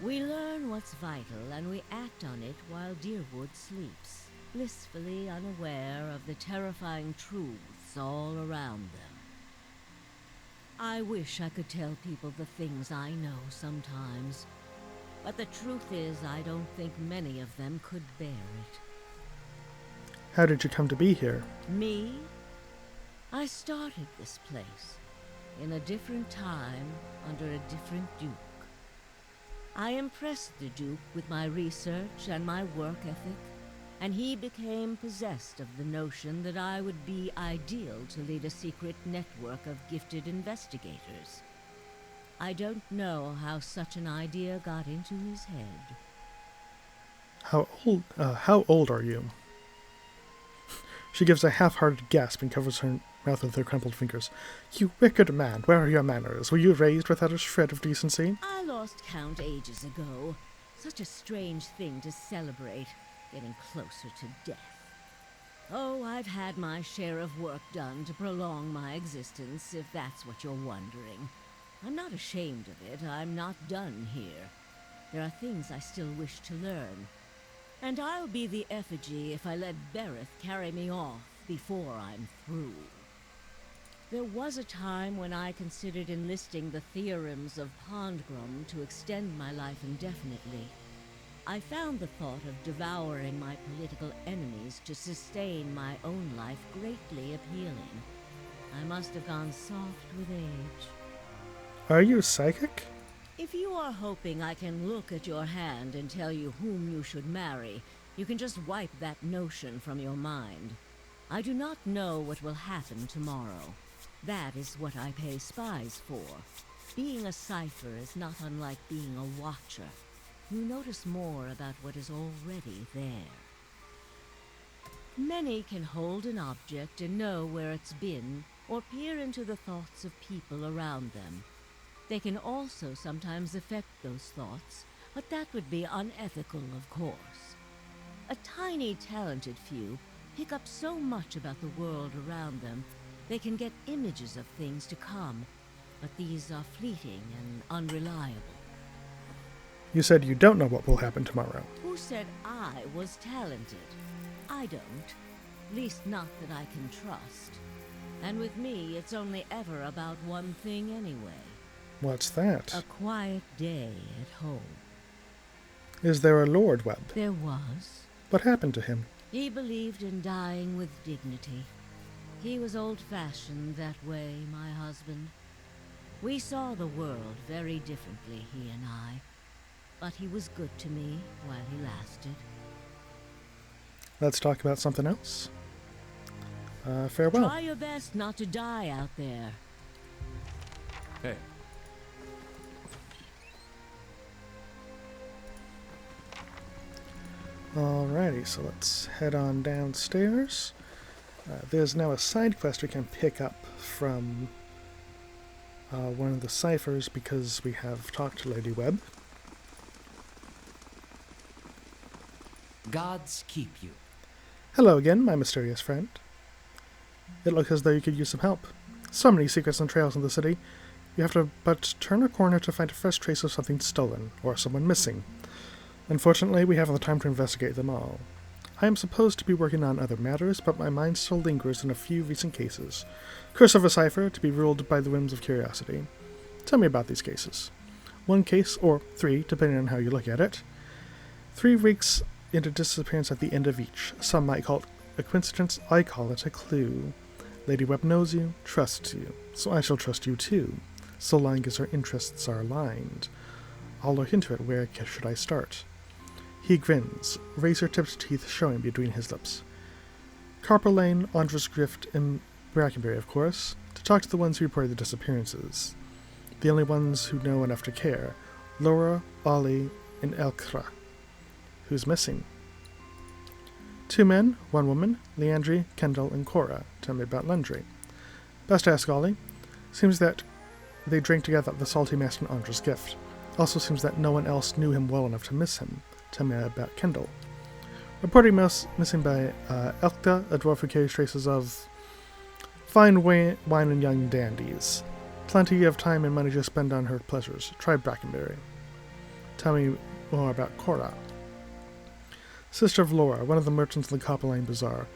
Speaker 11: We learn what's vital and we act on it while Deerwood sleeps, blissfully unaware of the terrifying truths all around them. I wish I could tell people the things I know sometimes, but the truth is I don't think many of them could bear it.
Speaker 1: How did you come to be here?
Speaker 11: Me? I started this place, in a different time, under a different duke. I impressed the duke with my research and my work ethic, and he became possessed of the notion that I would be ideal to lead a secret network of gifted investigators. I don't know how such an idea got into his head.
Speaker 1: How old are you? She gives a half-hearted gasp and covers her mouth with her crumpled fingers. You wicked man, where are your manners? Were you raised without a shred of decency?
Speaker 11: I lost count ages ago. Such a strange thing to celebrate, getting closer to death. Oh, I've had my share of work done to prolong my existence, if that's what you're wondering. I'm not ashamed of it. I'm not done here. There are things I still wish to learn. And I'll be the effigy if I let Bereth carry me off before I'm through. There was a time when I considered enlisting the theorems of Pondgrum to extend my life indefinitely. I found the thought of devouring my political enemies to sustain my own life greatly appealing. I must have gone soft with age.
Speaker 1: Are you psychic?
Speaker 11: If you are hoping I can look at your hand and tell you whom you should marry, you can just wipe that notion from your mind. I do not know what will happen tomorrow. That is what I pay spies for. Being a cipher is not unlike being a watcher. You notice more about what is already there. Many can hold an object and know where it's been, or peer into the thoughts of people around them. They can also sometimes affect those thoughts, but that would be unethical, of course. A tiny, talented few pick up so much about the world around them, they can get images of things to come, but these are fleeting and unreliable.
Speaker 1: You said you don't know what will happen tomorrow.
Speaker 11: Who said I was talented? I don't. Least not that I can trust. And with me, it's only ever about one thing anyway.
Speaker 1: What's that?
Speaker 11: A quiet day at home.
Speaker 1: Is there a Lord Webb?
Speaker 11: There was.
Speaker 1: What happened to him?
Speaker 11: He believed in dying with dignity. He was old-fashioned that way, my husband. We saw the world very differently, he and I. But he was good to me while he lasted.
Speaker 1: Let's talk about something else. Farewell.
Speaker 11: Try your best not to die out there.
Speaker 2: Hey.
Speaker 1: Alrighty, so let's head on downstairs. There's now a side quest we can pick up from one of the ciphers because we have talked to Lady Webb.
Speaker 9: Gods keep you.
Speaker 1: Hello again, my mysterious friend. It looks as though you could use some help. So many secrets and trails in the city. You have to but turn a corner to find a fresh trace of something stolen, or someone missing. Unfortunately, we haven't the time to investigate them all. I am supposed to be working on other matters, but my mind still lingers in a few recent cases. Curse of a cipher, to be ruled by the whims of curiosity. Tell me about these cases. One case, or three, depending on how you look at it. 3 weeks into disappearance at the end of each. Some might call it a coincidence, I call it a clue. Lady Webb knows you, trusts you, so I shall trust you too, so long as our interests are aligned. I'll look into it. Where should I start? He grins, razor-tipped teeth showing between his lips. Carper Lane, Andres Grift, and Brackenbury, of course, to talk to the ones who reported the disappearances. The only ones who know enough to care. Laura, Ollie, and Elkra. Who's missing? 2 men, 1 woman, Leandri, Kendall, and Cora. Tell me about Landry. Best ask Ollie. Seems that they drank together at the Salty Mast and Andres Gift. Also seems that no one else knew him well enough to miss him. Tell me about Kendall. Reporting missing by Elkta, a dwarf who carries traces of fine wine and young dandies. Plenty of time and money to spend on her pleasures. Try Brackenbury. Tell me more about Cora. Sister of Laura, one of the merchants in the Copper Lane Bazaar.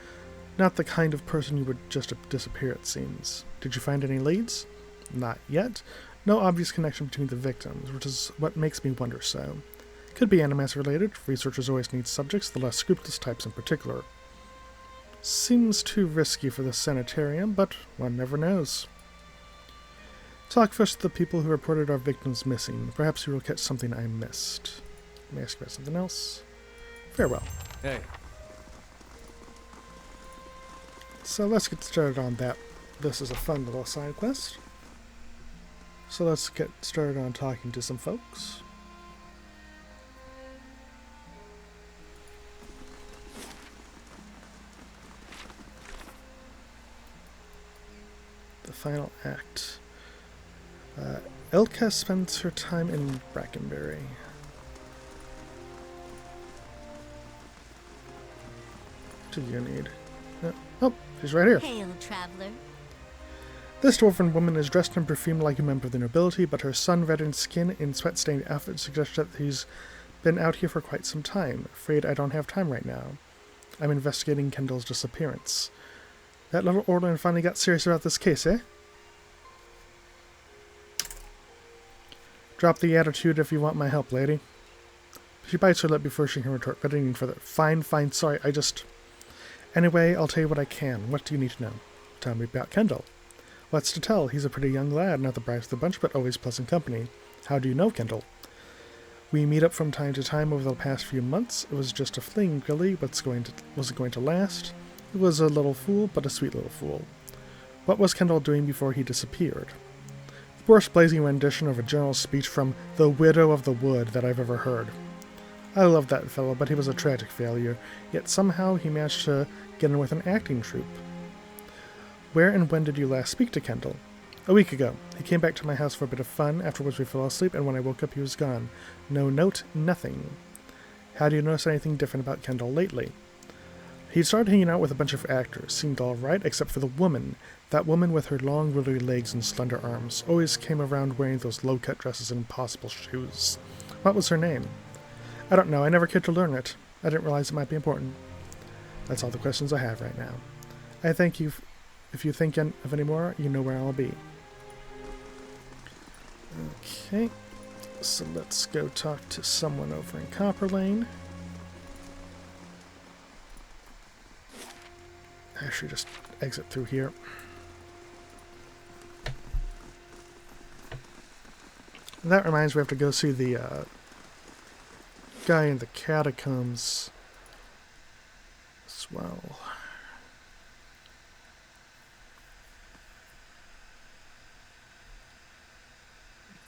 Speaker 1: Not the kind of person you would just disappear, it seems. Did you find any leads? Not yet. No obvious connection between the victims, which is what makes me wonder so. Could be animus related. Researchers always need subjects, the less scrupulous types in particular. Seems too risky for the sanitarium, but one never knows. Talk first to the people who reported our victims missing. Perhaps you will catch something I missed. Let me ask about something else. Farewell.
Speaker 2: Hey.
Speaker 1: So let's get started on that. This is a fun little side quest. So let's get started on talking to some folks. The final act. Elka spends her time in Brackenbury. What do you need? Oh, she's right here.
Speaker 12: Hail, traveler.
Speaker 1: This dwarven woman is dressed and perfumed like a member of the nobility, but her sun-reddened skin and sweat-stained outfit suggest that he's been out here for quite some time. Afraid I don't have time right now. I'm investigating Kendall's disappearance. That little Orlin finally got serious about this case, eh? Drop the attitude if you want my help, lady. She bites her lip before she can retort, but any further. Fine, sorry, I just... Anyway, I'll tell you what I can. What do you need to know? Tell me about Kendall. What's to tell? He's a pretty young lad, not the brightest of the bunch, but always pleasant company. How do you know Kendall? We meet up from time to time over the past few months. It was just a fling, really. Was it going to last? He was a little fool, but a sweet little fool. What was Kendall doing before he disappeared? The worst blazing rendition of a general speech from the Widow of the Wood that I've ever heard. I loved that fellow, but he was a tragic failure, yet somehow he managed to get in with an acting troupe. Where and when did you last speak to Kendall? A week ago. He came back to my house for a bit of fun, afterwards we fell asleep, and when I woke up he was gone. No note, nothing. How do you notice anything different about Kendall lately? He started hanging out with a bunch of actors, seemed alright, except for the woman. That woman with her long, willowy legs and slender arms, always came around wearing those low-cut dresses and impossible shoes. What was her name? I don't know, I never cared to learn it. I didn't realize it might be important. That's all the questions I have right now. I thank you. If you think of any more, you know where I'll be. Okay, so let's go talk to someone over in Copper Lane. Actually, just exit through here. And that reminds me, we have to go see the guy in the catacombs as well.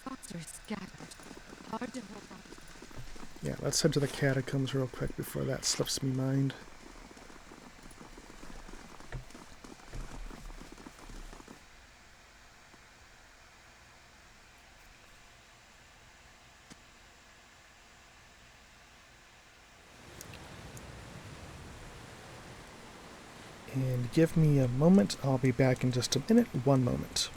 Speaker 3: Thoughts are scattered. Hard to hold on.
Speaker 1: Yeah, let's head to the catacombs real quick before that slips me mind. And give me a moment. I'll be back in just a minute. 1 moment.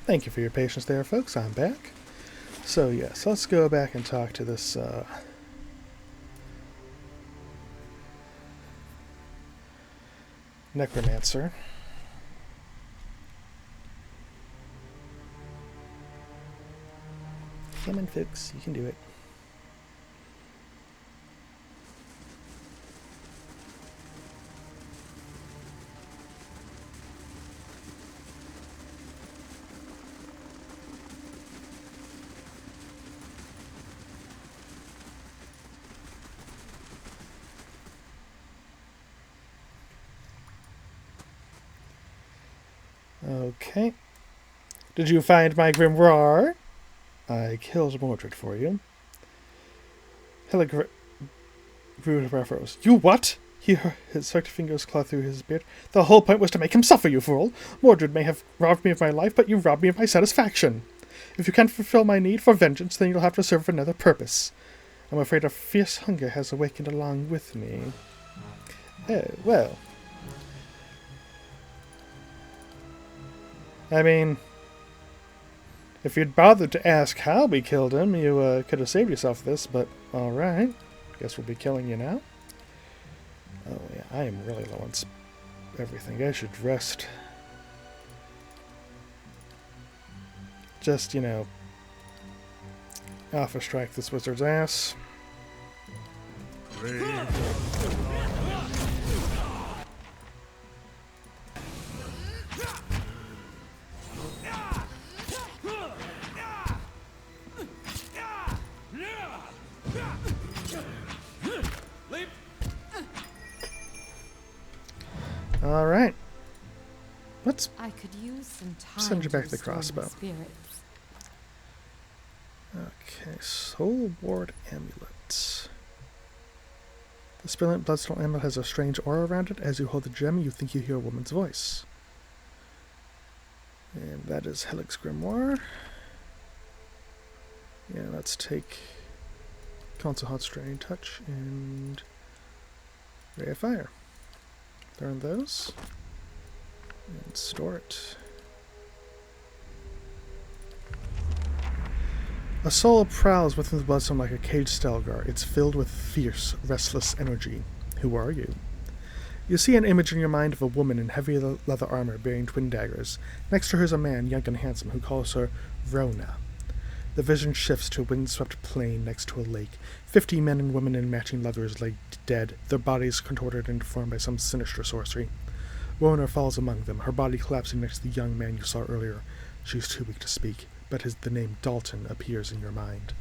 Speaker 1: Thank you for your patience there, folks. I'm back. So, yes, let's go back and talk to this, necromancer. Come on, folks. You can do it. Okay. Did you find my grimoire? I killed Mordred for you. Helig froze. You what? His hooked fingers clawed through his beard. The whole point was to make him suffer, you fool. Mordred may have robbed me of my life, but you robbed me of my satisfaction. If you can't fulfill my need for vengeance, then you'll have to serve another purpose. I'm afraid a fierce hunger has awakened along with me. Oh, well. I mean, if you'd bothered to ask how we killed him, you could have saved yourself this, but alright. Guess we'll be killing you now. Oh yeah, I am really low on everything. I should rest. Just, you know, alpha strike this wizard's ass. All right. Let's
Speaker 3: I could use some time
Speaker 1: send you back
Speaker 3: to
Speaker 1: the
Speaker 3: restore my
Speaker 1: crossbow.
Speaker 3: spirits.
Speaker 1: Okay, Soul Ward Amulet. The brilliant Bloodstone Amulet has a strange aura around it. As you hold the gem, you think you hear a woman's voice. And that is Helig's Grimoire. Yeah, let's take Council Hot Strain Touch and Ray of Fire. Learn those. And store it. A soul prowls within the bloodstone like a caged Stelgar. It's filled with fierce, restless energy. Who are you? You see an image in your mind of a woman in heavy leather armor bearing twin daggers. Next to her is a man, young and handsome, who calls her Rona. The vision shifts to a windswept plain next to a lake. 50 men and women in matching leathers lay dead, their bodies contorted and deformed by some sinister sorcery. Rona falls among them, her body collapsing next to the young man you saw earlier. She's too weak to speak, but the name Dalton appears in your mind.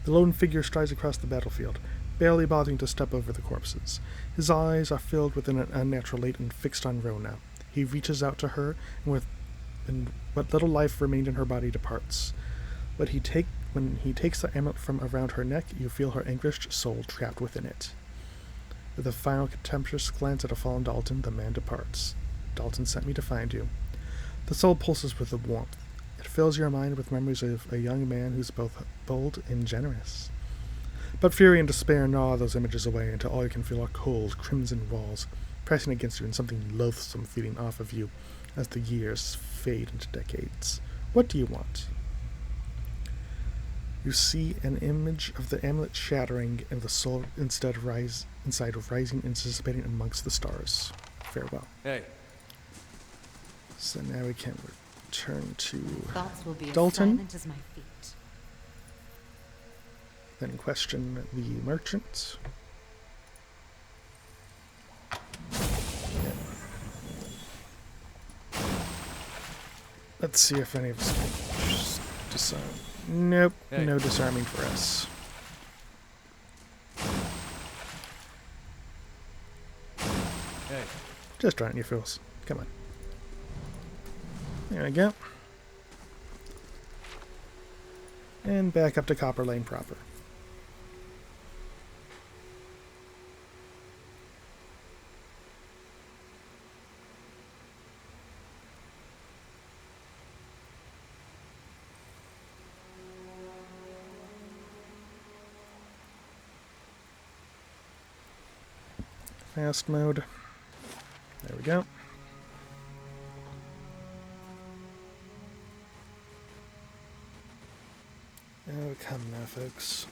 Speaker 1: The lone figure strides across the battlefield, barely bothering to step over the corpses. His eyes are filled with an unnatural light and fixed on Rona. He reaches out to her, and what little life remained in her body departs. When he takes the amulet from around her neck, you feel her anguished soul trapped within it. With a final contemptuous glance at a fallen Dalton, the man departs. Dalton sent me to find you. The soul pulses with a warmth. It fills your mind with memories of a young man who's both bold and generous. But fury and despair gnaw those images away until all you can feel are cold, crimson walls pressing against you and something loathsome feeding off of you as the years fade into decades. What do you want? You see an image of the amulet shattering and the soul instead rising, anticipating amongst the stars. Farewell.
Speaker 2: Hey.
Speaker 1: So now we can return to
Speaker 5: Thoughts will be
Speaker 1: Dalton.
Speaker 5: as silent as my feet.
Speaker 1: Then question the merchant. Let's see if any of us can disarm. Nope,
Speaker 2: Hey.
Speaker 1: No disarming for us.
Speaker 2: Hey.
Speaker 1: Just trying your fools. Come on. There we go. And back up to Copper Lane proper. Fast mode. There we go. Oh, come now, folks.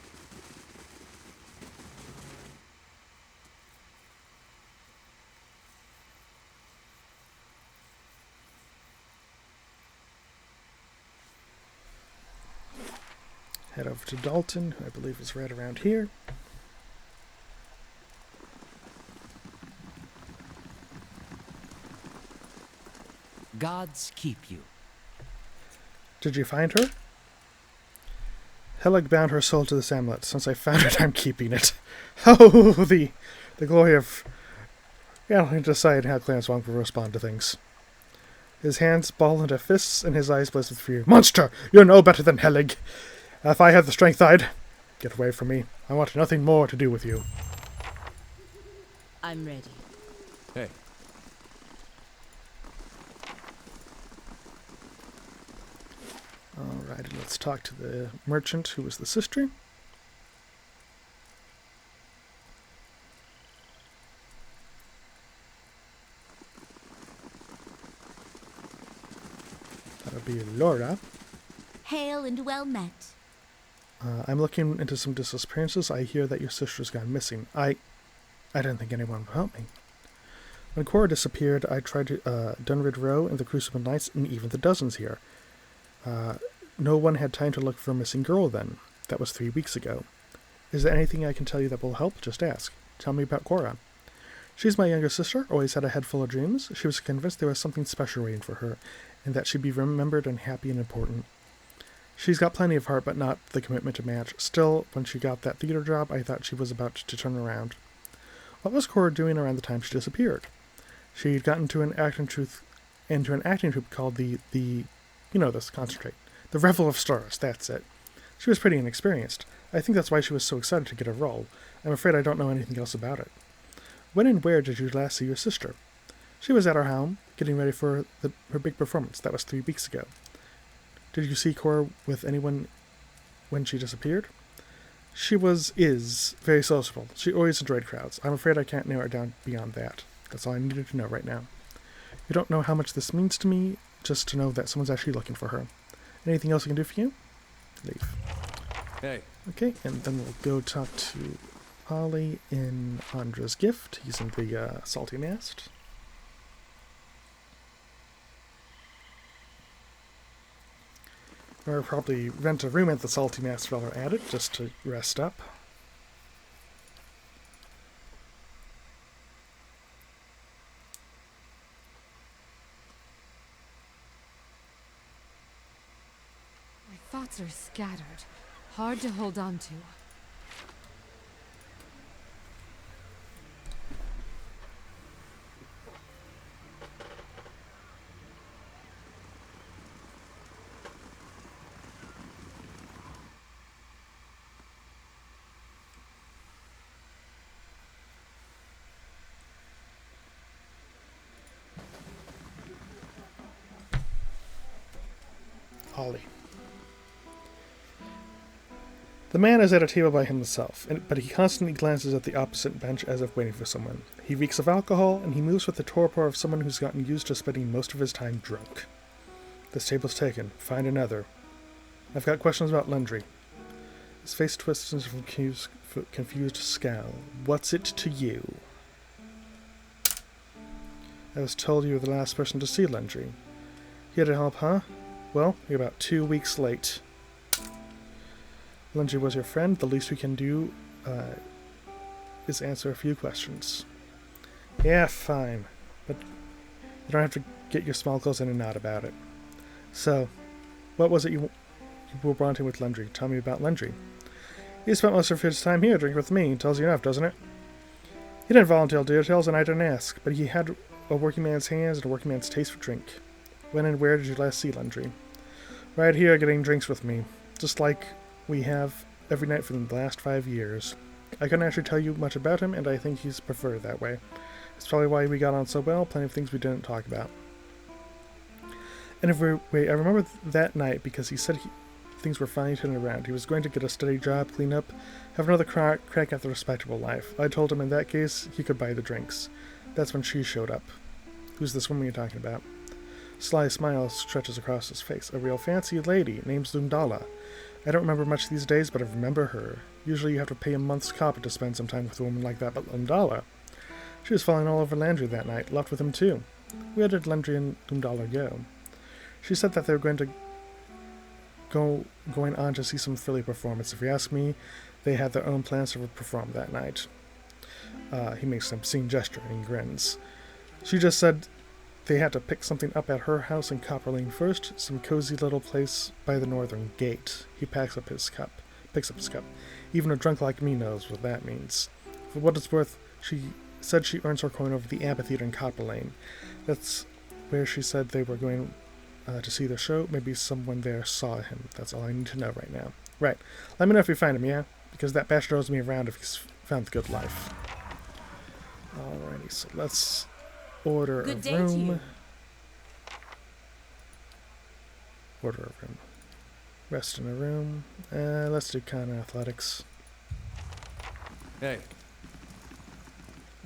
Speaker 1: Head over to Dalton, who I believe is right around here.
Speaker 9: Gods keep you.
Speaker 1: Did you find her? Helig bound her soul to this amulet. Since I found it, I'm keeping it. Oh, the glory of... Yeah, I'll decide how Clarence Wong will respond to things. His hands ball into fists, and his eyes blaze with fear. Monster! You're no better than Helig! If I had the strength, I'd... Get away from me. I want nothing more to do with you.
Speaker 11: I'm ready.
Speaker 2: Hey.
Speaker 1: Alright, let's talk to the merchant who was the sister. That would be Laura.
Speaker 12: Hail and well met.
Speaker 1: I'm looking into some disappearances. I hear that your sister's gone missing. I didn't think anyone would help me. When Cora disappeared, I tried to Dunrid Row and the Crucible Knights and even the dozens here. No one had time to look for a missing girl then. That was 3 weeks ago. Is there anything I can tell you that will help? Just ask. Tell me about Cora. She's my younger sister, always had a head full of dreams. She was convinced there was something special waiting for her, and that she'd be remembered and happy and important. She's got plenty of heart, but not the commitment to match. Still, when she got that theater job, I thought she was about to turn around. What was Cora doing around the time she disappeared? She'd gotten into an acting troupe called the you know this, concentrate. The Revel of Stars, that's it. She was pretty inexperienced. I think that's why she was so excited to get a role. I'm afraid I don't know anything else about it. When and where did you last see your sister? She was at our home, getting ready for her big performance. That was 3 weeks ago. Did you see Cora with anyone when she disappeared? She is very sociable. She always enjoyed crowds. I'm afraid I can't narrow it down beyond that. That's all I needed to know right now. You don't know how much this means to me, just to know that someone's actually looking for her. Anything else I can do for you? Leave.
Speaker 2: Hey.
Speaker 1: Okay, and then we'll go talk to Ollie in Andra's gift. He's in the Salty Mast. Or probably rent a room at the Salty Mast while we're at it, just to rest up.
Speaker 3: My thoughts are scattered. Hard to hold on to.
Speaker 1: Ollie. The man is at a table by himself, but he constantly glances at the opposite bench as if waiting for someone. He reeks of alcohol, and he moves with the torpor of someone who's gotten used to spending most of his time drunk. This table's taken. Find another. I've got questions about Lundry. His face twists into a confused scowl. What's it to you? I was told you were the last person to see Lundry. Here to help, huh? Well, you're about 2 weeks late. Lundry was your friend. The least we can do is answer a few questions. Yeah, fine. But you don't have to get your small clothes in and out about it. So, what was it you were wanting with Lundry? Tell me about Lundry. He spent most of his time here drinking with me. Tells you enough, doesn't it? He didn't volunteer details, and I didn't ask. But he had a working man's hands and a working man's taste for drink. When and where did you last see Lundry? Right here, getting drinks with me. Just like we have every night for the last 5 years. I couldn't actually tell you much about him, and I think he's preferred that way. It's probably why we got on so well, plenty of things we didn't talk about. And I remember that night because he said things were finally turning around. He was going to get a steady job, clean up, have another crack at the respectable life. I told him in that case he could buy the drinks. That's when she showed up. Who's this woman you're talking about? Sly smile stretches across his face. A real fancy lady, name's Lundala. I don't remember much these days, but I remember her. Usually you have to pay a month's copper to spend some time with a woman like that, but Lumdala. She was falling all over Landry that night, left with him too. Where did Landry and Lumdala go? She said that they were going on to see some Philly performance. If you ask me, they had their own plans to perform that night. He makes an obscene gesture and grins. She just said they had to pick something up at her house in Copper Lane first, some cozy little place by the northern gate. He picks up his cup. Even a drunk like me knows what that means. For what it's worth, she said she earns her coin over the amphitheater in Copper Lane. That's where she said they were going to see the show. Maybe someone there saw him. That's all I need to know right now. Right. Let me know if you find him, yeah? Because that bastard owes me around if he's found the good life. Alrighty, so let's order a room. Order a room. Rest in a room. Let's do kind of athletics.
Speaker 2: Hey.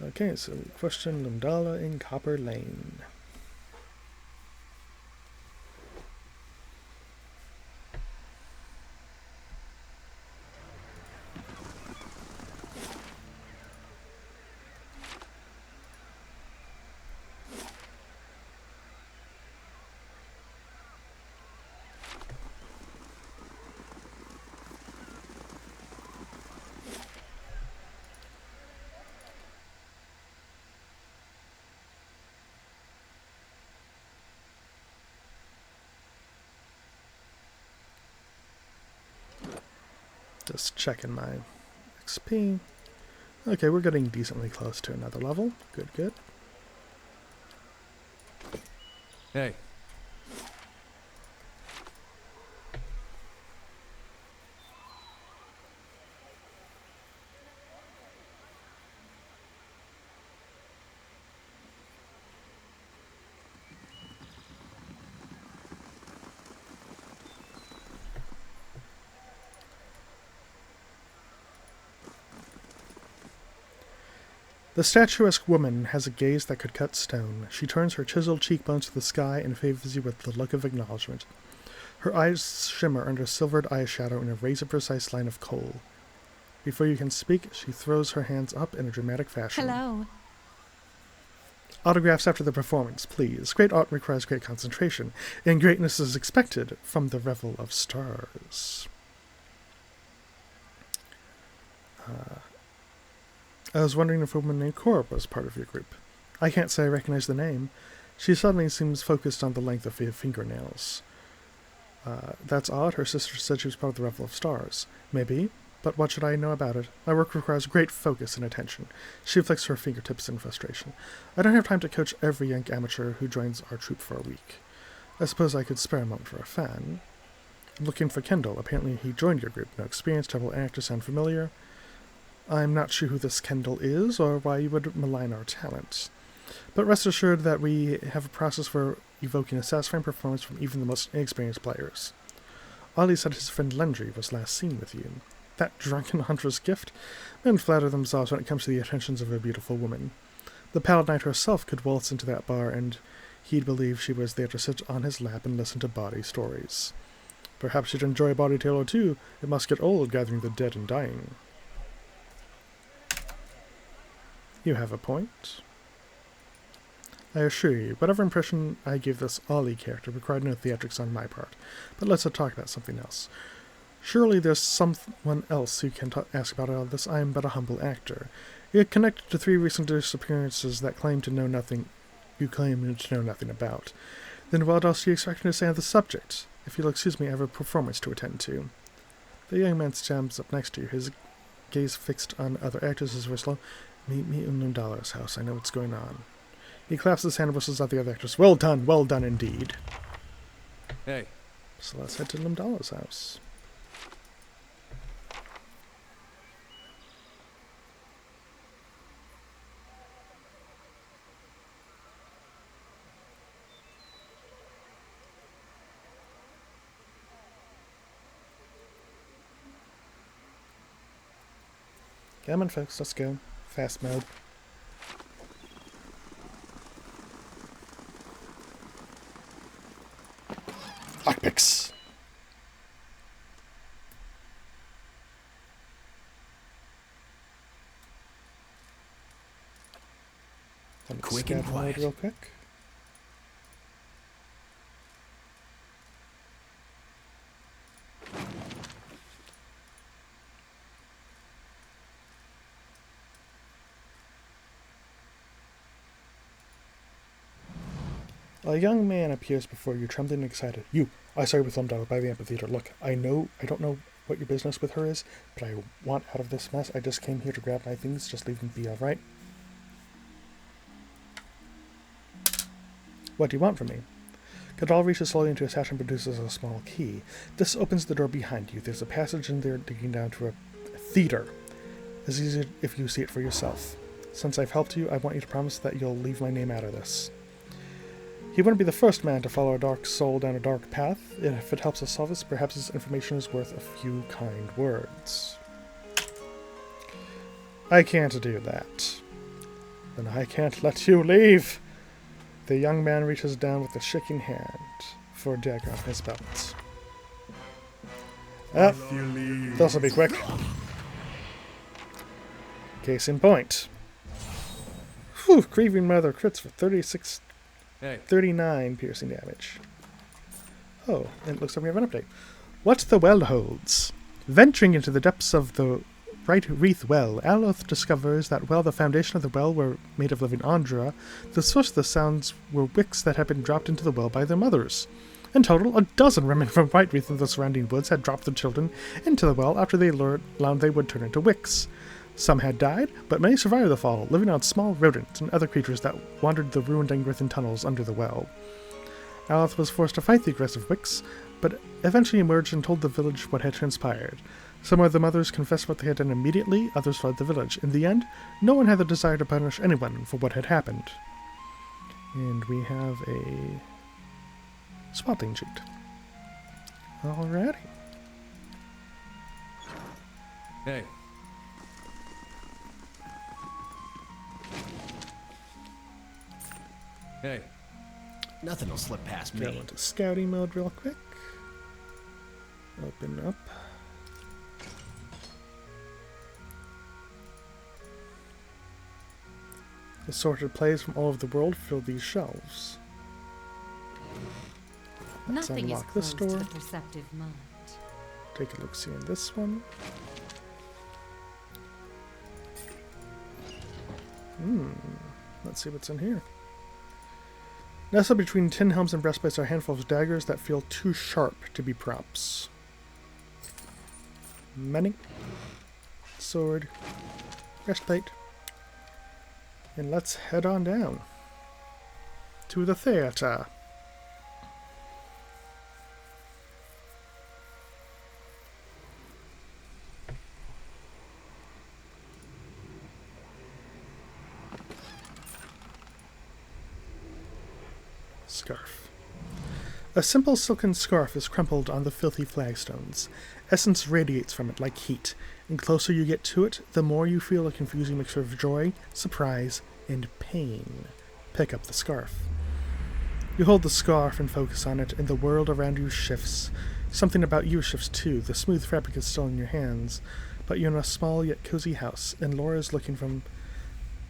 Speaker 1: Okay, so question Lumdala in Copper Lane. Just checking my XP. Okay, we're getting decently close to another level. Good, good.
Speaker 2: Hey.
Speaker 1: The statuesque woman has a gaze that could cut stone. She turns her chiseled cheekbones to the sky and favors you with the look of acknowledgement. Her eyes shimmer under silvered eyeshadow in a razor-precise line of kohl. Before you can speak, she throws her hands up in a dramatic fashion.
Speaker 5: Hello.
Speaker 1: Autographs after the performance, please. Great art requires great concentration, and greatness is expected from the revel of stars. I was wondering if a woman named Cora was part of your group. I can't say I recognize the name. She suddenly seems focused on the length of her fingernails. That's odd. Her sister said she was part of the Revel of Stars. Maybe, but what should I know about it? My work requires great focus and attention. She flicks her fingertips in frustration. I don't have time to coach every young amateur who joins our troupe for a week. I suppose I could spare a moment for a fan. I'm looking for Kendall. Apparently he joined your group. No experience, terrible actor, sound familiar? I'm not sure who this Kendall is, or why you would malign our talent. But rest assured that we have a process for evoking a satisfying performance from even the most inexperienced players. Ollie said his friend Landry was last seen with you. That drunken huntress gift? Men flatter themselves when it comes to the attentions of a beautiful woman. The Pallid Knight herself could waltz into that bar, and he'd believe she was there to sit on his lap and listen to bawdy stories. Perhaps you'd enjoy a bawdy tale or two. It must get old gathering the dead and dying. You have a point. I assure you, whatever impression I gave this Ollie character required no theatrics on my part. But let's talk about something else. Surely there's someone else who can ask about all this. I am but a humble actor. You're connected to 3 recent disappearances that you claim to know nothing about. Then what else do you expect me to say on the subject? If you'll excuse me, I have a performance to attend to. The young man stands up next to you, his gaze fixed on other actors as whistle. Meet me in Lumdala's house. I know what's going on. He claps his hand and whistles at the other actors. Well done indeed.
Speaker 2: Hey.
Speaker 1: So let's head to Lumdala's house. Come on, folks, let's go. Fast mode. Lockpicks. Let me
Speaker 2: Quick
Speaker 1: scan
Speaker 2: and
Speaker 1: mode
Speaker 2: quiet.
Speaker 1: real quick. A young man appears before you, trembling and excited. You, I saw you with Lumdala by the amphitheater. Look, I don't know what your business with her is, but I want out of this mess. I just came here to grab my things. Just leave them be, all right? What do you want from me? Kadal reaches slowly into his hatch and produces a small key. This opens the door behind you. There's a passage in there leading down to a theater. It's easy if you see it for yourself. Since I've helped you, I want you to promise that you'll leave my name out of this. He wouldn't be the first man to follow a dark soul down a dark path. If it helps us solve this, perhaps his information is worth a few kind words. I can't do that. Then I can't let you leave. The young man reaches down with a shaking hand for a dagger on his belt. This'll be quick. Case in point. Whew, Grieving Mother crits for 39 piercing damage. Oh, and it looks like we have an update. What the well holds. Venturing into the depths of the Right Wreath Well, Aloth discovers that while the foundation of the well were made of living Andra, the source of the sounds were wicks that had been dropped into the well by their mothers. In total, a dozen women from White Wreath and the surrounding woods had dropped their children into the well after they learned they would turn into wicks. Some had died, but many survived the fall, living on small rodents and other creatures that wandered the ruined Engrithan tunnels under the well. Aloth was forced to fight the aggressive wicks, but eventually emerged and told the village what had transpired. Some of the mothers confessed what they had done immediately, others fled the village. In the end, no one had the desire to punish anyone for what had happened. And we have a spotting sheet. Alrighty.
Speaker 2: Hey. Hey.
Speaker 13: Nothing will slip past me.
Speaker 1: Go into scouting mode real quick. Open up. Assorted plays from all over the world fill these shelves. Let's
Speaker 5: Nothing is
Speaker 1: unlock this
Speaker 5: closed to
Speaker 1: door.
Speaker 5: the perceptive mind.
Speaker 1: Take a look-see in this one. Let's see what's in here. Nestled between tin helms and breastplates are a handful of daggers that feel too sharp to be props. Many. Sword. Breastplate. And let's head on down to the theater. Scarf. A simple silken scarf is crumpled on the filthy flagstones. Essence radiates from it like heat, and closer you get to it, the more you feel a confusing mixture of joy, surprise, and pain. Pick up the scarf. You hold the scarf and focus on it, and the world around you shifts. Something about you shifts too. The smooth fabric is still in your hands, but you're in a small yet cozy house, and Laura is looking from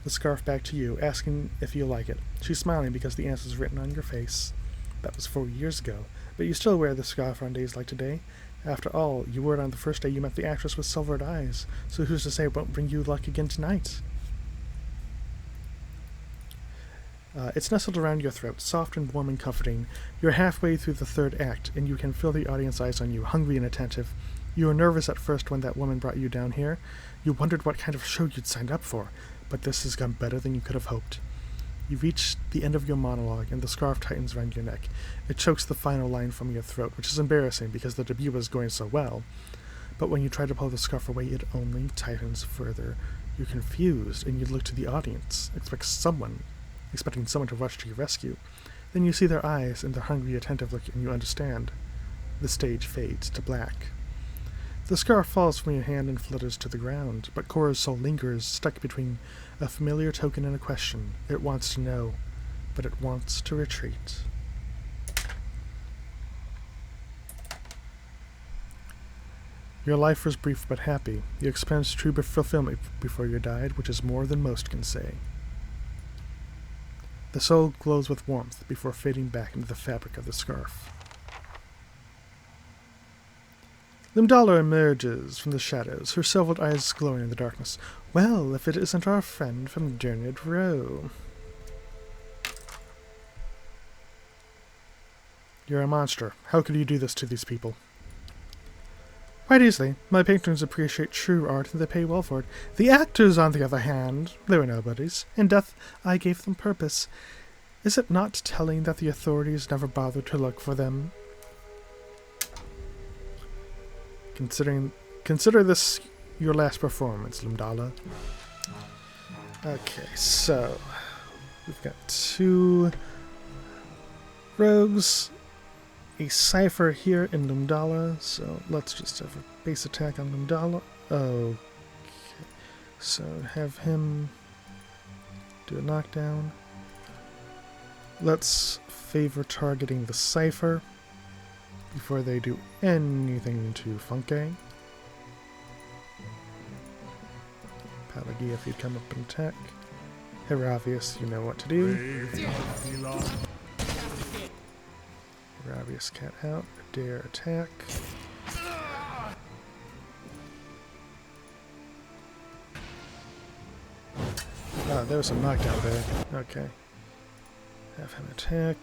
Speaker 1: the scarf back to you, asking if you like it. She's smiling because the answer is written on your face. That was 4 years ago, but you still wear the scarf on days like today. After all, you wore it on the first day you met the actress with silvered eyes, so who's to say it won't bring you luck again tonight? It's nestled around your throat, soft and warm and comforting. You're halfway through the third act, and you can feel the audience eyes on you, hungry and attentive. You were nervous at first when that woman brought you down here. You wondered what kind of show you'd signed up for, but this has gone better than you could have hoped. You reach the end of your monologue, and the scarf tightens around your neck. It chokes the final line from your throat, which is embarrassing because the debut was going so well. But when you try to pull the scarf away, it only tightens further. You're confused, and you look to the audience, expecting someone to rush to your rescue. Then you see their eyes and their hungry, attentive look, and you understand. The stage fades to black. The scarf falls from your hand and flutters to the ground, but Cora's soul lingers, stuck between a familiar token and a question. It wants to know, but it wants to retreat. Your life was brief but happy. You experienced true fulfillment before you died, which is more than most can say. The soul glows with warmth before fading back into the fabric of the scarf. Limdala emerges from the shadows, her silvered eyes glowing in the darkness. Well, if it isn't our friend from Derned Row. You're a monster. How could you do this to these people? Quite easily. My patrons appreciate true art and they pay well for it. The actors, on the other hand, they were nobodies. In death, I gave them purpose. Is it not telling that the authorities never bothered to look for them? Consider this your last performance, Limdala. Okay, so we've got 2 rogues, a cipher here in Limdala, so let's just have a base attack on Limdala. Okay, so have him do a knockdown. Let's favor targeting the cipher before they do anything to Funke. Pelagia, if you'd come up and attack. Heravius, you know what to do. Heravius cat out. Dare attack. Ah, there was some knockdown there. Okay. Have him attack.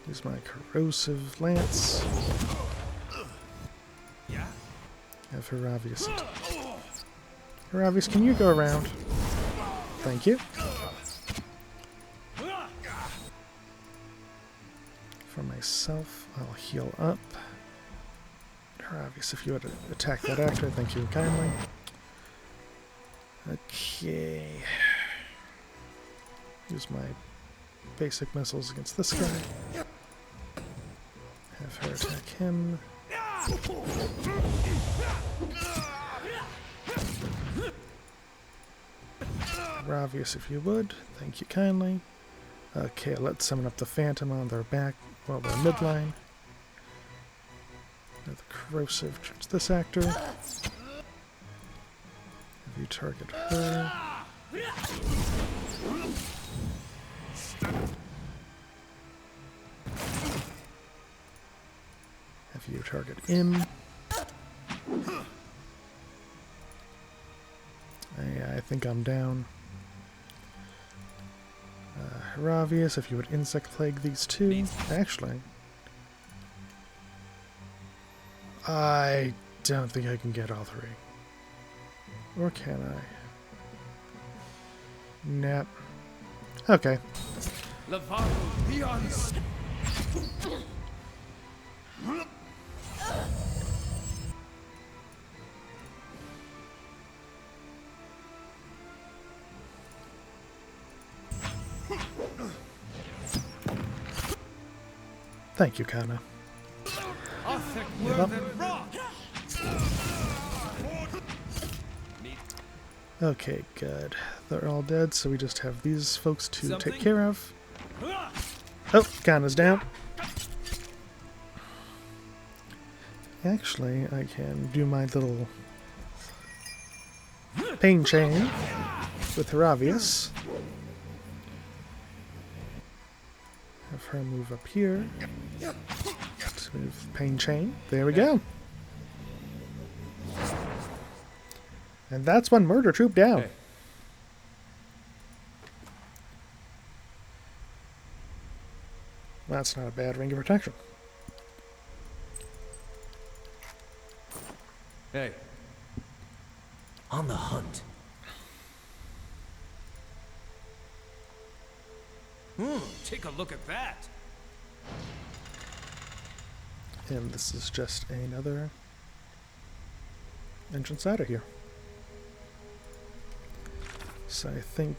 Speaker 1: Use my corrosive lance. Have Heravius. Heravius, can you go around? Thank you. For myself, I'll heal up. Heravius, if you would attack that actor, thank you kindly. Okay. Use my basic missiles against this guy. Have her attack him. Ravius, if you would. Thank you kindly. Okay, let's summon up the Phantom on their back, well, their midline. Now the corrosive towards this actor. Have you target her. Have you target him. I think I'm down. Heravius, if you would insect plague these 2. Actually, I don't think I can get all 3. Or can I? Nope. Okay. Thank you, Kana. Yep. Okay, good. They're all dead, so we just have these folks to take care of. Oh, Kana's down. Actually, I can do my little pain chain with Heravius. Have her move up here. Let's move pain chain. There we go. And that's one murder troop down.
Speaker 2: Hey.
Speaker 1: That's not a bad ring of protection.
Speaker 2: Hey.
Speaker 13: On the hunt.
Speaker 4: Take a look at that.
Speaker 1: And this is just another entrance out of here. So I think,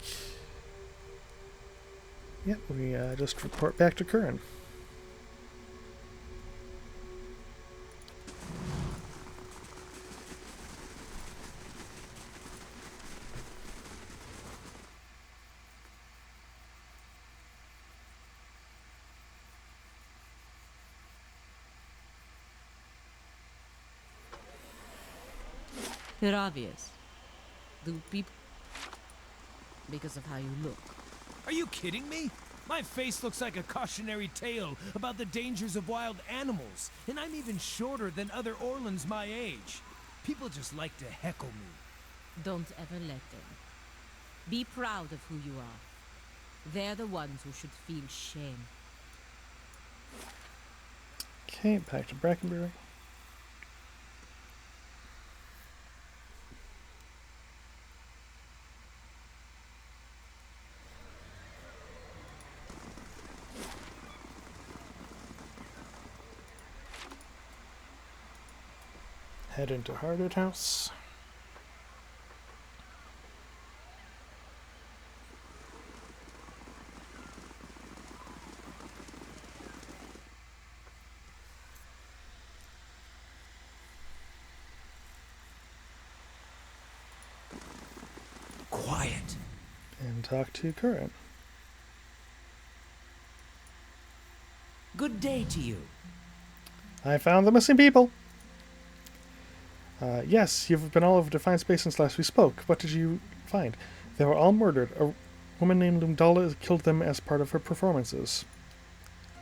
Speaker 1: yeah, we just report back to Curran.
Speaker 7: Heravius, the people...
Speaker 11: because of how you look.
Speaker 4: Are you kidding me? My face looks like a cautionary tale about the dangers of wild animals, and I'm even shorter than other Orlans my age. People just like to heckle me.
Speaker 11: Don't ever let them. Be proud of who you are. They're the ones who should feel shame.
Speaker 1: Okay, back to Brackenbury. Head into Hardwood House.
Speaker 13: Quiet.
Speaker 1: And talk to Curran.
Speaker 13: Good day to you.
Speaker 1: I found the missing people. Yes, you've been all over Defiant Space since last we spoke. What did you find? They were all murdered. A woman named Lumdala killed them as part of her performances.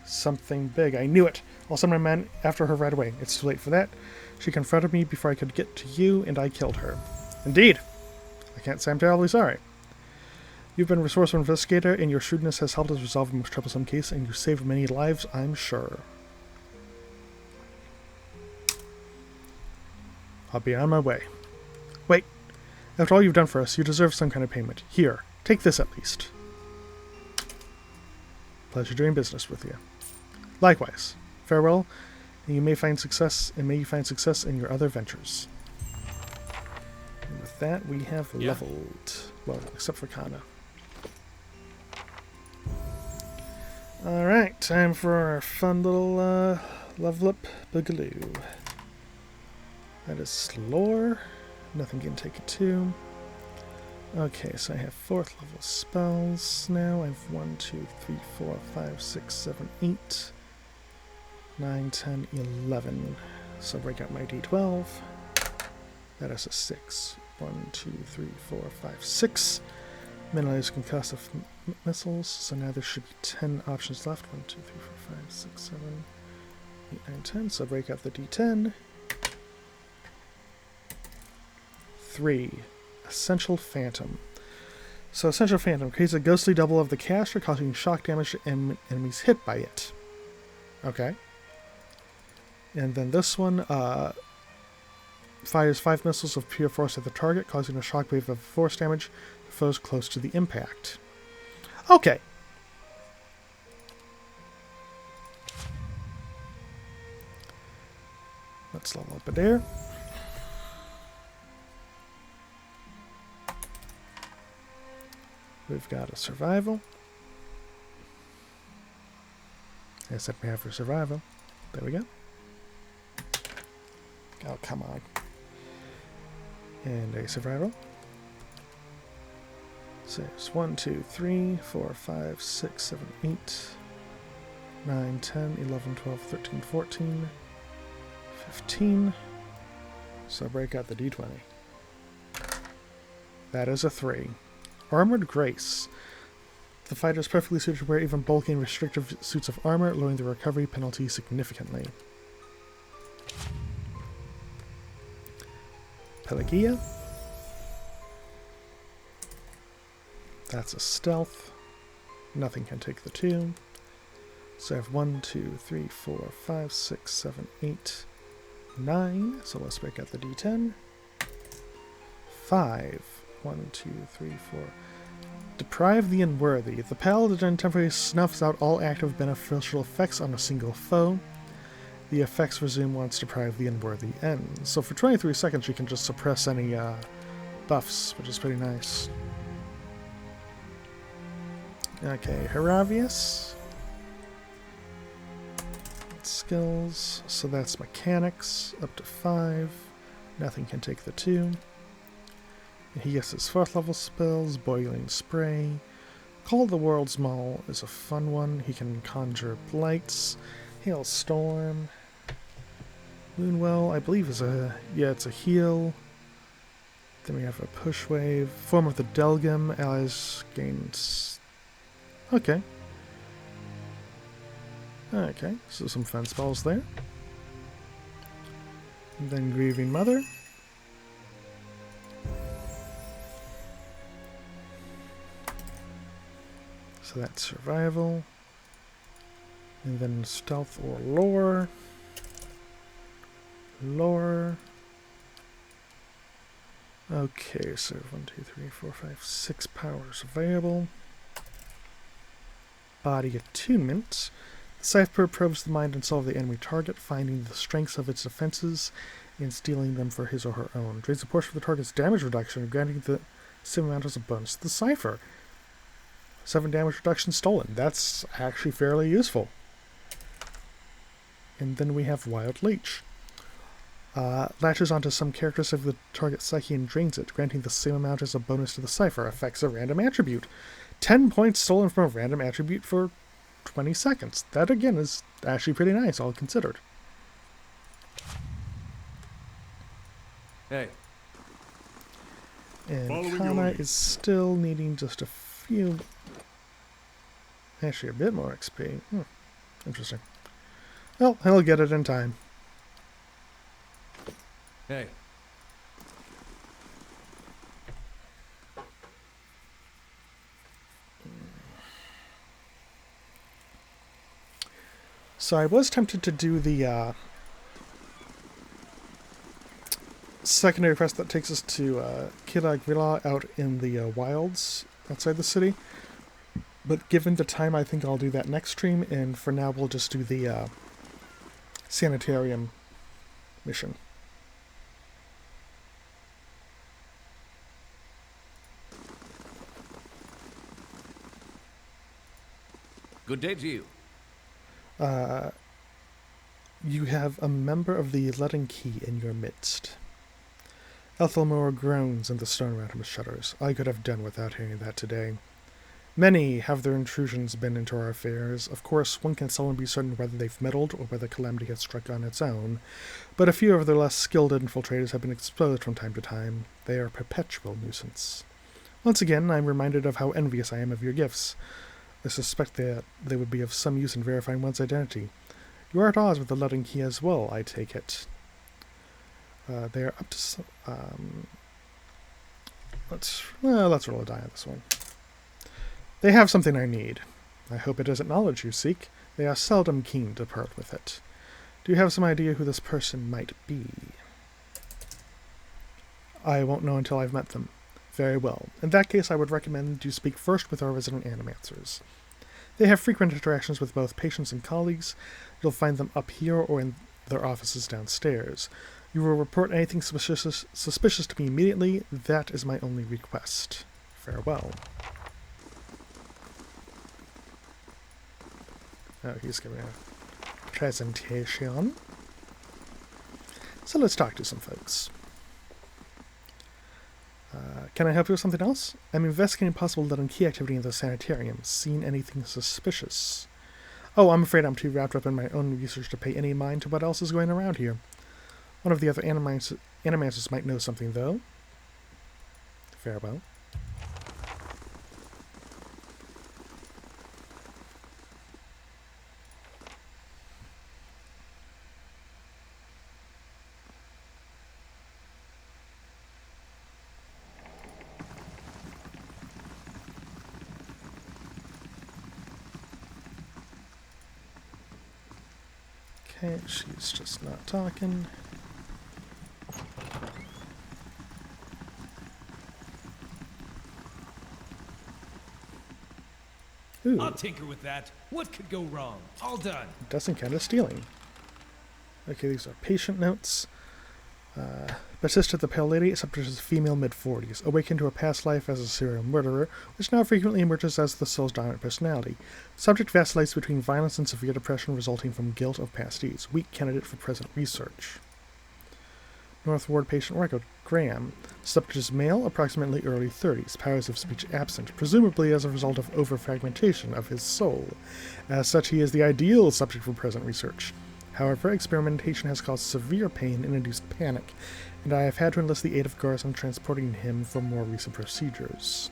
Speaker 1: Something big. I knew it. I'll send my men after her right away. It's too late for that. She confronted me before I could get to you, and I killed her. Indeed. I can't say I'm terribly sorry. You've been a resourceful investigator, and your shrewdness has helped us resolve a most troublesome case, and you saved many lives, I'm sure. I'll be on my way. Wait. After all you've done for us, you deserve some kind of payment. Here, take this at least. Pleasure doing business with you. Likewise. Farewell, and you may find success, and may you find success in your other ventures. And with that, we have leveled. Well, except for Kana. Alright, time for our fun little level up boogaloo. That is slower. Nothing can take it to. Okay, so I have 4th level spells now. I have 1, 2, 3, 4, 5, 6, 7, 8, 9, 10, 11. So break out my d12. That is a 6. 1, 2, 3, 4, 5, 6. Minimize concussive missiles. So now there should be 10 options left. 1, 2, 3, 4, 5, 6, 7, 8, 9, 10. So break out the d10. 3. Essential Phantom. So Essential Phantom creates a ghostly double of the caster, causing shock damage to enemies hit by it. Okay. And then this one fires 5 missiles of pure force at the target, causing a shockwave of force damage to foes close to the impact. Okay. Let's level up Adair. We've got a survival. I said we have for survival. There we go. Oh, come on. And a survival. So it's 1, 2, 3, 4, 5, 6, 7, 8, 9, 10, 11, 12, 13, 14, 15. So break out the d20. That is a 3. Armored Grace. The fighter is perfectly suited to wear even bulky and restrictive suits of armor, lowering the recovery penalty significantly. Pelagia. That's a stealth. Nothing can take the 2. So I have 1, 2, 3, 4, 5, 6, 7, 8, 9. So let's break out the d10. 5. 1, 2, 3, 4. Deprive the Unworthy. The Paladin temporarily snuffs out all active beneficial effects on a single foe. The effects resume once Deprive the Unworthy ends. So for 23 seconds you can just suppress any buffs, which is pretty nice. Okay, Heravius. Skills. So that's Mechanics, up to 5. Nothing can take the 2. He gets his 4th level spells, Boiling Spray. Call the World's Maul is a fun one. He can conjure Blights. Hailstorm. Moonwell, I believe is a... yeah, it's a heal. Then we have a push wave. Form of the Delgum. Allies gains... Okay. Okay, so some fun spells there. And then Grieving Mother. So that's survival. And then stealth or lore. Lore. Okay, so 1, 2, 3, 4, 5, 6 powers available. Body attunement. The Cipher probes the mind and soul of the enemy target, finding the strengths of its defenses and stealing them for his or her own. Drains a portion of the target's damage reduction, granting the same amount as a bonus to the Cipher. 7 damage reduction stolen. That's actually fairly useful. And then we have Wild Leech. Latches onto some characters of the target psyche and drains it, granting the same amount as a bonus to the Cipher. Affects a random attribute. 10 points stolen from a random attribute for 20 seconds. That, again, is actually pretty nice, all considered.
Speaker 2: Hey.
Speaker 1: And Kana is still needing just a few... Actually, a bit more XP. Interesting. Well, he'll get it in time.
Speaker 2: Hey.
Speaker 1: So I was tempted to do the secondary quest that takes us to Kiragvila out in the wilds outside the city. But given the time, I think I'll do that next stream, and for now we'll just do the sanitarium mission.
Speaker 10: Good day to you.
Speaker 1: You have a member of the Leaden Key in your midst. Ethelmore groans and the stone around him shudders. I could have done without hearing that today. Many have their intrusions been into our affairs. Of course, one can seldom be certain whether they've meddled or whether calamity has struck on its own, but a few of their less skilled infiltrators have been exposed from time to time. They are a perpetual nuisance. Once again, I am reminded of how envious I am of your gifts. I suspect that they would be of some use in verifying one's identity. You are at odds with the Leaden Key as well, I take it. They are up to... let's roll a die on this one. They have something I need. I hope it isn't knowledge you seek. They are seldom keen to part with it. Do you have some idea who this person might be? I won't know until I've met them. Very well. In that case, I would recommend you speak first with our resident animancers. They have frequent interactions with both patients and colleagues. You'll find them up here or in their offices downstairs. You will report anything suspicious to me immediately. That is my only request. Farewell. Oh, he's giving a presentation. So let's talk to some folks. Can I help you with something else? I'm investigating possible Leaden Key activity in the sanitarium. Seen anything suspicious? Oh, I'm afraid I'm too wrapped up in my own research to pay any mind to what else is going around here. One of the other animancers might know something, though. Farewell. Okay, she's just not talking. Ooh.
Speaker 4: I'll tinker with that. What could go wrong? All done.
Speaker 1: Doesn't count as stealing. Okay, these are patient notes. Batista the Pale Lady, subject is a female mid-40s, awakened to a past life as a serial murderer, which now frequently emerges as the soul's dominant personality. Subject vacillates between violence and severe depression resulting from guilt of past deeds. Weak candidate for present research. North Ward patient record. Graham. Subject is male, approximately early 30s. Powers of speech absent, presumably as a result of over-fragmentation of his soul. As such, he is the ideal subject for present research. However, experimentation has caused severe pain and induced panic, and I have had to enlist the aid of guards in transporting him for more recent procedures.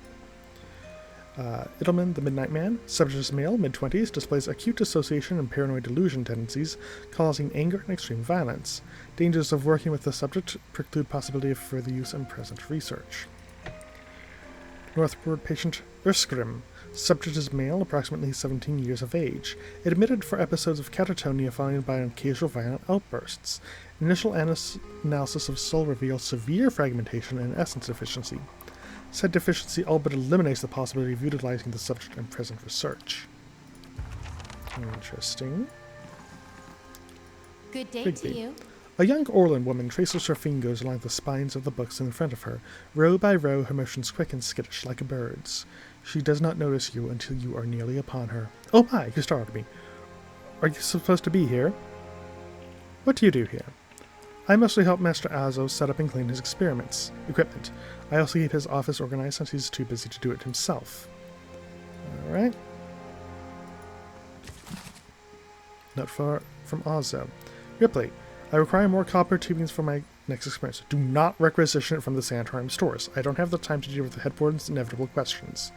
Speaker 1: Idelman, the Midnight Man, subject is male, mid-20s, displays acute dissociation and paranoid delusion tendencies, causing anger and extreme violence. Dangers of working with the subject preclude possibility of further use in present research. Northward patient Erskrim, subject is male, approximately 17 years of age, admitted for episodes of catatonia followed by occasional violent outbursts. Initial analysis of soul reveals severe fragmentation and essence deficiency. Said deficiency all but eliminates the possibility of utilizing the subject in present research. Interesting.
Speaker 12: Good day
Speaker 1: Rigby.
Speaker 12: to you.
Speaker 1: A young Orlan woman traces her fingers along the spines of the books in front of her. Row by row, her motions quick and skittish like a bird's. She does not notice you until you are nearly upon her. Oh my, you startled me. Are you supposed to be here? What do you do here? I mostly help Master Azo set up and clean his equipment. I also keep his office organized since he's too busy to do it himself. Alright. Note from Azo. Ripley, I require more copper tubings for my next experiment. Do not requisition it from the Sanatorium stores. I don't have the time to deal with the headboard's inevitable questions.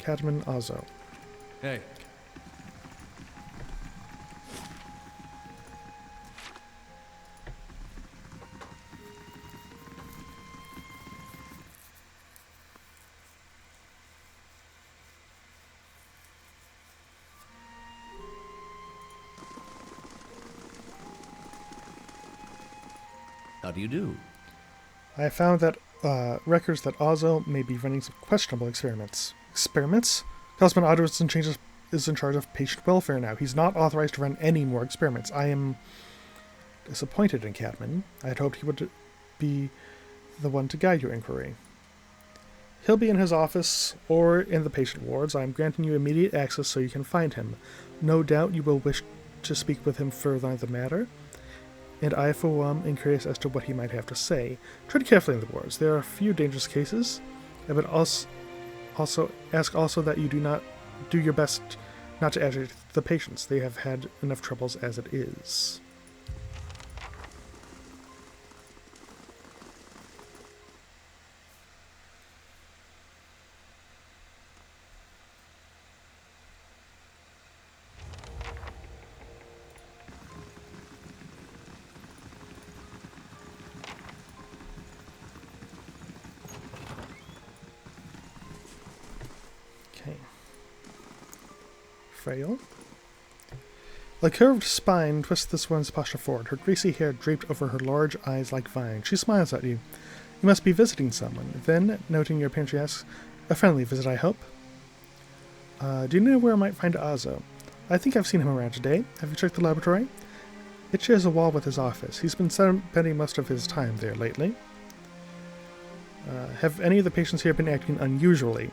Speaker 1: Cadman Azo.
Speaker 2: Hey.
Speaker 10: How do you do?
Speaker 1: I found that records that Azo may be running some questionable experiments. Experiments? Cosman Otto is in charge of patient welfare now. He's not authorized to run any more experiments. I am disappointed in Cadman. I had hoped he would be the one to guide your inquiry. He'll be in his office or in the patient wards. I am granting you immediate access so you can find him. No doubt you will wish to speak with him further on the matter, and I, for one, am curious as to what he might have to say. Tread carefully in the wards. There are a few dangerous cases. I would also ask that you do your best not to agitate the patients. They have had enough troubles as it is. Frail. A curved spine twists this one's posture forward, her greasy hair draped over her large eyes like vines. She smiles at you. You must be visiting someone. Then, noting your appearance, she asks, a friendly visit, I hope? Do you know where I might find Azo? I think I've seen him around today. Have you checked the laboratory? It shares a wall with his office. He's been spending most of his time there lately. Have any of the patients here been acting unusually?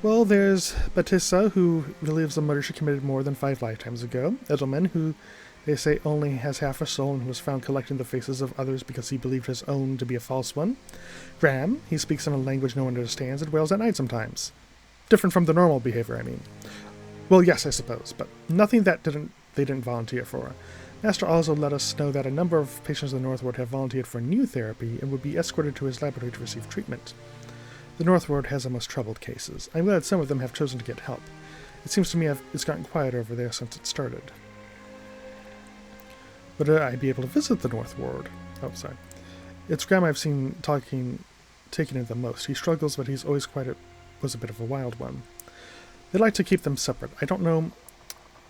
Speaker 1: Well, there's Batissa, who relieves a murder she committed more than 5 lifetimes ago. Edelman, who they say only has half a soul and who was found collecting the faces of others because he believed his own to be a false one. Graham, he speaks in a language no one understands and wails at night sometimes. Different from the normal behavior, I mean. Well, yes, I suppose, but nothing that they didn't volunteer for. Master also let us know that a number of patients in the North Ward have volunteered for new therapy and would be escorted to his laboratory to receive treatment. The North Ward has the most troubled cases. I'm glad some of them have chosen to get help. It seems to me it's gotten quiet over there since it started. Would I be able to visit the North Ward? Oh, sorry. It's Graham I've seen taking it the most. He struggles, but he's always was a bit of a wild one. They like to keep them separate. I don't know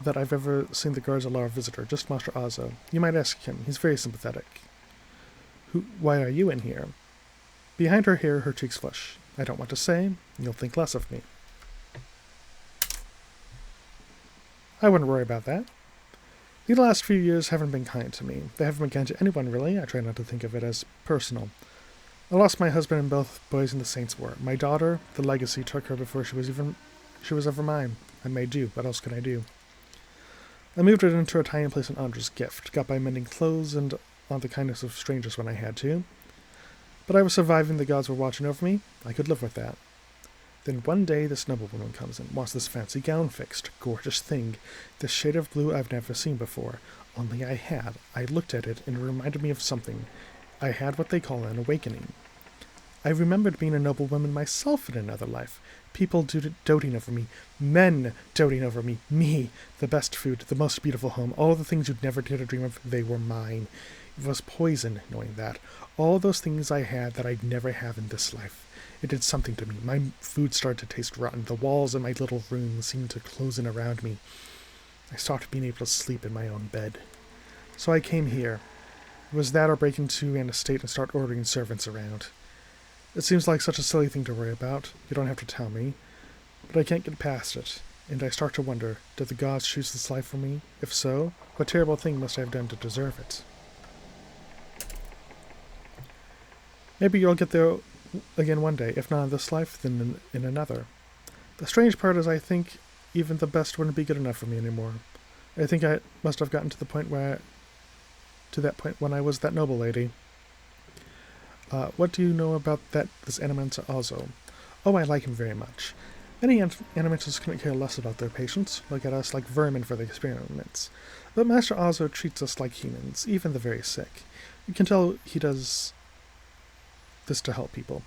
Speaker 1: that I've ever seen the guards allow a visitor, just Master Azo. You might ask him. He's very sympathetic. Why are you in here? Behind her hair, her cheeks flush. I don't want to say. You'll think less of me. I wouldn't worry about that. The last few years haven't been kind to me. They haven't been kind to anyone, really. I try not to think of it as personal. I lost my husband and both boys in the Saints' War. My daughter, the legacy, took her before she was ever mine. I made do. What else could I do? I moved it into a tiny place in Andra's gift. Got by mending clothes and on the kindness of strangers when I had to. But I was surviving, the gods were watching over me. I could live with that. Then one day this noblewoman comes in, wants this fancy gown fixed, gorgeous thing, this shade of blue I've never seen before. Only I looked at it and it reminded me of something. I had what they call an awakening. I remembered being a noblewoman myself in another life. People doting over me. Men doting over me. Me. The best food, the most beautiful home, all the things you'd never dare to dream of, they were mine. It was poison, knowing that. All those things I had that I'd never have in this life. It did something to me. My food started to taste rotten. The walls in my little room seemed to close in around me. I stopped being able to sleep in my own bed. So I came here. It was that or break into an estate and start ordering servants around. It seems like such a silly thing to worry about. You don't have to tell me. But I can't get past it. And I start to wonder, did the gods choose this life for me? If so, what terrible thing must I have done to deserve it? Maybe you'll get there again one day, if not in this life, then in another. The strange part is I think even the best wouldn't be good enough for me anymore. I think I must have gotten to that point when I was that noble lady. What do you know about this Animentor Ozo? Oh, I like him very much. Many Animentors couldn't care less about their patients, look at us like vermin for the experiments. But Master Ozo treats us like humans, even the very sick. You can tell he does this to help people.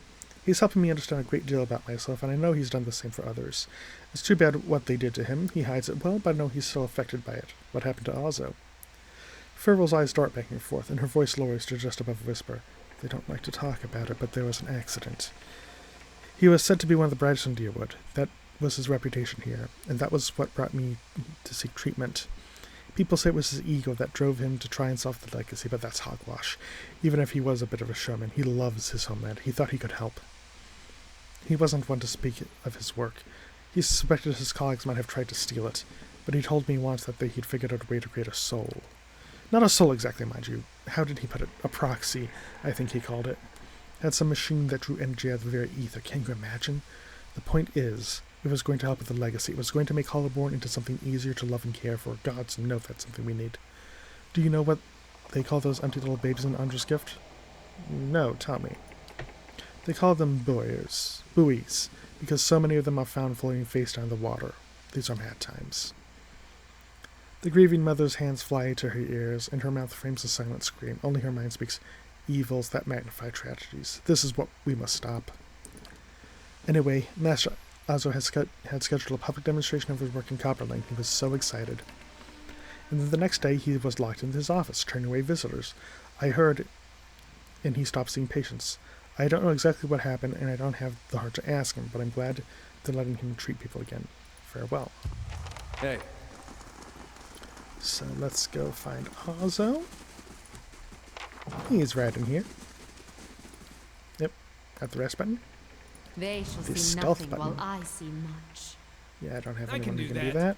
Speaker 1: He's helping me understand a great deal about myself, and I know he's done the same for others. It's too bad what they did to him. He hides it well, but I know he's still affected by it. What happened to Ozo? Fervil's eyes dart back and forth, and her voice lowers to just above a whisper. They don't like to talk about it, but there was an accident. He was said to be one of the brightest in Deerwood. That was his reputation here, and that was what brought me to seek treatment. People say it was his ego that drove him to try and solve the legacy, but that's hogwash. Even if he was a bit of a showman, he loves his homeland. He thought he could help. He wasn't one to speak of his work. He suspected his colleagues might have tried to steal it, but he told me once that he'd figured out a way to create a soul. Not a soul exactly, mind you. How did he put it? A proxy, I think he called it. Had some machine that drew energy out of the very ether. Can you imagine? The point is, it was going to help with the legacy. It was going to make Hollowborn into something easier to love and care for. Gods know that's something we need. Do you know what they call those empty little babies in Andra's gift? No, tell me. They call them buoys, because so many of them are found floating face down in the water. These are mad times. The grieving mother's hands fly to her ears, and her mouth frames a silent scream. Only her mind speaks evils that magnify tragedies. This is what we must stop. Anyway, Master Ozo had scheduled a public demonstration of his work in Copperling. He was so excited. And then the next day he was locked in his office, turning away visitors. I heard, and he stopped seeing patients. I don't know exactly what happened, and I don't have the heart to ask him, but I'm glad they're letting him treat people again. Farewell.
Speaker 2: Hey.
Speaker 1: So let's go find Ozo. He's right in here. Yep, at the rest button.
Speaker 3: They shall
Speaker 1: The
Speaker 3: see
Speaker 1: stealth
Speaker 3: nothing
Speaker 1: button.
Speaker 3: while I see much.
Speaker 1: Yeah, I don't have
Speaker 4: I
Speaker 1: anyone
Speaker 4: can
Speaker 1: who
Speaker 4: do
Speaker 1: can do
Speaker 4: that.
Speaker 1: that.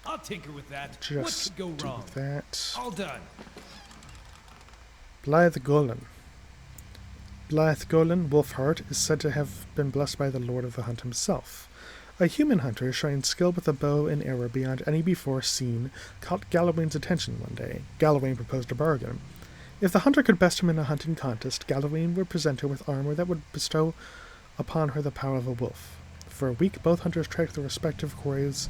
Speaker 4: I'll tinker with that.
Speaker 1: Just
Speaker 4: what could go
Speaker 1: do
Speaker 4: wrong?
Speaker 1: that.
Speaker 4: All done.
Speaker 1: Blythe Golan. Blythe Golan, Wolfheart, is said to have been blessed by the Lord of the Hunt himself. A human hunter showing skill with a bow and arrow beyond any before seen caught Gallowayne's attention one day. Gallowayne proposed a bargain. If the hunter could best him in a hunting contest, Gallowayne would present her with armor that would bestow upon her the power of a wolf. For a week, both hunters trekked their respective quarries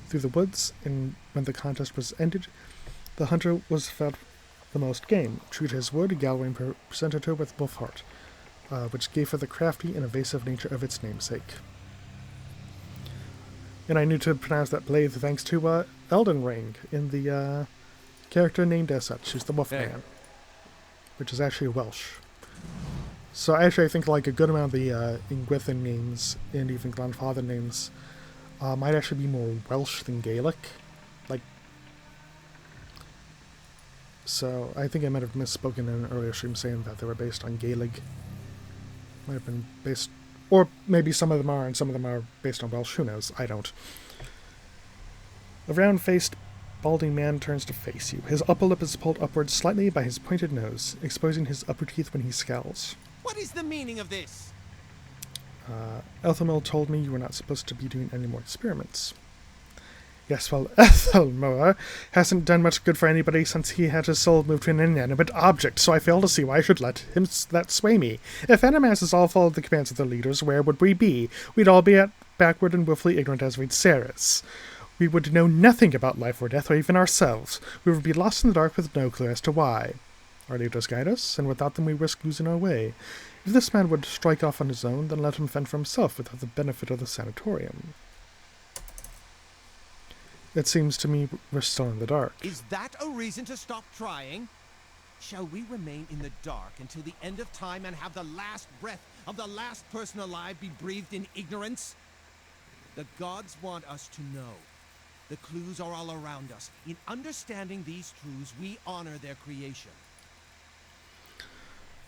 Speaker 1: through the woods, and when the contest was ended, the hunter was fed the most game. True to his word, Gallowayne presented her with Wolfheart, which gave her the crafty and evasive nature of its namesake. And I knew to pronounce that blade thanks to Elden Ring in the character named as such. She's the Wolfman, which is actually Welsh. So actually, I think like a good amount of the Ingwithan names and even grandfather names might actually be more Welsh than Gaelic. So I think I might have misspoken in an earlier stream saying that they were based on Gaelic. Might have been based, or maybe some of them are, and some of them are based on Welsh. Who knows? I don't. A round-faced, balding man turns to face you. His upper lip is pulled upwards slightly by his pointed nose, exposing his upper teeth when he scowls.
Speaker 14: What is the meaning of this?
Speaker 1: Elthamil told me you were not supposed to be doing any more experiments. Yes, well, Ethelmore hasn't done much good for anybody since he had his soul moved to an inanimate object, so I fail to see why I should let him that sway me. If animasses all followed the commands of their leaders, where would we be? We'd all be backward and willfully ignorant as we'd Ceres. We would know nothing about life or death, or even ourselves. We would be lost in the dark with no clue as to why. Our leaders guide us, and without them we risk losing our way. If this man would strike off on his own, then let him fend for himself without the benefit of the sanatorium. It seems to me we're still in the dark.
Speaker 14: Is that a reason to stop trying? Shall we remain in the dark until the end of time and have the last breath of the last person alive be breathed in ignorance? The gods want us to know. The clues are all around us. In understanding these truths, we honor their creation.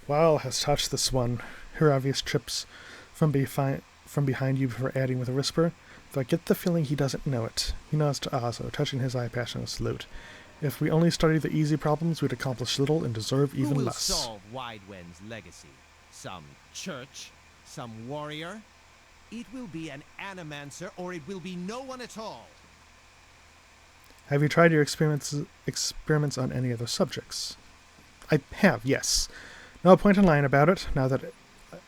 Speaker 1: Wow has touched this one. Her obvious trips from behind you before adding with a whisper. Though I get the feeling he doesn't know it. He nods to Azo, touching his eye patch in a salute. If we only study the easy problems, we'd accomplish little and deserve even
Speaker 14: Who will
Speaker 1: less.
Speaker 14: solve Widewen's legacy? Some church? Some warrior? It will be an animancer, or it will be no one at all.
Speaker 1: Have you tried your experiments on any other subjects? I have, yes. No point in lying about it, now that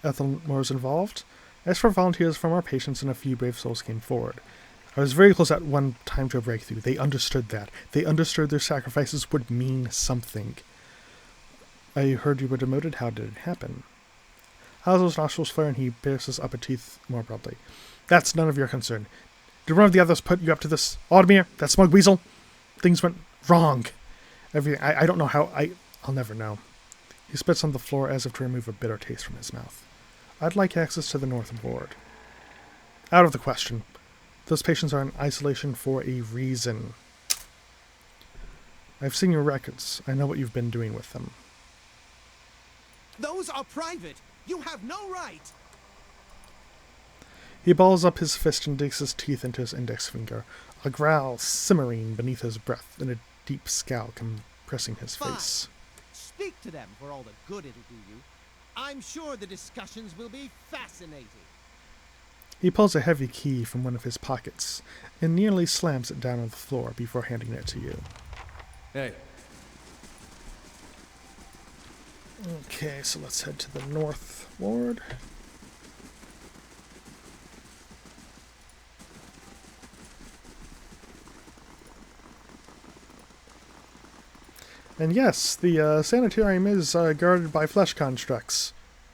Speaker 1: Ethelmore's involved. As for volunteers from our patients, and a few brave souls came forward. I was very close at one time to a breakthrough. They understood that. They understood their sacrifices would mean something. I heard you were demoted. How did it happen? Azo's nostrils flare and he pierces up a teeth more abruptly. That's none of your concern. Did one of the others put you up to this? Audemir? That smug weasel? Things went wrong. Everything. I don't know how. I'll never know. He spits on the floor as if to remove a bitter taste from his mouth. I'd like access to the North Ward. Out of the question. Those patients are in isolation for a reason. I've seen your records. I know what you've been doing with them.
Speaker 14: Those are private. You have no right.
Speaker 1: He balls up his fist and digs his teeth into his index finger, a growl simmering beneath his breath and a deep scowl compressing his face.
Speaker 14: Speak to them for all the good it'll do you. I'm sure the discussions will be fascinating.
Speaker 1: He pulls a heavy key from one of his pockets and nearly slams it down on the floor before handing it to you.
Speaker 2: Hey.
Speaker 1: Okay, so let's head to the North Ward. And yes, the sanitarium is guarded by flesh constructs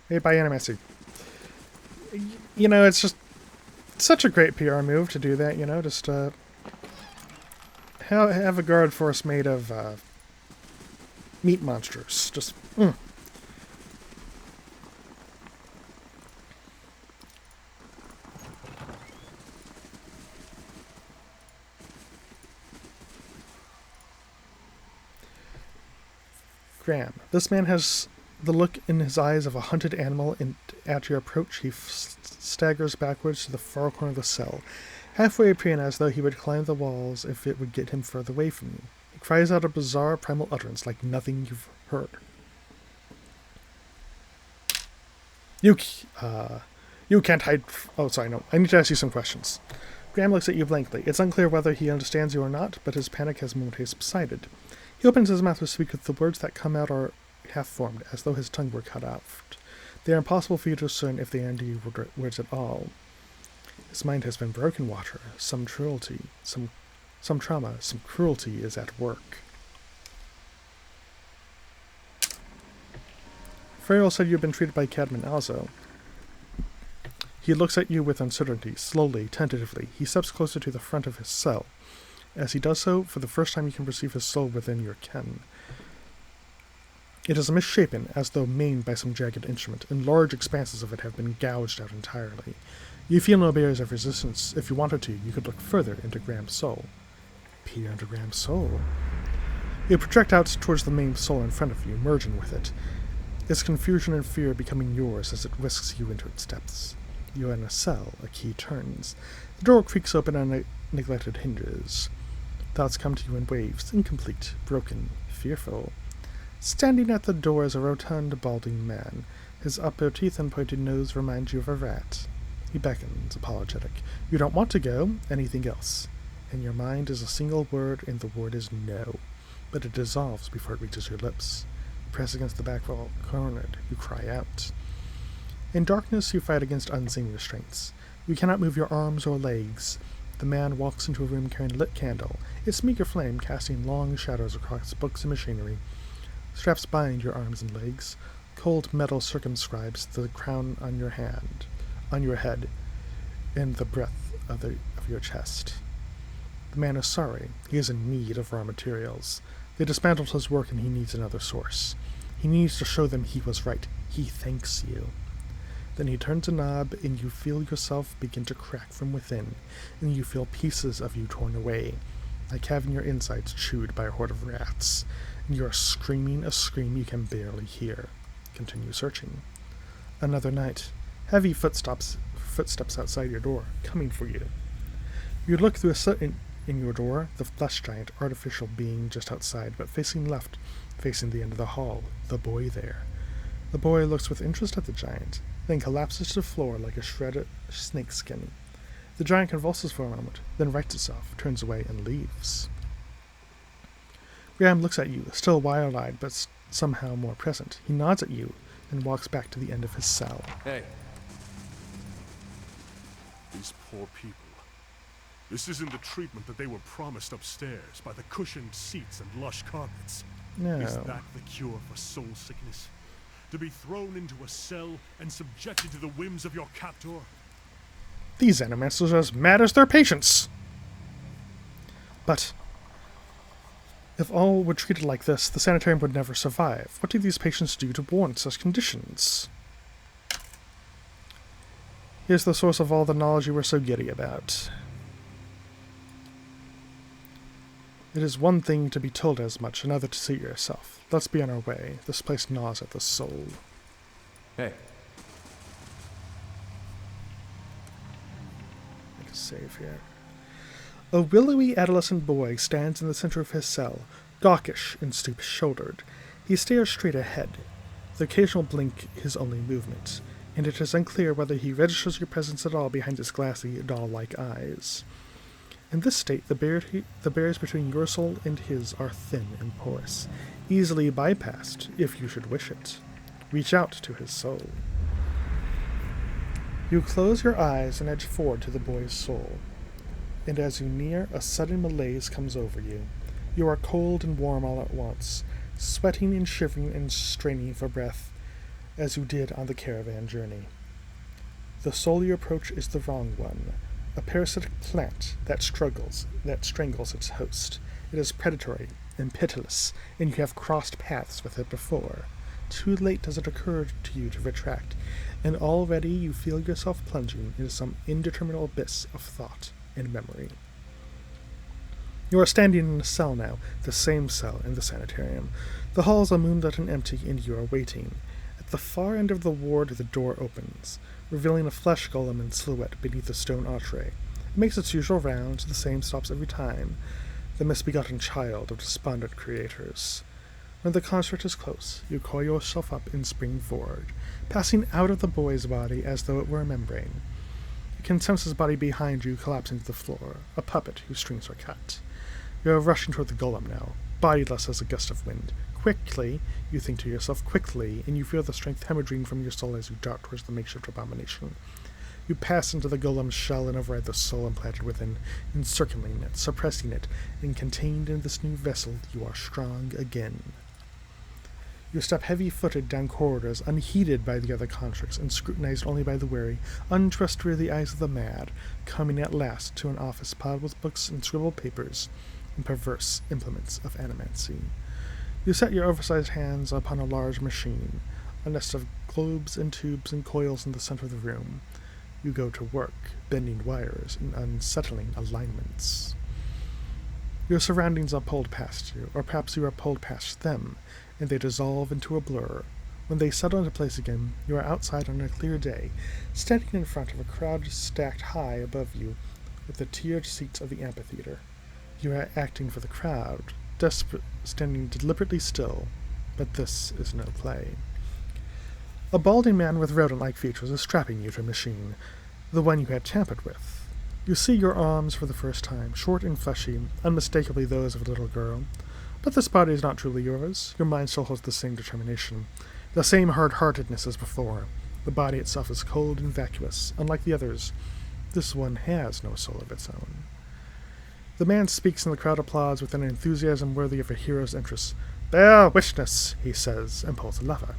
Speaker 1: made by Animacy. You know, it's just such a great PR move to do that, you know, just have a guard force made of meat monsters. Just, Graham, this man has the look in his eyes of a hunted animal, and at your approach he staggers backwards to the far corner of the cell, halfway appearing as though he would climb the walls if it would get him further away from you. He cries out a bizarre primal utterance like nothing you've heard. You can't hide... Oh, sorry, no. I need to ask you some questions. Graham looks at you blankly. It's unclear whether he understands you or not, but his panic has momentarily subsided. He opens his mouth to speak, with the words that come out are half-formed, as though his tongue were cut out. They are impossible for you to discern if they are indeed words at all. His mind has been broken, Water. Some cruelty, some trauma, some cruelty is at work. Farrell said you have been treated by Cadman Alzo. He looks at you with uncertainty, slowly, tentatively. He steps closer to the front of his cell. As he does so, for the first time you can perceive his soul within your ken. It is misshapen, as though maimed by some jagged instrument, and large expanses of it have been gouged out entirely. You feel no barriers of resistance. If you wanted to, you could look further into Graham's soul. Peer into Graham's soul. You project out towards the main soul in front of you, merging with it, its confusion and fear becoming yours as it whisks you into its depths. You are in a cell. A key turns. The door creaks open on neglected hinges. Thoughts come to you in waves, incomplete, broken, fearful. Standing at the door is a rotund, balding man. His upper teeth and pointed nose remind you of a rat. He beckons, apologetic. You don't want to go. Anything else? In your mind is a single word, and the word is no. But it dissolves before it reaches your lips. You press against the back wall, cornered. You cry out. In darkness, you fight against unseen restraints. You cannot move your arms or legs. The man walks into a room carrying a lit candle, its meager flame casting long shadows across books and machinery. Straps bind your arms and legs. Cold metal circumscribes the crown on your head, and the breadth of your chest. The man is sorry. He is in need of raw materials. They dismantled his work and he needs another source. He needs to show them he was right. He thanks you. Then he turns a knob and you feel yourself begin to crack from within, and you feel pieces of you torn away, like having your insides chewed by a horde of rats, and you are screaming a scream you can barely hear. Continue searching. Another night. Heavy footsteps outside your door, coming for you. You look through a slit in your door, the flesh giant, artificial being just outside, but facing left, facing the end of the hall, the boy there. The boy looks with interest at the giant, then collapses to the floor like a shredded snakeskin. The giant convulses for a moment, then rights itself, turns away, and leaves. Graham looks at you, still wild-eyed, but somehow more present. He nods at you, and walks back to the end of his cell.
Speaker 2: Hey.
Speaker 6: These poor people. This isn't the treatment that they were promised upstairs by the cushioned seats and lush carpets.
Speaker 1: No.
Speaker 6: Is that the cure for soul sickness? To be thrown into a cell and subjected to the whims of your captor?
Speaker 1: These animals are as mad as their patients! But if all were treated like this, the sanitarium would never survive. What do these patients do to warrant such conditions? Here's the source of all the knowledge you were so giddy about. It is one thing to be told as much, another to see it yourself. Let's be on our way. This place gnaws at the soul.
Speaker 2: Hey.
Speaker 1: Make a save here. A willowy adolescent boy stands in the center of his cell, gawkish and stoop-shouldered. He stares straight ahead. The occasional blink his only movement, and it is unclear whether he registers your presence at all behind his glassy, doll-like eyes. In this state, the barriers between your soul and his are thin and porous, easily bypassed if you should wish it. Reach out to his soul. You close your eyes and edge forward to the boy's soul, and as you near, a sudden malaise comes over you. You are cold and warm all at once, sweating and shivering and straining for breath, as you did on the caravan journey. The soul you approach is the wrong one. A parasitic plant that strangles its host. It is predatory and pitiless, and you have crossed paths with it before. Too late does it occur to you to retract, and already you feel yourself plunging into some indeterminate abyss of thought and memory. You are standing in a cell now, the same cell in the sanitarium. The halls are moonlit and empty, and you are waiting. At the far end of the ward, the door opens, revealing a flesh golem in silhouette beneath a stone archway. It makes its usual rounds, the same stops every time, the misbegotten child of despondent creators. When the construct is close, you coil yourself up and spring forward, passing out of the boy's body as though it were a membrane. You can sense his body behind you collapsing to the floor, a puppet whose strings are cut. You are rushing toward the golem now, bodiless as a gust of wind. Quickly, you think to yourself, quickly, and you feel the strength hemorrhaging from your soul as you dart towards the makeshift abomination. You pass into the golem's shell and override the soul implanted within, encircling it, suppressing it, and contained in this new vessel, you are strong again. You step heavy-footed down corridors, unheeded by the other constructs, and scrutinized only by the wary, untrustworthy eyes of the mad, coming at last to an office piled with books and scribbled papers and perverse implements of animancy. You set your oversized hands upon a large machine, a nest of globes and tubes and coils in the center of the room. You go to work, bending wires and unsettling alignments. Your surroundings are pulled past you, or perhaps you are pulled past them, and they dissolve into a blur. When they settle into place again, you are outside on a clear day, standing in front of a crowd stacked high above you with the tiered seats of the amphitheater. You are acting for the crowd, standing deliberately still, but this is no play. A balding man with rodent-like features is strapping you to a machine, the one you had tampered with. You see your arms for the first time, short and fleshy, unmistakably those of a little girl. But this body is not truly yours. Your mind still holds the same determination, the same hard-heartedness as before. The body itself is cold and vacuous, unlike the others. This one has no soul of its own. The man speaks and the crowd applauds with an enthusiasm worthy of a hero's interest. "Bear witness," he says, and pulls a lever.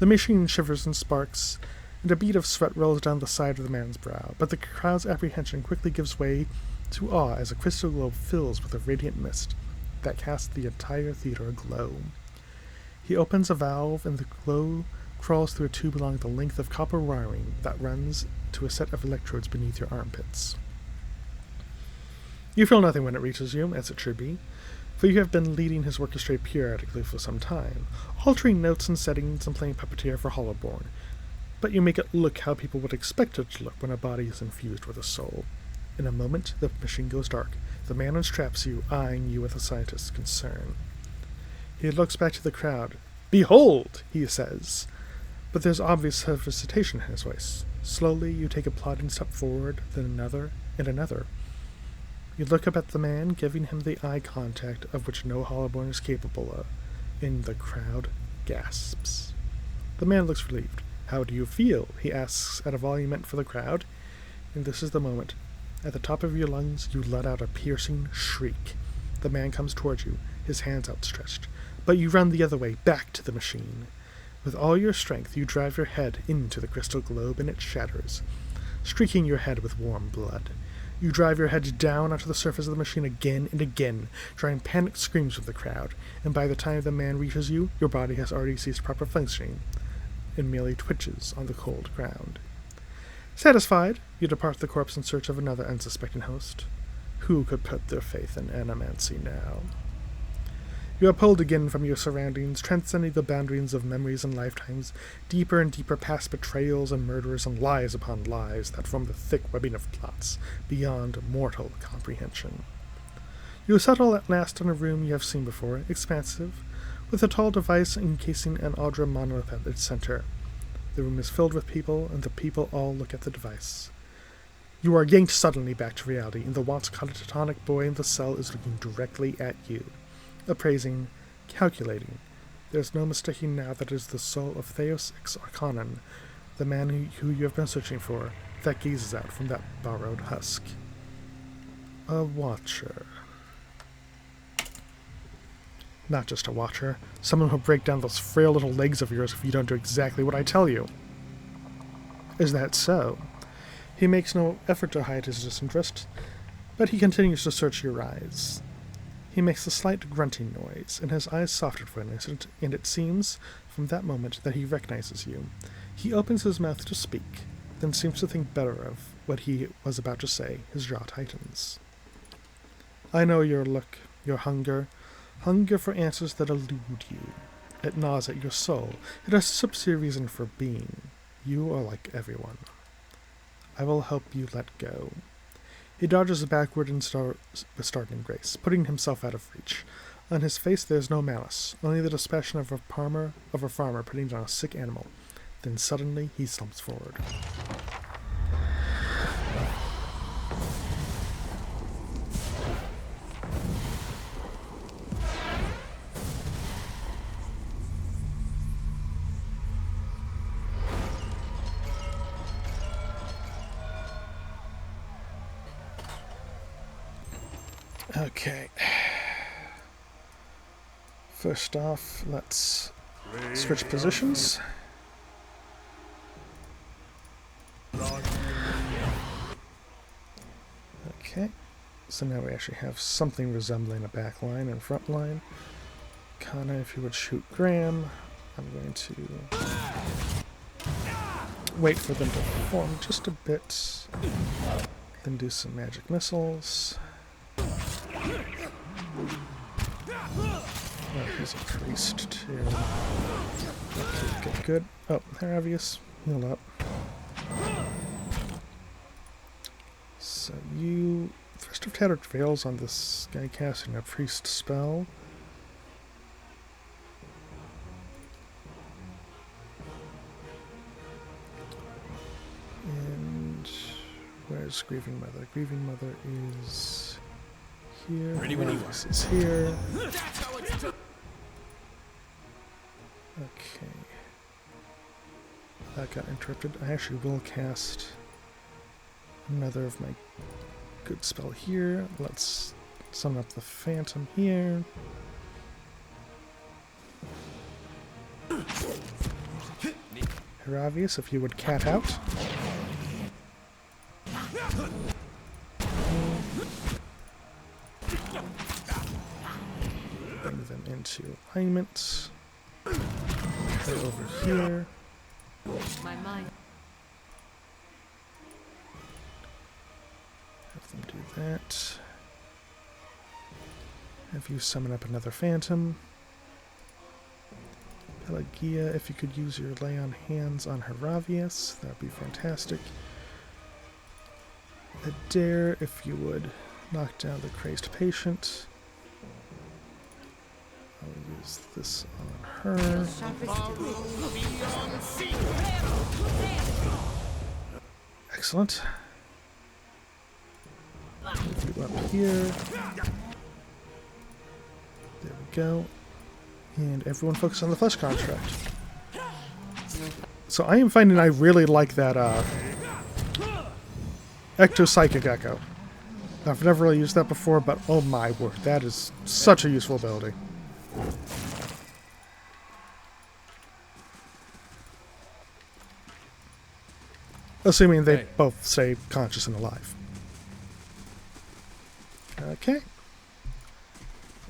Speaker 1: The machine shivers and sparks, and a bead of sweat rolls down the side of the man's brow, but the crowd's apprehension quickly gives way to awe as a crystal globe fills with a radiant mist that casts the entire theater aglow. He opens a valve, and the glow crawls through a tube along the length of copper wiring that runs to a set of electrodes beneath your armpits. You feel nothing when it reaches you, as it should be, for you have been leading his orchestra periodically for some time, altering notes and settings and playing puppeteer for Hollowborn, but you make it look how people would expect it to look when a body is infused with a soul. In a moment, the machine goes dark. The man unstraps you, eyeing you with a scientist's concern. He looks back to the crowd. "Behold!" he says, but there's obvious hesitation in his voice. Slowly, you take a plodding step forward, then another, and another. You look up at the man, giving him the eye contact of which no Hollowborn is capable of, and the crowd gasps. The man looks relieved. "How do you feel?" he asks at a volume meant for the crowd, and this is the moment. At the top of your lungs, you let out a piercing shriek. The man comes towards you, his hands outstretched, but you run the other way, back to the machine. With all your strength, you drive your head into the crystal globe, and it shatters, streaking your head with warm blood. You drive your head down onto the surface of the machine again and again, drawing panicked screams from the crowd, and by the time the man reaches you, your body has already ceased proper functioning and merely twitches on the cold ground. Satisfied, you depart the corpse in search of another unsuspecting host. Who could put their faith in animancy now? You are pulled again from your surroundings, transcending the boundaries of memories and lifetimes, deeper and deeper past betrayals and murders and lies upon lies that form the thick webbing of plots beyond mortal comprehension. You settle at last in a room you have seen before, expansive, with a tall device encasing an Audra monolith at its center. The room is filled with people, and the people all look at the device. You are yanked suddenly back to reality, and the once catatonic boy in the cell is looking directly at you. Appraising, calculating. There's no mistaking now that it is the soul of Theos Ex Arcanon, the man who you have been searching for, that gazes out from that borrowed husk. A watcher. Not just a watcher, someone who'll break down those frail little legs of yours if you don't do exactly what I tell you. Is that so? He makes no effort to hide his disinterest, but he continues to search your eyes. He makes a slight grunting noise, and his eyes soften for an instant, and it seems, from that moment, that he recognizes you. He opens his mouth to speak, then seems to think better of what he was about to say. His jaw tightens. I know your look, your hunger for answers that elude you. It gnaws at your soul. It usurps your reason for being. You are like everyone. I will help you let go. He dodges backward with startling grace, putting himself out of reach. On his face there is no malice, only the dispassion of a farmer putting down a sick animal. Then suddenly he slumps forward. Okay. First off, let's switch positions. Okay. So now we actually have something resembling a back line and front line. Kana, if you would shoot Graham, I'm going to wait for them to form just a bit, then do some magic missiles. Oh, he's a priest too. Okay, good. Oh, Haravius, heal up. So you... Thrust of Tattered Veils on this guy casting a priest spell. And... where Where's Grieving Mother? Grieving Mother is here. This is here. Okay. That got interrupted. I actually will cast another of my good spell here. Let's summon up the Phantom here. Heravius, if you would cat out. Bring them into alignment. They're over here.
Speaker 5: My mind.
Speaker 1: Have them do that. Have you summon up another Phantom. Pelagia, if you could use your lay on hands on Heravius, that would be fantastic. Adair, if you would knock down the crazed patient. I'll use this on her. Excellent. Move you up here. There we go. And everyone focus on the flesh construct. So I am finding I really like that Ectopsychic Echo. I've never really used that before, but oh my word, that is such a useful ability. Assuming they both stay conscious and alive. Okay.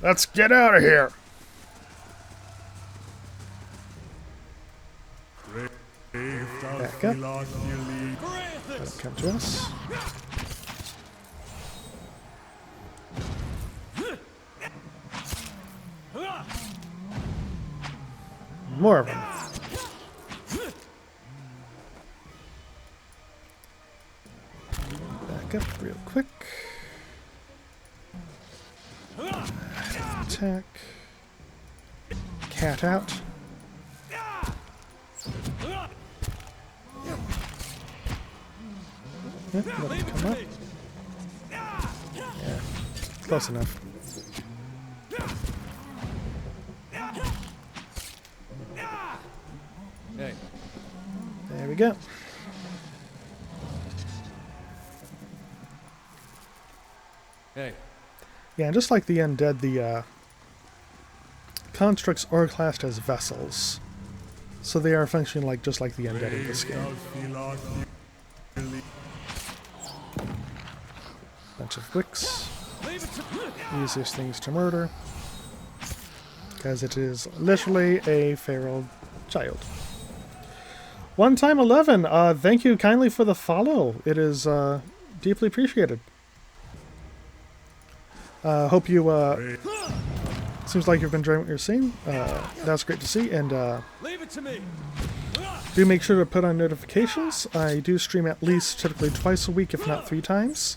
Speaker 1: Let's get out of here! Back up. Let it come to us. More of them. Back up real quick. Attack. Cat out. Let it come up. Yeah, close enough.
Speaker 2: Hey.
Speaker 1: There we go.
Speaker 2: Hey.
Speaker 1: Yeah, and just like the undead, the constructs are classed as vessels, so they are functioning like just like the undead in this game. Bunch of wicks. Easiest things to murder, because it is literally a feral child. One time 11. Thank you kindly for the follow. It is deeply appreciated. Hope you. Seems like you've been enjoying what you're seeing. That's great to see, and
Speaker 4: Leave it to me.
Speaker 1: do make sure to put on notifications. I do stream at least typically twice a week, if not 3 times.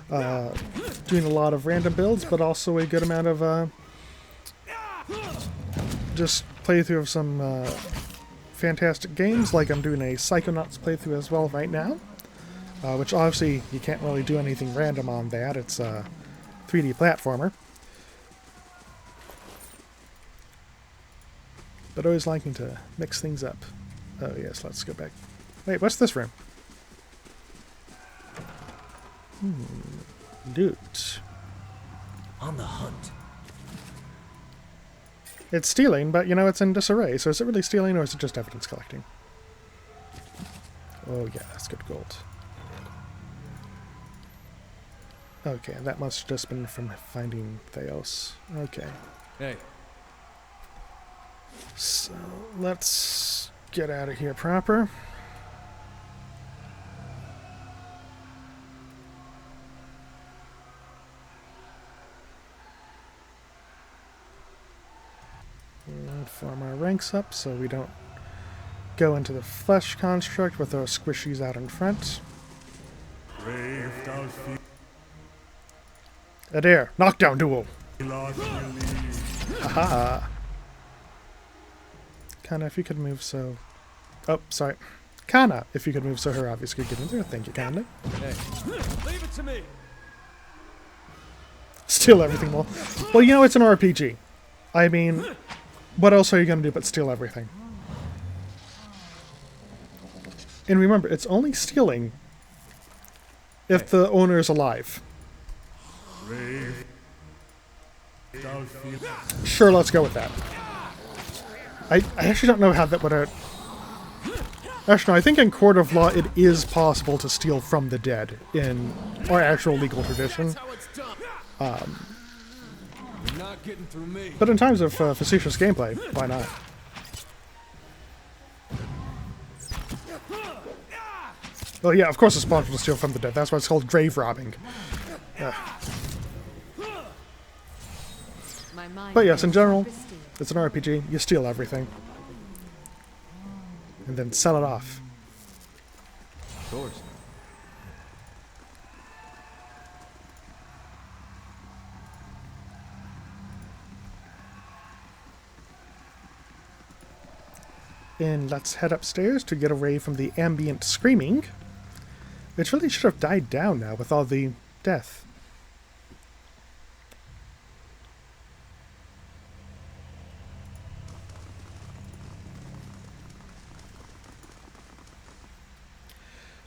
Speaker 1: Doing a lot of random builds, but also a good amount of just playthrough of some fantastic games, like I'm doing a Psychonauts playthrough as well right now, which obviously you can't really do anything random on that. It's a 3D platformer. But always liking to mix things up. Oh yes, let's go back. Wait, what's this room? Loot.
Speaker 13: On the hunt.
Speaker 1: It's stealing, but you know, it's in disarray, so is it really stealing or is it just evidence collecting? Oh yeah, that's good gold. Okay, that must have just been from finding Theos. Okay.
Speaker 2: Hey.
Speaker 1: So, let's get out of here proper. And farm our ranks up so we don't go into the flesh construct with our squishies out in front. Adair, knockdown duel! Haha! Kinda, if you could move so... Oh, sorry. Kana, if you could move so her obvious could get in there. Thank you kindly.
Speaker 2: Hey, leave it to me.
Speaker 1: Steal everything, well, you know, it's an RPG. I mean, what else are you going to do but steal everything? And remember, it's only stealing if the owner is alive. Sure, let's go with that. I actually don't know how that would... Actually, no, I think in court of law it is possible to steal from the dead in our actual legal tradition. But in times of facetious gameplay, why not? Oh yeah, of course it's possible to steal from the dead. That's why it's called grave robbing. But yes, in general, it's an RPG. You steal everything. And then sell it off.
Speaker 2: Doors.
Speaker 1: And let's head upstairs to get away from the ambient screaming. It really should have died down now with all the death.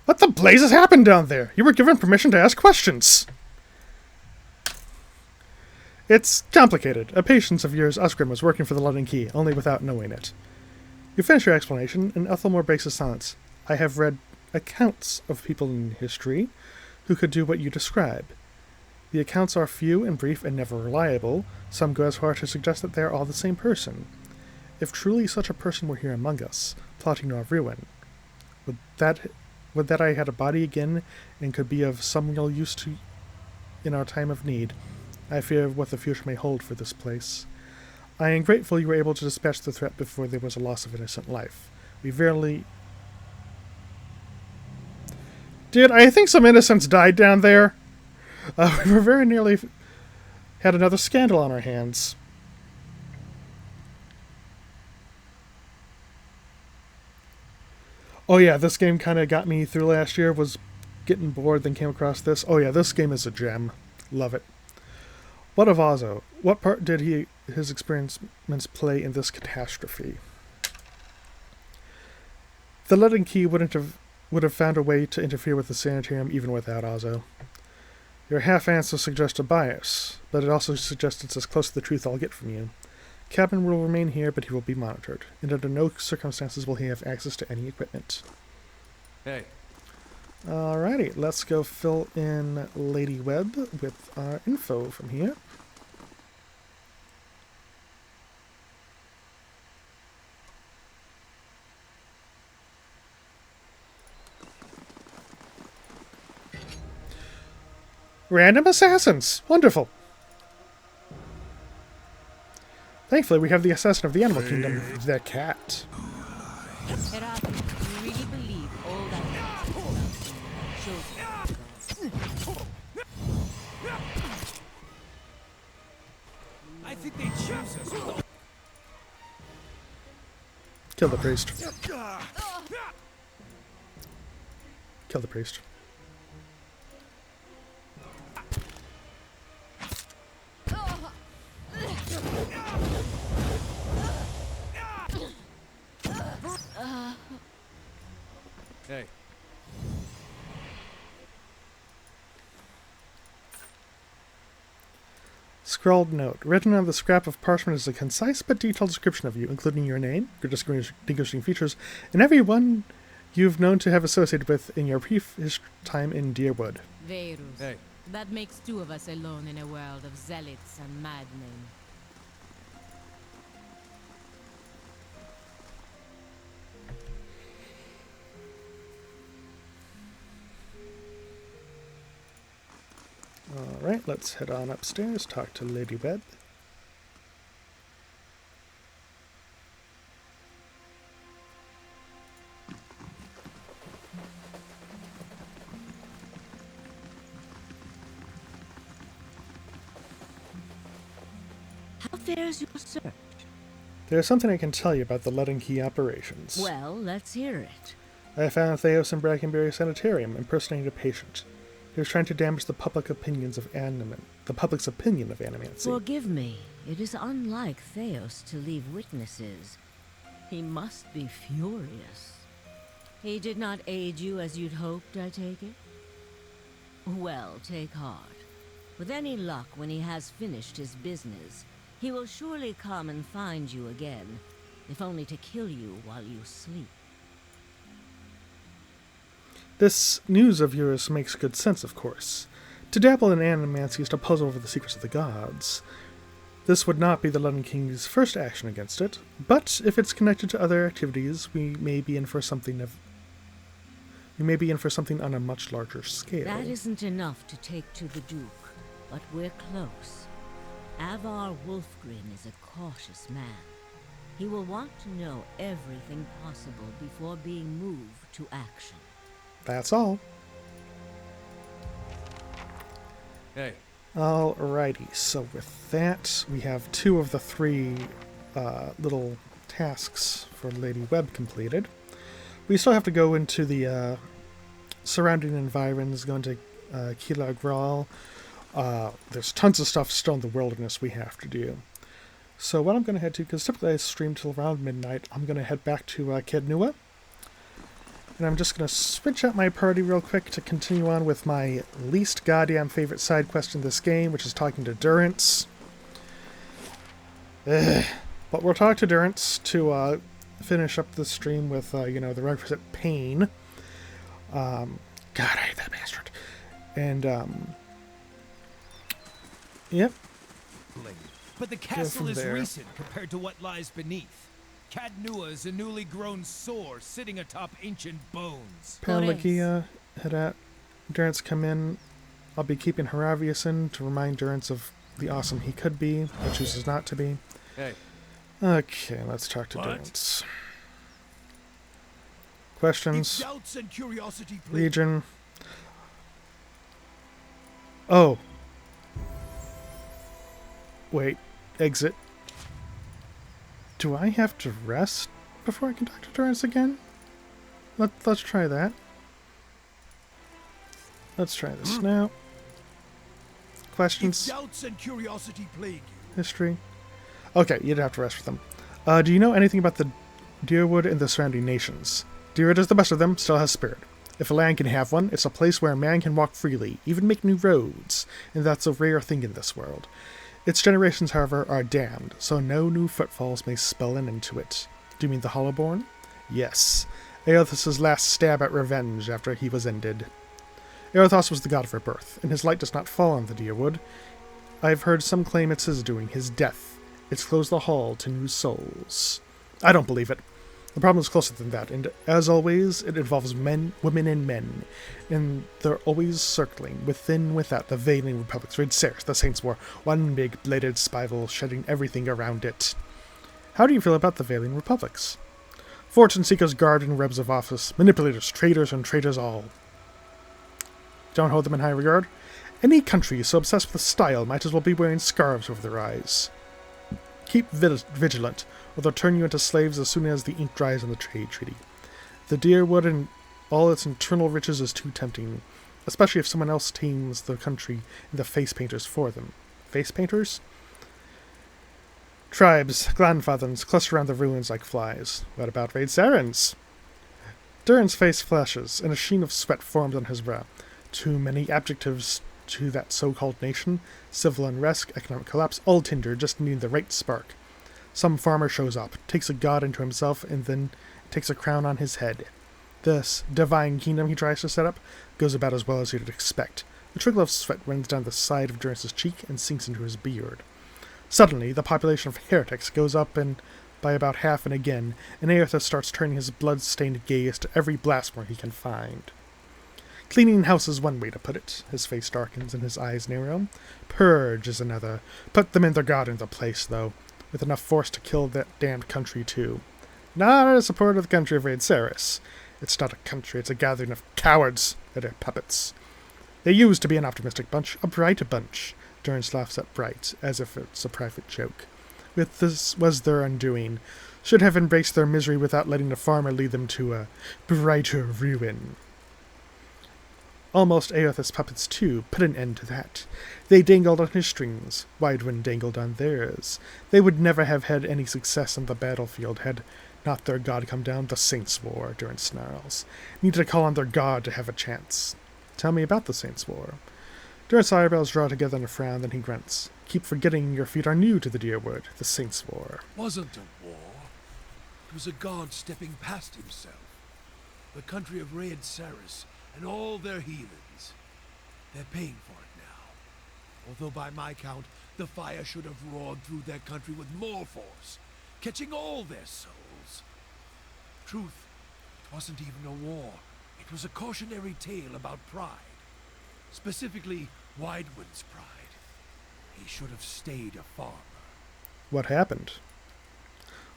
Speaker 1: What the blazes happened down there? You were given permission to ask questions. It's complicated. A patient of yours, Usgrim, was working for the London Key, only without knowing it. You finish your explanation, and Ethelmore breaks his silence. I have read accounts of people in history who could do what you describe. The accounts are few and brief and never reliable. Some go as far to suggest that they are all the same person. If truly such a person were here among us, plotting our ruin, would that I had a body again and could be of some real use to in our time of need. I fear what the future may hold for this place. I am grateful you were able to dispatch the threat before there was a loss of innocent life. We verily... Dude, I think some innocents died down there. We were very nearly had another scandal on our hands. Oh yeah, this game kind of got me through last year, was getting bored, then came across this. Oh yeah, this game is a gem. Love it. What of Ozzo? What part did his experiments play in this catastrophe? The London Key would have found a way to interfere with the sanitarium even without Ozzo. Your half-answer suggests a bias, but it also suggests it's as close to the truth I'll get from you. Captain will remain here, but he will be monitored, and under no circumstances will he have access to any equipment.
Speaker 2: Hey.
Speaker 1: Alrighty, let's go fill in Lady Webb with our info from here. Random assassins! Wonderful! Thankfully, we have the assassin of the animal kingdom, the cat.
Speaker 7: Erasmus, do you really believe all that
Speaker 4: I think they choose us.
Speaker 1: Kill the priest. Kill the priest.
Speaker 2: Hey.
Speaker 1: Scrawled note. Written on the scrap of parchment is a concise but detailed description of you, including your name, your distinguishing features, and everyone you've known to have associated with in your brief time in Deerwood.
Speaker 7: Verus.
Speaker 2: Hey.
Speaker 7: That makes two of us alone in a world of zealots and madmen.
Speaker 1: Alright, let's head on upstairs, talk to Lady Webb.
Speaker 11: How fares your search?
Speaker 1: There's something I can tell you about the London Key operations.
Speaker 11: Well, let's hear it.
Speaker 1: I found Theos in Brackenbury Sanitarium impersonating a patient. He was trying to damage the public's opinion of animancy.
Speaker 11: Forgive me. It is unlike Theos to leave witnesses. He must be furious. He did not aid you as you'd hoped, I take it? Well, take heart. With any luck, when he has finished his business, he will surely come and find you again, if only to kill you while you sleep.
Speaker 1: This news of yours makes good sense, of course. To dabble in animancy is to puzzle over the secrets of the gods. This would not be the London King's first action against it, but if it's connected to other activities, we may be in for something on a much larger scale.
Speaker 11: That isn't enough to take to the Duke, but we're close. Avar Wolfgren is a cautious man. He will want to know everything possible before being moved to action.
Speaker 1: That's all.
Speaker 2: Hey.
Speaker 1: Alrighty, so with that, we have 2 of the 3 little tasks for Lady Webb completed. We still have to go into the surrounding environs, go into Kila Gral. There's tons of stuff still in the wilderness we have to do. So what I'm going to head to, because typically I stream till around midnight, I'm going to head back to Kednua. And I'm just going to switch out my party real quick to continue on with my least goddamn favorite side quest in this game, which is talking to Durrance. But we'll talk to Durrance to finish up the stream with, the requisite pain. God, I hate that bastard. And, yep.
Speaker 4: But the castle is recent compared to what lies beneath. Cadnua is a newly grown sore sitting atop ancient bones.
Speaker 1: Pelikia had at Durrance come in. I'll be keeping Haravius in to remind Durrance of the awesome he could be, but chooses not to be.
Speaker 2: Hey.
Speaker 1: Okay, let's talk to Durrance. Questions?
Speaker 6: Doubts and curiosity, please.
Speaker 1: Region. Oh. Wait. Exit. Do I have to rest before I can talk to Durrance again? Let's try that. Let's try this now. Questions?
Speaker 6: Doubts and curiosity plague you.
Speaker 1: History. Okay, you'd have to rest with them. Do you know anything about the Deerwood and the surrounding nations? Deerwood is the best of them, still has spirit. If a land can have one, it's a place where a man can walk freely, even make new roads, and that's a rare thing in this world. Its generations, however, are damned, so no new footfalls may spill in into it. Do you mean the Hollowborn? Yes. Aothos' last stab at revenge after he was ended. Aothos was the god of rebirth, and his light does not fall on the Deerwood. I've heard some claim it's his doing, his death. It's closed the hall to new souls. I don't believe it. The problem is closer than that, and as always, it involves men, women, and men, and they're always circling, within, without, the Veiling Republics. Read Ceres, the Saints' War, one big bladed spiral, shedding everything around it. How do you feel about the Veiling Republics? Fortune seekers, guard and rebs of office, manipulators, traitors, and traitors all. Don't hold them in high regard? Any country so obsessed with style might as well be wearing scarves over their eyes. Keep vigilant, or they'll turn you into slaves as soon as the ink dries on the trade treaty. The Deerwood and all its internal riches is too tempting, especially if someone else tames the country and the face painters for them. Face painters? Tribes, grandfathers, cluster around the ruins like flies. What about Raid Sarens? Durrance's face flashes, and a sheen of sweat forms on his brow. Too many adjectives to that so-called nation. Civil unrest, economic collapse, all tinder, just needing the right spark. Some farmer shows up, takes a god into himself, and then takes a crown on his head. This divine kingdom he tries to set up goes about as well as you'd expect. A trickle of sweat runs down the side of Durrance's cheek and sinks into his beard. Suddenly, the population of heretics goes up by about half, and again, and Aothos starts turning his blood-stained gaze to every blasphemer he can find. Cleaning house is one way to put it. His face darkens and his eyes narrow. Purge is another. Put them in their god in the place, though, with enough force to kill that damned country, too. Not a supporter of the country of Raid Ceres. It's not a country, it's a gathering of cowards that are puppets. They used to be an optimistic bunch, a bright bunch. Durrance laughs at bright, as if it's a private joke. With this was their undoing. should have embraced their misery without letting the farmer lead them to a brighter ruin. Almost Aoth's puppets, too, put an end to that. They dangled on his strings, Widewind dangled on theirs. They would never have had any success on the battlefield had not their god come down. The Saints' War, Durant snarls. Needed to call on their god to have a chance. Tell me about the Saints' War. Durant's eyebrows draw together in a frown, then he grunts. Keep forgetting your feet are new to the dear word, the Saints' War.
Speaker 15: Wasn't a war. It was a god stepping past himself. The country of Raid Saris and all their heathens. They're paying for it now. Although by my count, the fire should have roared through their country with more force, catching all their souls. Truth, it wasn't even a war. It was a cautionary tale about pride. Specifically, Widewind's pride. He should have stayed a farmer.
Speaker 1: What happened?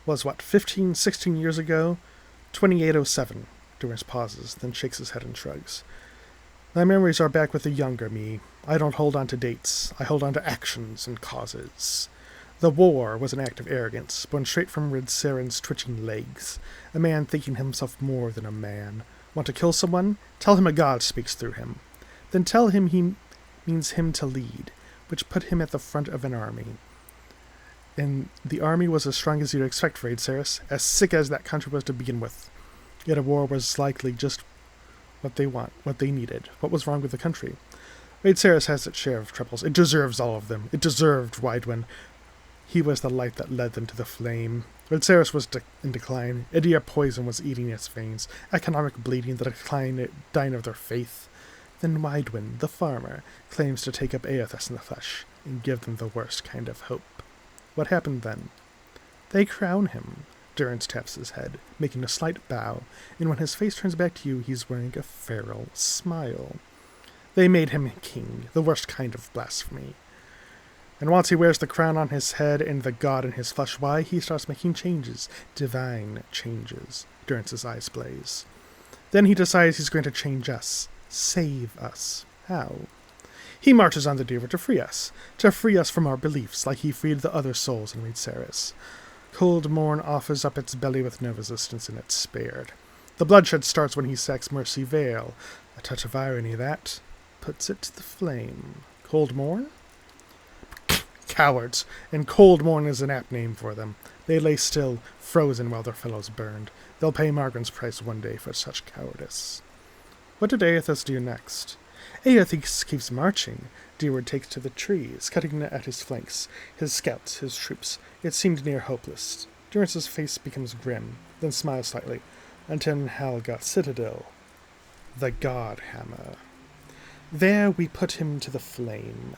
Speaker 1: Was 15, 16 years ago? 2807. Durant pauses, then shakes his head and shrugs. My memories are back with the younger me. I don't hold on to dates. I hold on to actions and causes. The war was an act of arrogance, born straight from Rid Saren's twitching legs. A man thinking himself more than a man. Want to kill someone? Tell him a god speaks through him. Then tell him he means him to lead, which put him at the front of an army. And the army was as strong as you'd expect, Raid Saris, as sick as that country was to begin with. Yet a war was likely just what they needed. What was wrong with the country? Raid Saris has its share of troubles. It deserves all of them. It deserved Widewind. He was the light that led them to the flame. Raid Saris was in decline. Idia poison was eating its veins. Economic bleeding, the dying of their faith. Then Widewind, the farmer, claims to take up Aothas in the flesh and give them the worst kind of hope. What happened then? They crown him. Durant taps his head, making a slight bow, and when his face turns back to you, he's wearing a feral smile. They made him king, the worst kind of blasphemy. And once he wears the crown on his head and the god in his flesh, why, he starts making changes, divine changes. Durant's eyes blaze. Then he decides he's going to change us, save us. How? He marches on the Deer to free us from our beliefs, like he freed the other souls in Raid Saris. Cold Morn offers up its belly with no resistance, and it's spared. The bloodshed starts when he sacks Mercy Vale. A touch of irony, that. Puts it to the flame. Cold Morn? Cowards. And Cold Morn is an apt name for them. They lay still, frozen while their fellows burned. They'll pay Margaret's price one day for such cowardice. What did Aothas do next? Aothas keeps marching. Deerwood takes to the trees, cutting at his flanks, his scouts, his troops. It seemed near hopeless. Durant's face becomes grim, then smiles slightly, until Halgot Citadel. The God Hammer. There we put him to the flame.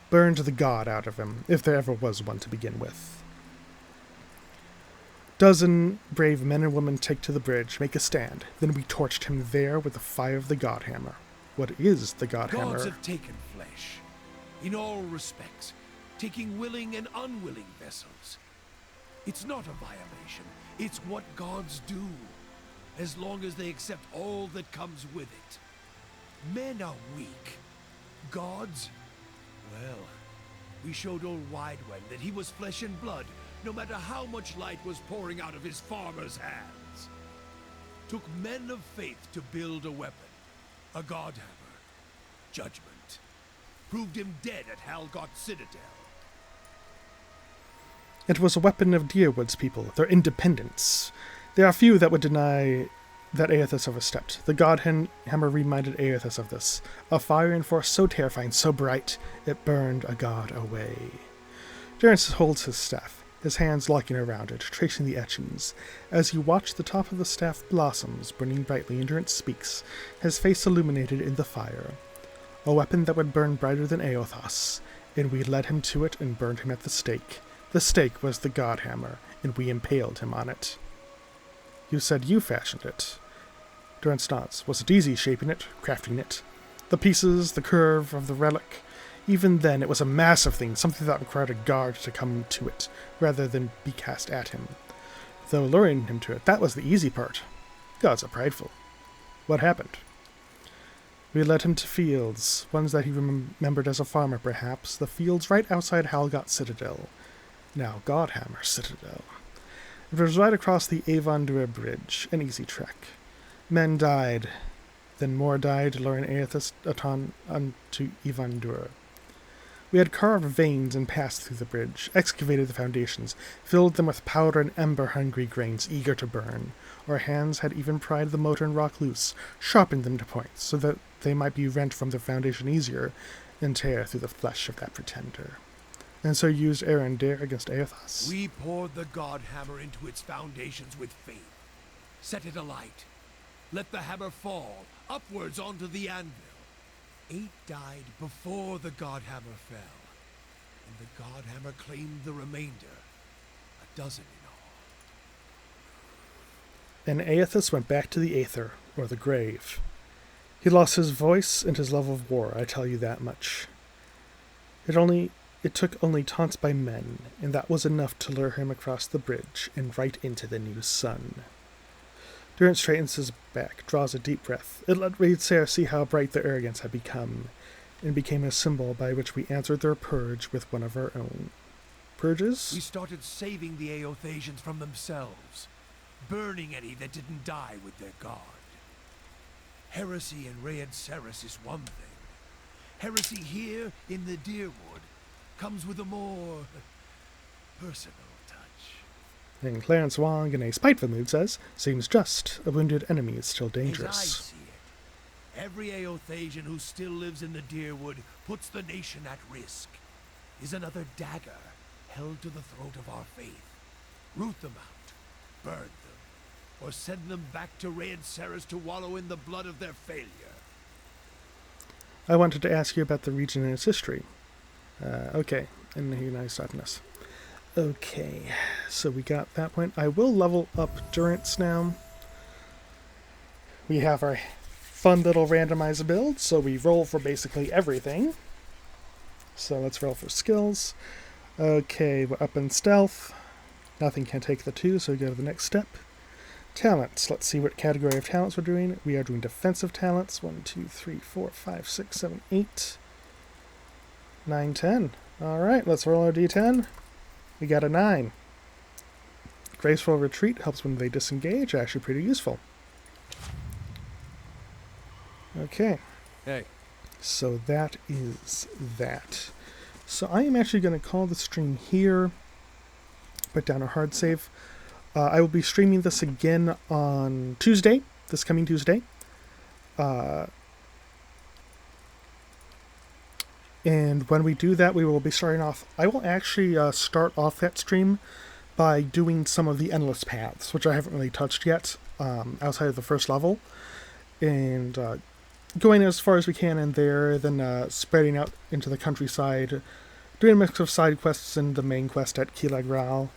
Speaker 1: Burned the god out of him, if there ever was one to begin with. Dozen brave men and women take to the bridge, make a stand. Then we torched him there with the fire of the God Hammer. What is the God Hammer?
Speaker 15: Gods have taken flesh, in all respects, taking willing and unwilling vessels. It's not a violation. It's what gods do, as long as they accept all that comes with it. Men are weak. Gods? Well, we showed old Widewind that he was flesh and blood, no matter how much light was pouring out of his farmer's hands. Took men of faith to build a weapon. A God Hammer. Judgment. Proved him dead at Halgot Citadel.
Speaker 1: It was a weapon of Deerwood's people, their independence. There are few that would deny that Aothas overstepped. The God Hammer reminded Aothas of this. A fire and force so terrifying, so bright, it burned a god away. Durant holds his staff, his hands locking around it, tracing the etchings. As you watch, the top of the staff blossoms, burning brightly, and Durant speaks, his face illuminated in the fire. A weapon that would burn brighter than Aothas, and we led him to it and burned him at the stake. The stake was the God Hammer, and we impaled him on it. You said you fashioned it. Durant nods. Was it easy shaping it, crafting it? The pieces, the curve of the relic. Even then, it was a massive thing, something that required a guard to come to it, rather than be cast at him. Though luring him to it, that was the easy part. Gods are prideful. What happened? We led him to fields, ones that he remembered as a farmer, perhaps, the fields right outside Halgot Citadel. Now Godhammer Citadel. It was right across the Avondur Bridge, an easy trek. Men died, then more died to lure an Aethys unto Avondur. We had carved veins and passed through the bridge, excavated the foundations, filled them with powder and ember-hungry grains eager to burn. Our hands had even pried the motor and rock loose, sharpened them to points, so that they might be rent from the foundation easier and tear through the flesh of that pretender. And so used Arendir against Aethys.
Speaker 15: We poured the God Hammer into its foundations with faith. Set it alight. Let the hammer fall, upwards onto the anvil. 8 died before the God Hammer fell, and the God Hammer claimed the remainder, 12 in all.
Speaker 1: And Aethys went back to the Aether, or the grave. He lost his voice and his love of war, I tell you that much. It took only taunts by men, and that was enough to lure him across the bridge and right into the new sun. Durant straightens his back, draws a deep breath. It let Raedsair see how bright their arrogance had become, and became a symbol by which we answered their purge with one of our own. Purges?
Speaker 15: We started saving the Aothasians from themselves, burning any that didn't die with their god. Heresy in Raedsaris is one thing. Heresy here in the Deerwood comes with a more personal touch.
Speaker 1: And Clarence Wong, in a spiteful mood, says, seems just. A wounded enemy is still
Speaker 15: As
Speaker 1: dangerous.
Speaker 15: I see it, every Aothasian who still lives in the Deerwood puts the nation at risk. Is another dagger held to the throat of our faith. Root them out, burn them, or send them back to Raedsaris to wallow in the blood of their failure.
Speaker 1: I wanted to ask you about the region and its history. Okay, and here now stopping us. Okay, so we got that point. I will level up Durance now. We have our fun little randomized build, so we roll for basically everything. So let's roll for skills. Okay, we're up in stealth. Nothing can take the 2, so we go to the next step. Talents. Let's see what category of talents we're doing. We are doing defensive talents. 1, 2, 3, 4, 5, 6, 7, 8, 9, 10. Alright, let's roll our d10. We got a 9. Graceful retreat helps when they disengage. Actually pretty useful. Okay.
Speaker 2: Hey.
Speaker 1: So that is that. So I am actually going to call the stream here. Put down a hard save. I will be streaming this again on Tuesday, this coming Tuesday. And when we do that, we will be starting off... I will actually start off that stream by doing some of the endless paths, which I haven't really touched yet, outside of the first level. And going as far as we can in there, then spreading out into the countryside, doing a mix of side quests and the main quest at Kilag Ral.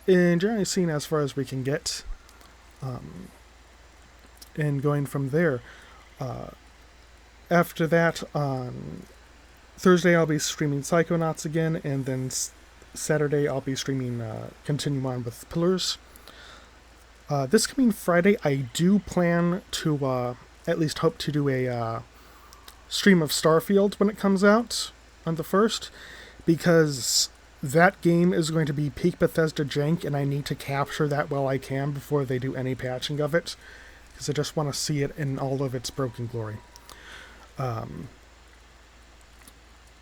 Speaker 1: And generally seeing as far as we can get, and going from there. After that, on Thursday I'll be streaming Psychonauts again, and then Saturday I'll be streaming continue on with Pillars. This coming Friday I do plan to at least hope to do a stream of Starfield when it comes out on the 1st, because that game is going to be peak Bethesda jank, and I need to capture that while I can before they do any patching of it, because I just want to see it in all of its broken glory. And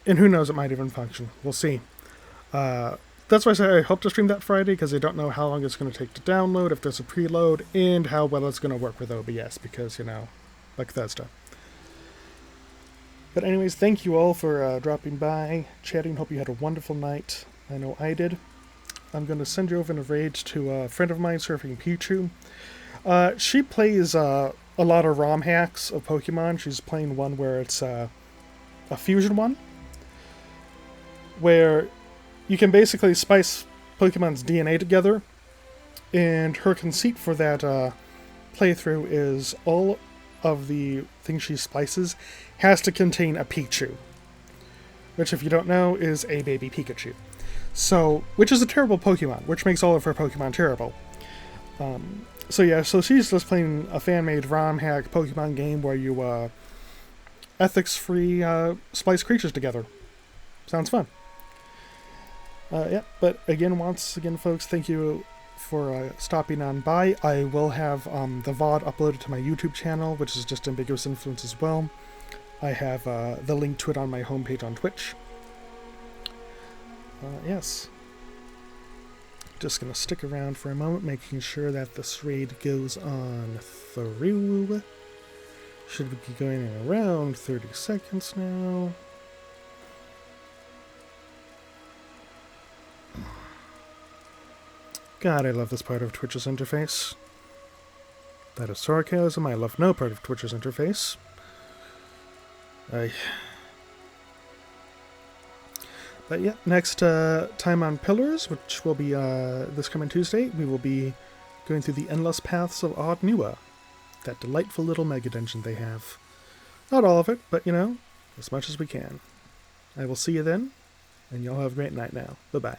Speaker 1: who knows, it might even function. We'll see. That's why I say I hope to stream that Friday, because I don't know how long it's going to take to download, if there's a preload, and how well it's going to work with OBS, because, you know, Bethesda. But anyways, thank you all for dropping by, chatting. Hope you had a wonderful night. I know I did. I'm going to send you over in a raid to a friend of mine, Surfing Pichu. She plays a lot of ROM hacks of Pokemon. She's playing one where it's a fusion one, where you can basically spice Pokemon's DNA together, and her conceit for that playthrough is all of the things she splices has to contain a Pichu, which, if you don't know, is a baby Pikachu. So, which is a terrible Pokemon, which makes all of her Pokemon terrible. So yeah, so she's just playing a fan-made ROM hack Pokemon game where you ethics-free splice creatures together. Sounds fun. Yeah, but once again, folks, thank you for stopping on by. I will have the VOD uploaded to my YouTube channel, which is just Ambiguous Influence as well. I have the link to it on my homepage on Twitch. Yes. Just gonna stick around for a moment, making sure that this raid goes on through. Should be going in around 30 seconds now. God, I love this part of Twitch's interface. That is sarcasm. I love no part of Twitch's interface. But yeah, next time on Pillars, which will be this coming Tuesday, we will be going through the endless paths of Odd Nua. That delightful little mega dungeon they have. Not all of it, but you know, as much as we can. I will see you then, and y'all have a great night now. Bye-bye.